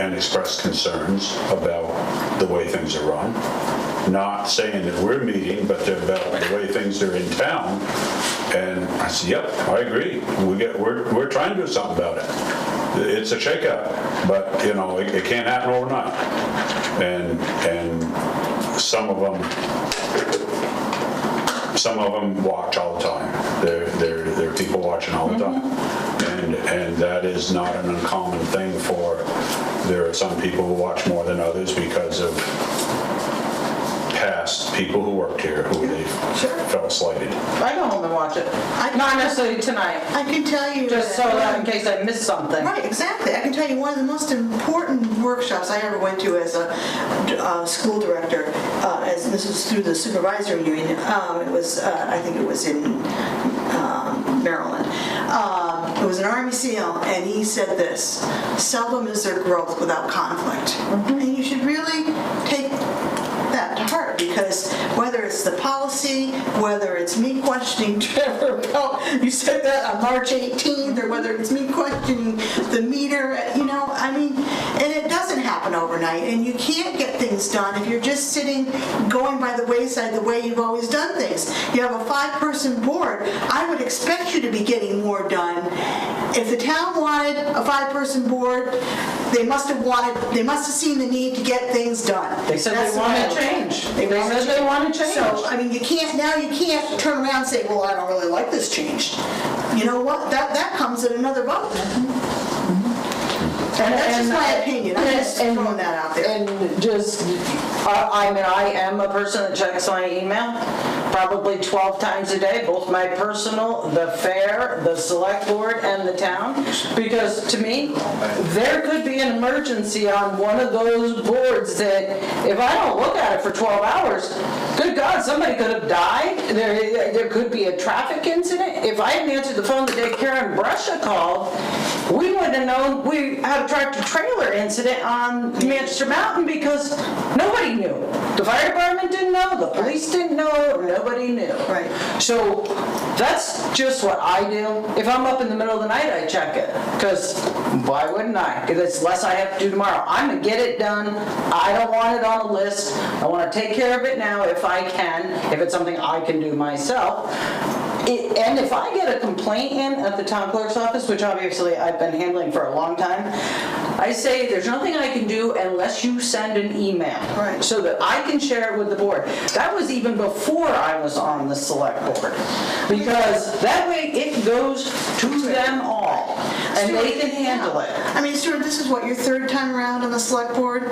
and expressed concerns about the way things are run. Not saying that we're meeting, but about the way things are in town. And I said, yep, I agree. We're trying to do something about it. It's a shakeout, but you know, it can't happen overnight. And some of them watch all the time. There are people watching all the time. And that is not an uncommon thing there are some people who watch more than others because of past people who worked here who they felt slighted. I go home and watch it. Not necessarily tonight, I can tell you just so that in case I miss something. Right, exactly. I can tell you one of the most important workshops I ever went to as a school director, as this was through the supervisory union. It was, I think it was in Maryland. It was an Army SEAL, and he said this: seldom is there growth without conflict. And you should really take that to heart, because whether it's the policy, whether it's me questioning Trevor about, you said that on March 18th, or whether it's me questioning the meter, you know, I mean, and it doesn't happen overnight, and you can't get things done if you're just sitting, going by the wayside the way you've always done things. You have a 5-person board, I would expect you to be getting more done. If the town wanted a 5-person board, they must have seen the need to get things done. They said they wanted change. They said they wanted change. So, I mean, you can't turn around and say, well, I don't really like this change. You know what? That comes at another vote. And that's just my opinion. I'm just throwing that out there. And just, I mean, I am a person that checks my email probably 12 times a day, both my personal, the fair, the select board, and the town. Because to me, there could be an emergency on one of those boards that if I don't look at it for 12 hours, good God, somebody could have died. There could be a traffic incident. If I hadn't answered the phone the day Karen Brescia called, we wouldn't have known we had a tractor trailer incident on Manchester Mountain because nobody knew. The fire department didn't know, the police didn't know, nobody knew. Right. So that's just what I do. If I'm up in the middle of the night, I check it. Because why wouldn't I? Because it's less I have to do tomorrow. I'm going to get it done. I don't want it on a list. I want to take care of it now if I can, if it's something I can do myself. And if I get a complaint in at the town clerk's office, which obviously I've been handling for a long time, I say there's nothing I can do unless you send an email. Right. So that I can share it with the board. That was even before I was on the select board. Because that way it goes to them all. And they can handle it. I mean, Stuart, this is what, your 3rd time around on the select board?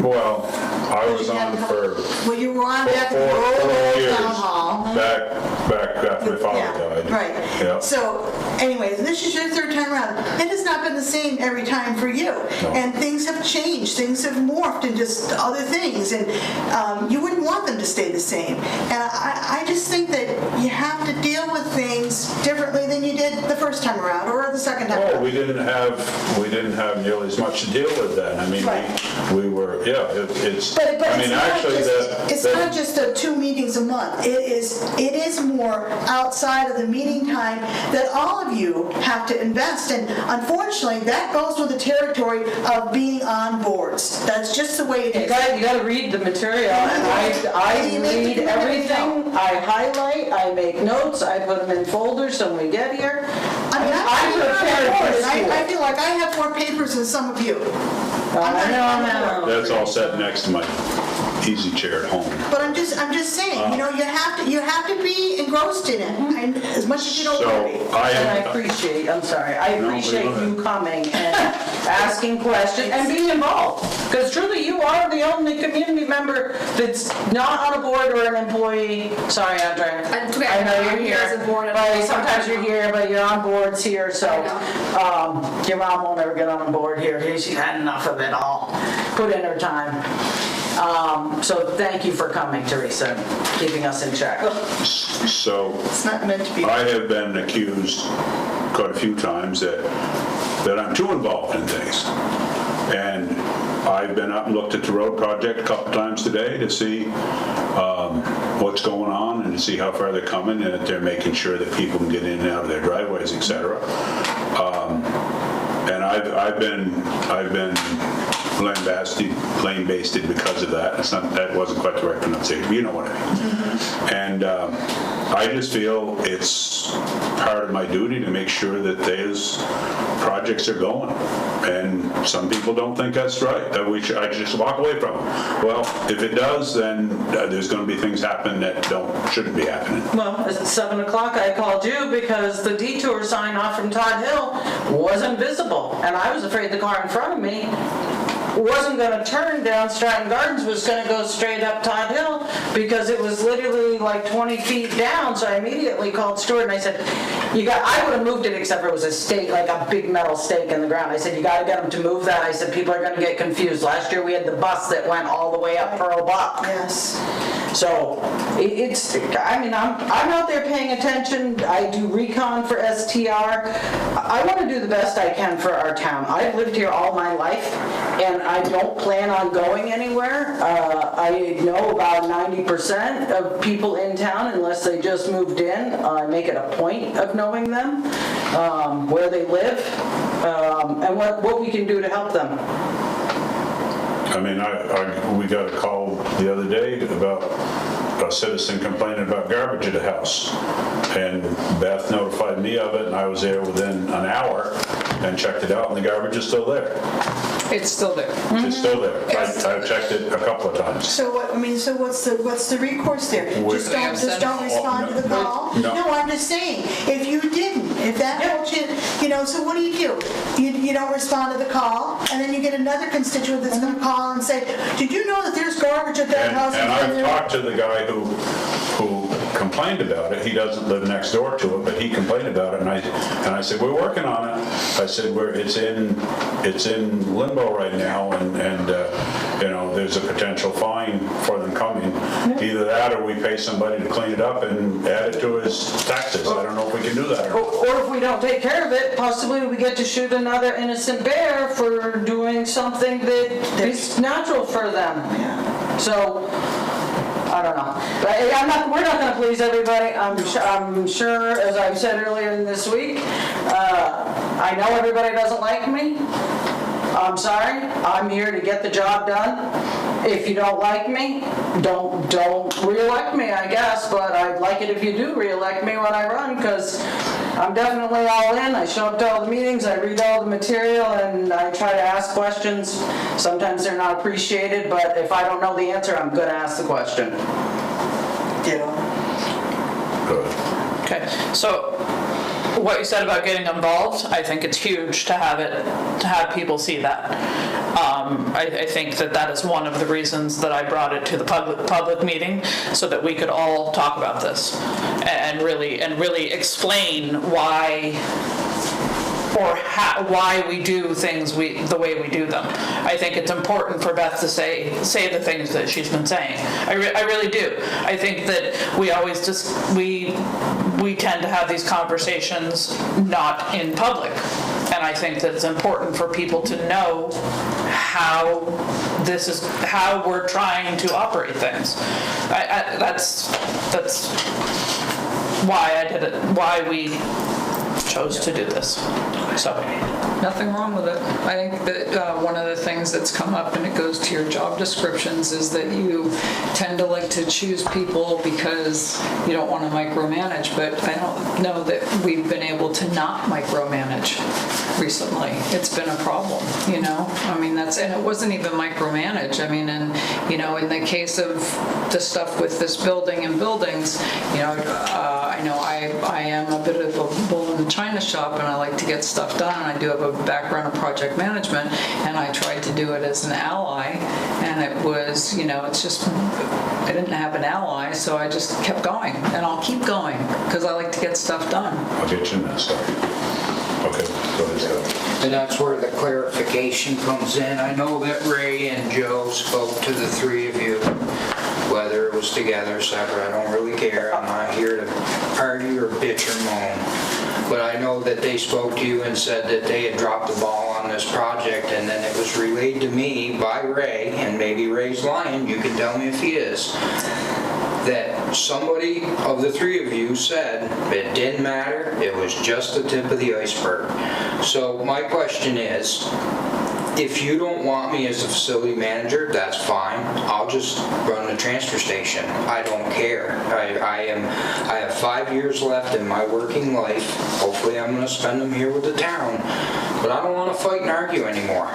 Well, I was on for Well, you were on back at the 4 old years, town hall. back after my father Yeah, died. right. Yeah. So, anyways, this is your 3rd time around. It has not been the same every time for you. No. And things have changed. Things have morphed into other things. And you wouldn't want them to stay the same. And I just think that you have to deal with things differently than you did the first time around or the second time Oh, around. we didn't have nearly as much to deal with then. I mean, Right. we were, yeah, it's, But I mean, actually, it's not just the 2 meetings a month. It is more outside of the meeting time that all of you have to invest. And unfortunately, that goes with the territory of being on boards. That's just the way it You is. gotta read the material, and I read everything, I highlight, I make notes, I put them in folders when we get here. I mean, I'm prepared for I school. feel like I have more papers than some of you. I know. that's all set next to my easy chair at home. But I'm just saying, you have to be engrossed in it, and as much as you don't want to be. So And I appreciate you coming and asking questions and being involved. Because truly, you are the only community member that's not on a board or an employee. Sorry, Andrea. It's okay. I know you're I'm here as here. a board But sometimes you're here, but you're on boards here, so I your mom won't ever get on a board here. She's had enough of it all. Put in her time. So thank you for coming, Teresa, and keeping us in check. So It's not meant to be. I have been accused quite a few times that I'm too involved in things. And I've been up and looked at the road project a couple times today to see what's going on and to see how far they're coming and that they're making sure that people can get in and out of their driveways, et cetera. And I've been lame-basted because of that. That wasn't quite the right pronunciation, but you know what I mean. And I just feel it's part of my duty to make sure that those projects are going. And some people don't think that's right, that I just walk away from them. Well, if it does, then there's going to be things happen that shouldn't be happening. Well, at 7 o'clock I called you because the detour sign off from Todd Hill wasn't visible. And I was afraid the car in front of me wasn't going to turn down Stratton Gardens, was going to go straight up Todd Hill because it was literally like 20 feet down. So I immediately called Stuart and I said, I would have moved it except for it was a stake, like a big metal stake in the ground. I said, you got to get them to move that. I said, people are going to get confused. Last year we had the bus that went all the way up Pearl Buck. Yes. So I'm out there paying attention. I do recon for STR. I want to do the best I can for our town. I've lived here all my life and I don't plan on going anywhere. I know about 90% of people in town unless they just moved in. I make it a point of knowing them, where they live, and what we can do to help them. I mean, we got a call the other day about a citizen complaining about garbage at the house. And Beth notified me of it, and I was there within an hour and checked it out, and the garbage is still there. It's still there. It's still there. I've checked it a couple of times. So what's the recourse there? Just don't respond to the call? No. No, I'm just saying, if you didn't, if that holds you, so what do? You don't respond to the call, and then you get another constituent that's gonna call and say, did you know that there's garbage at that house? And I've talked to the guy who complained about it. He doesn't live next door to it, but he complained about it, and I said, we're working on it. I said, it's in limbo right now, and there's a potential fine for them coming. Either that, or we pay somebody to clean it up and add it to his taxes. I don't know if we can do that. Or if we don't take care of it, possibly we get to shoot another innocent bear for doing something that is natural for them. So, I don't know. But we're not going to please everybody. I'm sure, as I've said earlier in this week, I know everybody doesn't like me. I'm sorry. I'm here to get the job done. If you don't like me, don't re-elect me, I guess, but I'd like it if you do re-elect me when I run, because I'm definitely all in. I show up to all the meetings, I read all the material, and I try to ask questions. Sometimes they're not appreciated, but if I don't know the answer, I'm going to ask the question. Okay, so what you said about getting involved, I think it's huge to have people see that. I think that is one of the reasons that I brought it to the public meeting, so that we could all talk about this and really explain why we do things the way we do them. I think it's important for Beth to say the things that she's been saying. I really do. I think that we tend to have these conversations not in public. And I think that it's important for people to know how this is how we're trying to operate things. That's why I did it, why we chose to do this, so. Nothing wrong with it. I think that one of the things that's come up, and it goes to your job descriptions, is that you tend to like to choose people because you don't want to micromanage, but I don't know that we've been able to not micromanage recently. It's been a problem, you know? I mean, and it wasn't even micromanage. I mean, and, you know, in the case of the stuff with this building and buildings, you know, I know I am a bit of a bull in the china shop, and I like to get stuff done, and I do have a background in project management, and I tried to do it as an ally, and it was, you know, it's just, I didn't have an ally, so I just kept going, and I'll keep going, because I like to get stuff done. I'll get you in that stuff. Okay, go ahead, Scott. And that's where the clarification comes in. I know that Ray and Joe spoke to the three of you, whether it was together, separate, I don't really care. I'm not here to argue or bitch or moan. But I know that they spoke to you and said that they had dropped the ball on this project, and then it was relayed to me by Ray, and maybe Ray's lying, you can tell me if he is, that somebody of the three of you said it didn't matter, it was just the tip of the iceberg. So my question is, if you don't want me as a facility manager, that's fine. I'll just run the transfer station. I don't care. I have 5 years left in my working life. Hopefully I'm going to spend them here with the town. But I don't want to fight and argue anymore.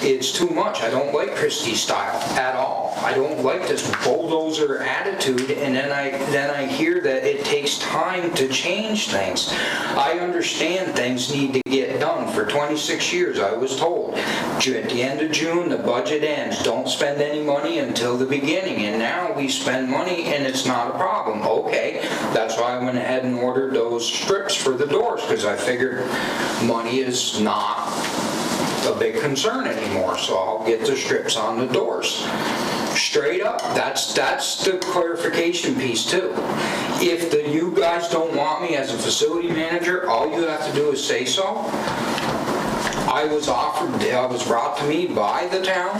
It's too much. I don't like Christie's style at all. I don't like this bulldozer attitude, and then I hear that it takes time to change things. I understand things need to get done. For 26 years I was told, at the end of June the budget ends, don't spend any money until the beginning, and now we spend money and it's not a problem. Okay, that's why I went ahead and ordered those strips for the doors, because I figured money is not a big concern anymore, so I'll get the strips on the doors. Straight up, that's the clarification piece too. If you guys don't want me as a facility manager, all you have to do is say so. I was brought to me by the town.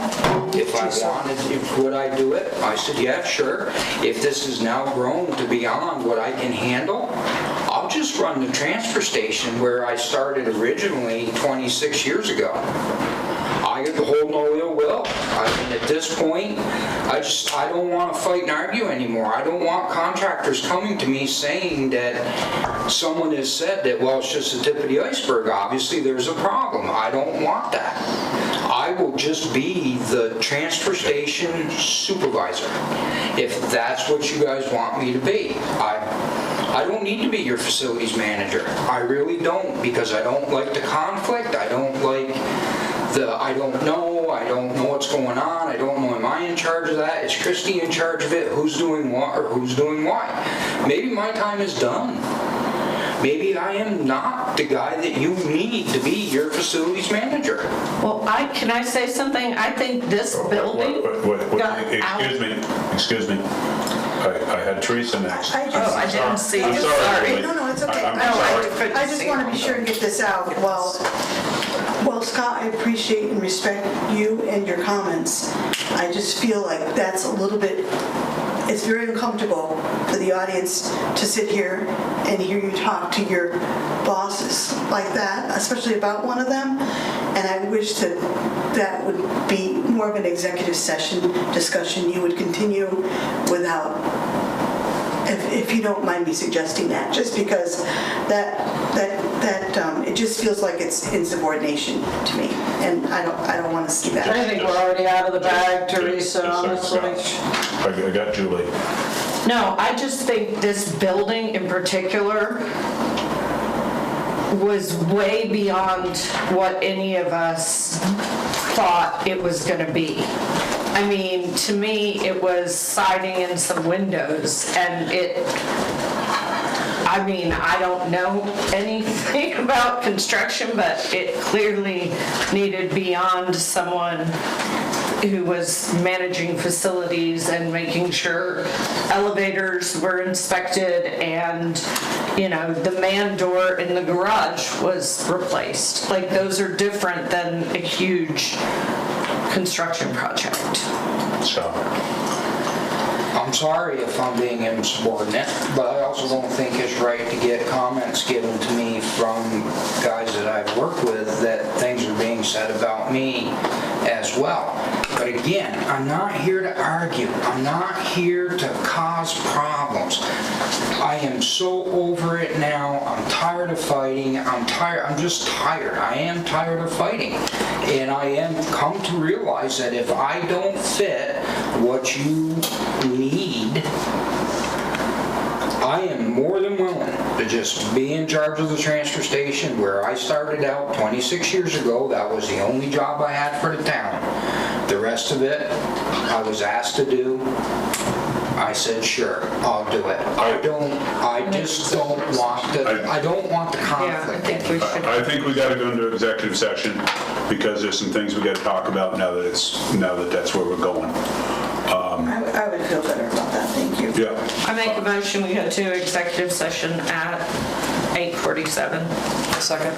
If I wanted, would I do it? I said, yeah, sure. If this is now grown to beyond what I can handle, I'll just run the transfer station where I started originally 26 years ago. I hold no ill will. I mean, at this point, I don't want to fight and argue anymore. I don't want contractors coming to me saying that someone has said that, well, it's just the tip of the iceberg. Obviously, there's a problem. I don't want that. I will just be the transfer station supervisor, if that's what you guys want me to be. I don't need to be your facilities manager. I really don't, because I don't like the conflict. I don't like I don't know what's going on. I don't know, am I in charge of that? Is Christie in charge of it? Who's doing what or who's doing what? Maybe my time is done. Maybe I am not the guy that you need to be your facilities manager. Well, can I say something? I think this building got out. Excuse me. I had Teresa next. I didn't see I'm you, sorry. sorry. Julie. No, it's okay. I'm No, sorry. I just want to be sure and get this out. Well, Scott, I appreciate and respect you and your comments. I just feel like that's a little bit, it's very uncomfortable for the audience to sit here and hear you talk to your bosses like that, especially about one of them. And I wish that would be more of an executive session discussion you would continue without, if you don't mind me suggesting that, just because that it just feels like it's insubordination to me, and I don't want to see that. I think we're already out of the bag, Teresa, honestly. I got Julie. No, I just think this building in particular was way beyond what any of us thought it was going to be. I mean, to me, it was siding and some windows, and I don't know anything about construction, but it clearly needed beyond someone who was managing facilities and making sure elevators were inspected, and, the man door in the garage was replaced. Like, those are different than a huge construction project. So, I'm sorry if I'm being insubordinate, but I also don't think it's right to get comments given to me from guys that I've worked with that things are being said about me as well. But again, I'm not here to argue. I'm not here to cause problems. I am so over it now. I'm tired of fighting. I'm just tired. I am tired of fighting. And I am come to realize that if I don't fit what you need, I am more than willing to just be in charge of the transfer station where I started out 26 years ago. That was the only job I had for the town. The rest of it, I was asked to do. I said, sure, I'll do it. I just don't want I don't want the conflict. I think we gotta go into executive session because there's some things we gotta talk about now that that's where we're going. I would feel better about that, thank you. Yeah. I make a motion, we go to executive session at 8:47. Second.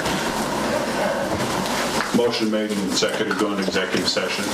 Motion made and seconded to go into executive session.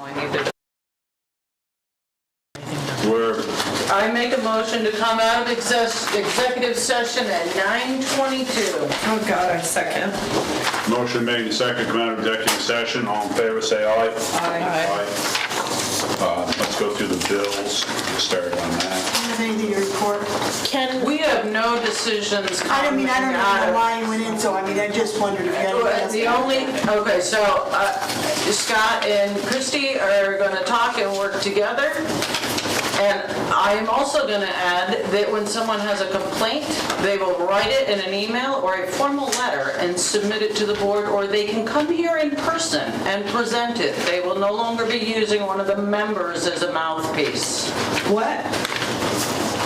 I needed. I make a motion to come out of executive session at 9:22. Oh, God, I second. Motion made and second, come out of executive session. All in favor, say aye. Aye. Let's go through the bills, start on that. Have anything to report? We have no decisions I don't coming know out why you went in, so I mean, I just wondered if you had anything else. The only, okay, so Scott and Christie are gonna talk and work together. And I am also gonna add that when someone has a complaint, they will write it in an email or a formal letter and submit it to the board, or they can come here in person and present it. They will no longer be using one of the members as a mouthpiece. What?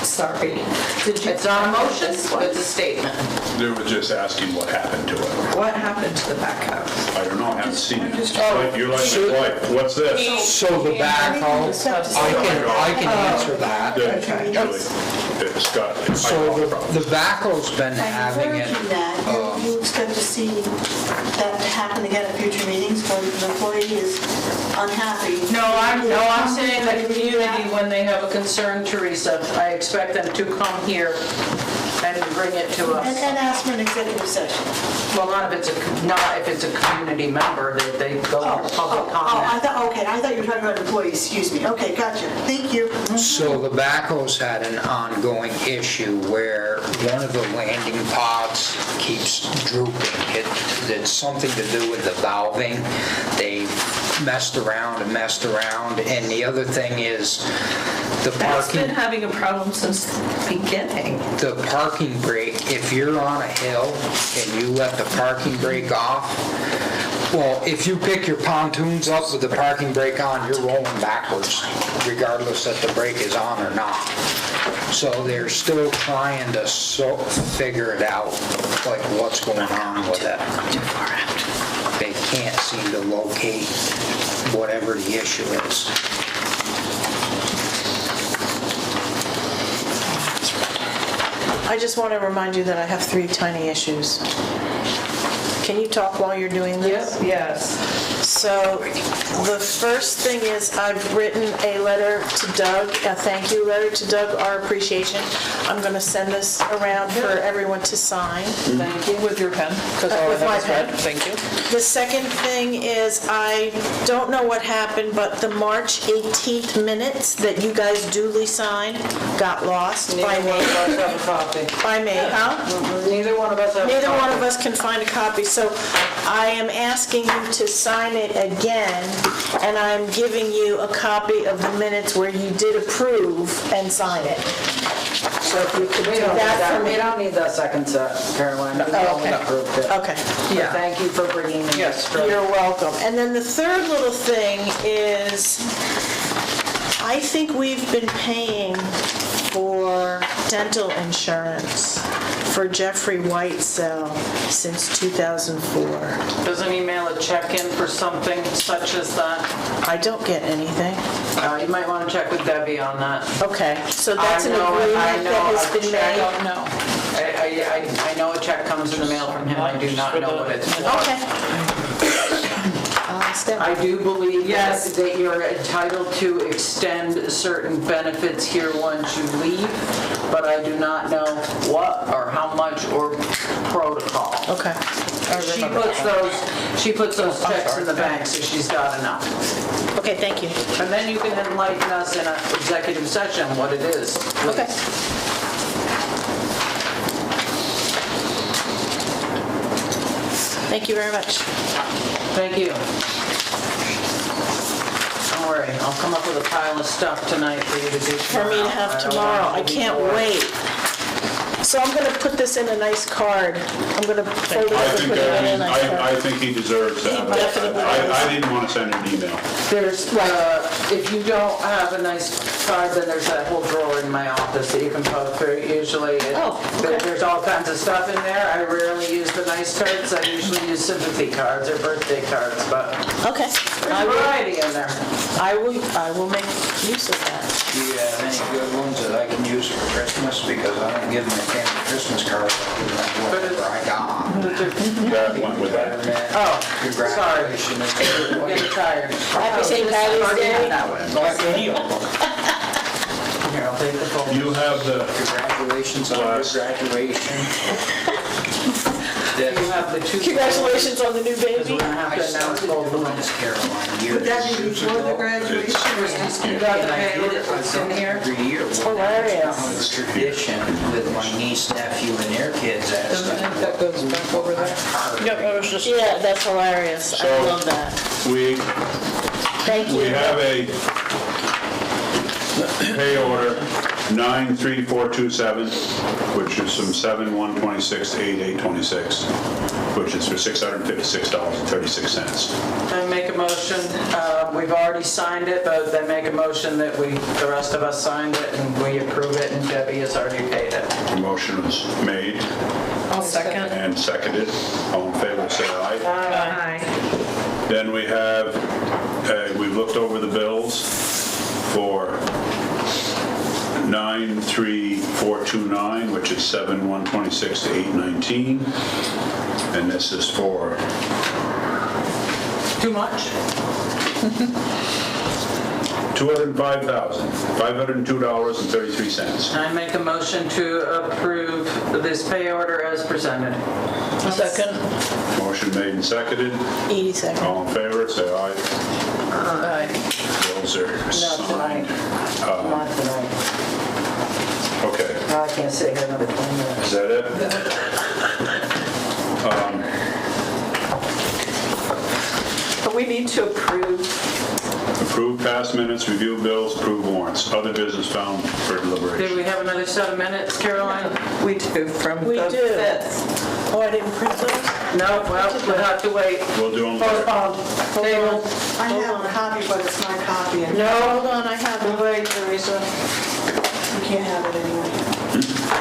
Sorry. Did you? It's not a motion, it's a statement. They were just asking what happened to it. What happened to the back house? I don't know, I haven't seen it. You're like my wife, what's this? So the backhoe, I can answer that. Julie, Scott. So the backhoe's been having it. Encouraging that, you expect to see that happen again at future meetings, because the employee is unhappy. No, I'm saying the community, when they have a concern, Teresa, I expect them to come here and bring it to us. And ask for an executive session. Well, not if it's a community member, that they go to public I comment. thought you were talking about employees, excuse me. Okay, gotcha, thank you. So the backhoe's had an ongoing issue where one of the landing pods keeps drooping. It's something to do with the valving. They've messed around, and the other thing is the That's been parking. having a problem since the beginning. The parking brake, if you're on a hill and you let the parking brake off, well, if you pick your pontoons up with the parking brake on, you're rolling backwards, regardless that the brake is on or not. So they're still trying to figure it out, like what's going on with it. They can't seem to locate whatever the issue is. I just want to remind you that I have 3 tiny issues. Can you talk while you're doing this? Yes. So the first thing is I've written a letter to Doug, a thank you letter to Doug, our appreciation. I'm going to send this around for everyone to sign. Thank you. With your pen? Because With my pen. Thank you. The second thing is, I don't know what happened, but the March 18th minutes that you guys duly signed got lost by Neither one of me. us have a copy. By me, huh? Neither one of us have a copy. Neither one of us can find a copy, so I am asking you to sign it again, and I'm giving you a copy of the minutes where you did approve and sign it. So if you could do that for We me. don't need that second set, Caroline. We Oh, only okay. approved it. Okay. But thank you for bringing me Yes. straight. You're welcome. And then the third little thing is, I think we've been paying for dental insurance for Jeffrey Whitesell since 2004. Doesn't he mail a check in for something such as that? I don't get anything. You might want to check with Debbie on that. Okay, so that's an I agreement know that has a been check. made? I don't know. I know a check comes in the mail from him, I do not know what it's for. Okay. I'll ask them. I do believe that you're entitled to extend certain benefits here once you leave, but I do not know what or how much or protocol. Okay. She puts those checks in the bank, so she's got enough. Okay, thank you. And then you can enlighten us in an executive session what it is. Okay. Thank you very much. Thank you. Don't worry, I'll come up with a pile of stuff tonight for you to do For me to tomorrow. have I don't tomorrow. want I you to be can't bored. wait. So I'm gonna put this in a nice card. I'm gonna fold it I up and think put it in a that, nice card. I think he deserves that. He definitely I didn't want to send him an email. There's, if you don't have a nice card, then there's that whole drawer in my office that you can poke through. Usually, there's all kinds of stuff in there. I rarely use the nice cards. I usually use sympathy cards or birthday cards, but Okay. there's a variety in there. I will make use of that. Do you have any good ones that I can use for Christmas? Because I don't give them a family Christmas card, I give them whatever I got. That went with that. Oh, sorry. Congratulations. I'm getting tired. Happy St. Patty's Day. Like any of them. Here, I'll take the phone. You have the, Congratulations on your graduation. You have the two. Congratulations on the new Because baby. we're gonna have I to announce started both of doing them. this, Caroline, years. Would that be before the graduation? You got the payment, it's in here. Every year. It's hilarious. It's tradition with my niece, nephew, and their kids. I think that goes back over there. Yep, I was just. Yeah, that's hilarious. I So- love that. we Thank you. have a pay order 93427, which is from 7/126 to 8/826, which is for $656.36. I make a motion, we've already signed it, but I make a motion that the rest of us signed it and we approve it and Debbie has already paid it. The motion is made I'll second. and seconded. All in favor, say aye. Aye. Then we have, we've looked over the bills for 93429, which is 7/126 to 8/19, and this is for Too much? $205,502.33. I make a motion to approve this pay order as presented. Second. Motion made and seconded. 80 seconds. All in favor, say aye. Aye. Bills are Not signed. tonight. Not tonight. Okay, I can't say here another 20 minutes. is that it? But we need to approve. Approve past minutes, review bills, approve warrants. Other business found for Did deliberation. we have another set of minutes, Caroline? We do from We the do. 5th. Oh, I didn't print those? No, well, we'll have to wait. We'll do them later. Postpone. Table. I have a copy, but it's my copy, and No, Hold on, I have we'll them. wait, Teresa. you can't have it anyway.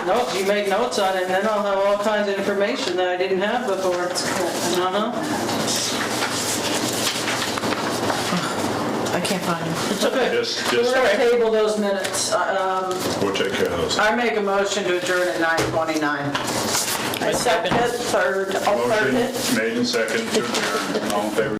Nope, you made notes on it, and then I'll have all kinds of information that I didn't have before. Uh-huh. I can't find them. It's okay. Just, We're gonna table those minutes. we'll take care of those. I make a motion to adjourn at 9:29. I second. Third, I'll third Motion it. made and seconded to adjourn. All in favor?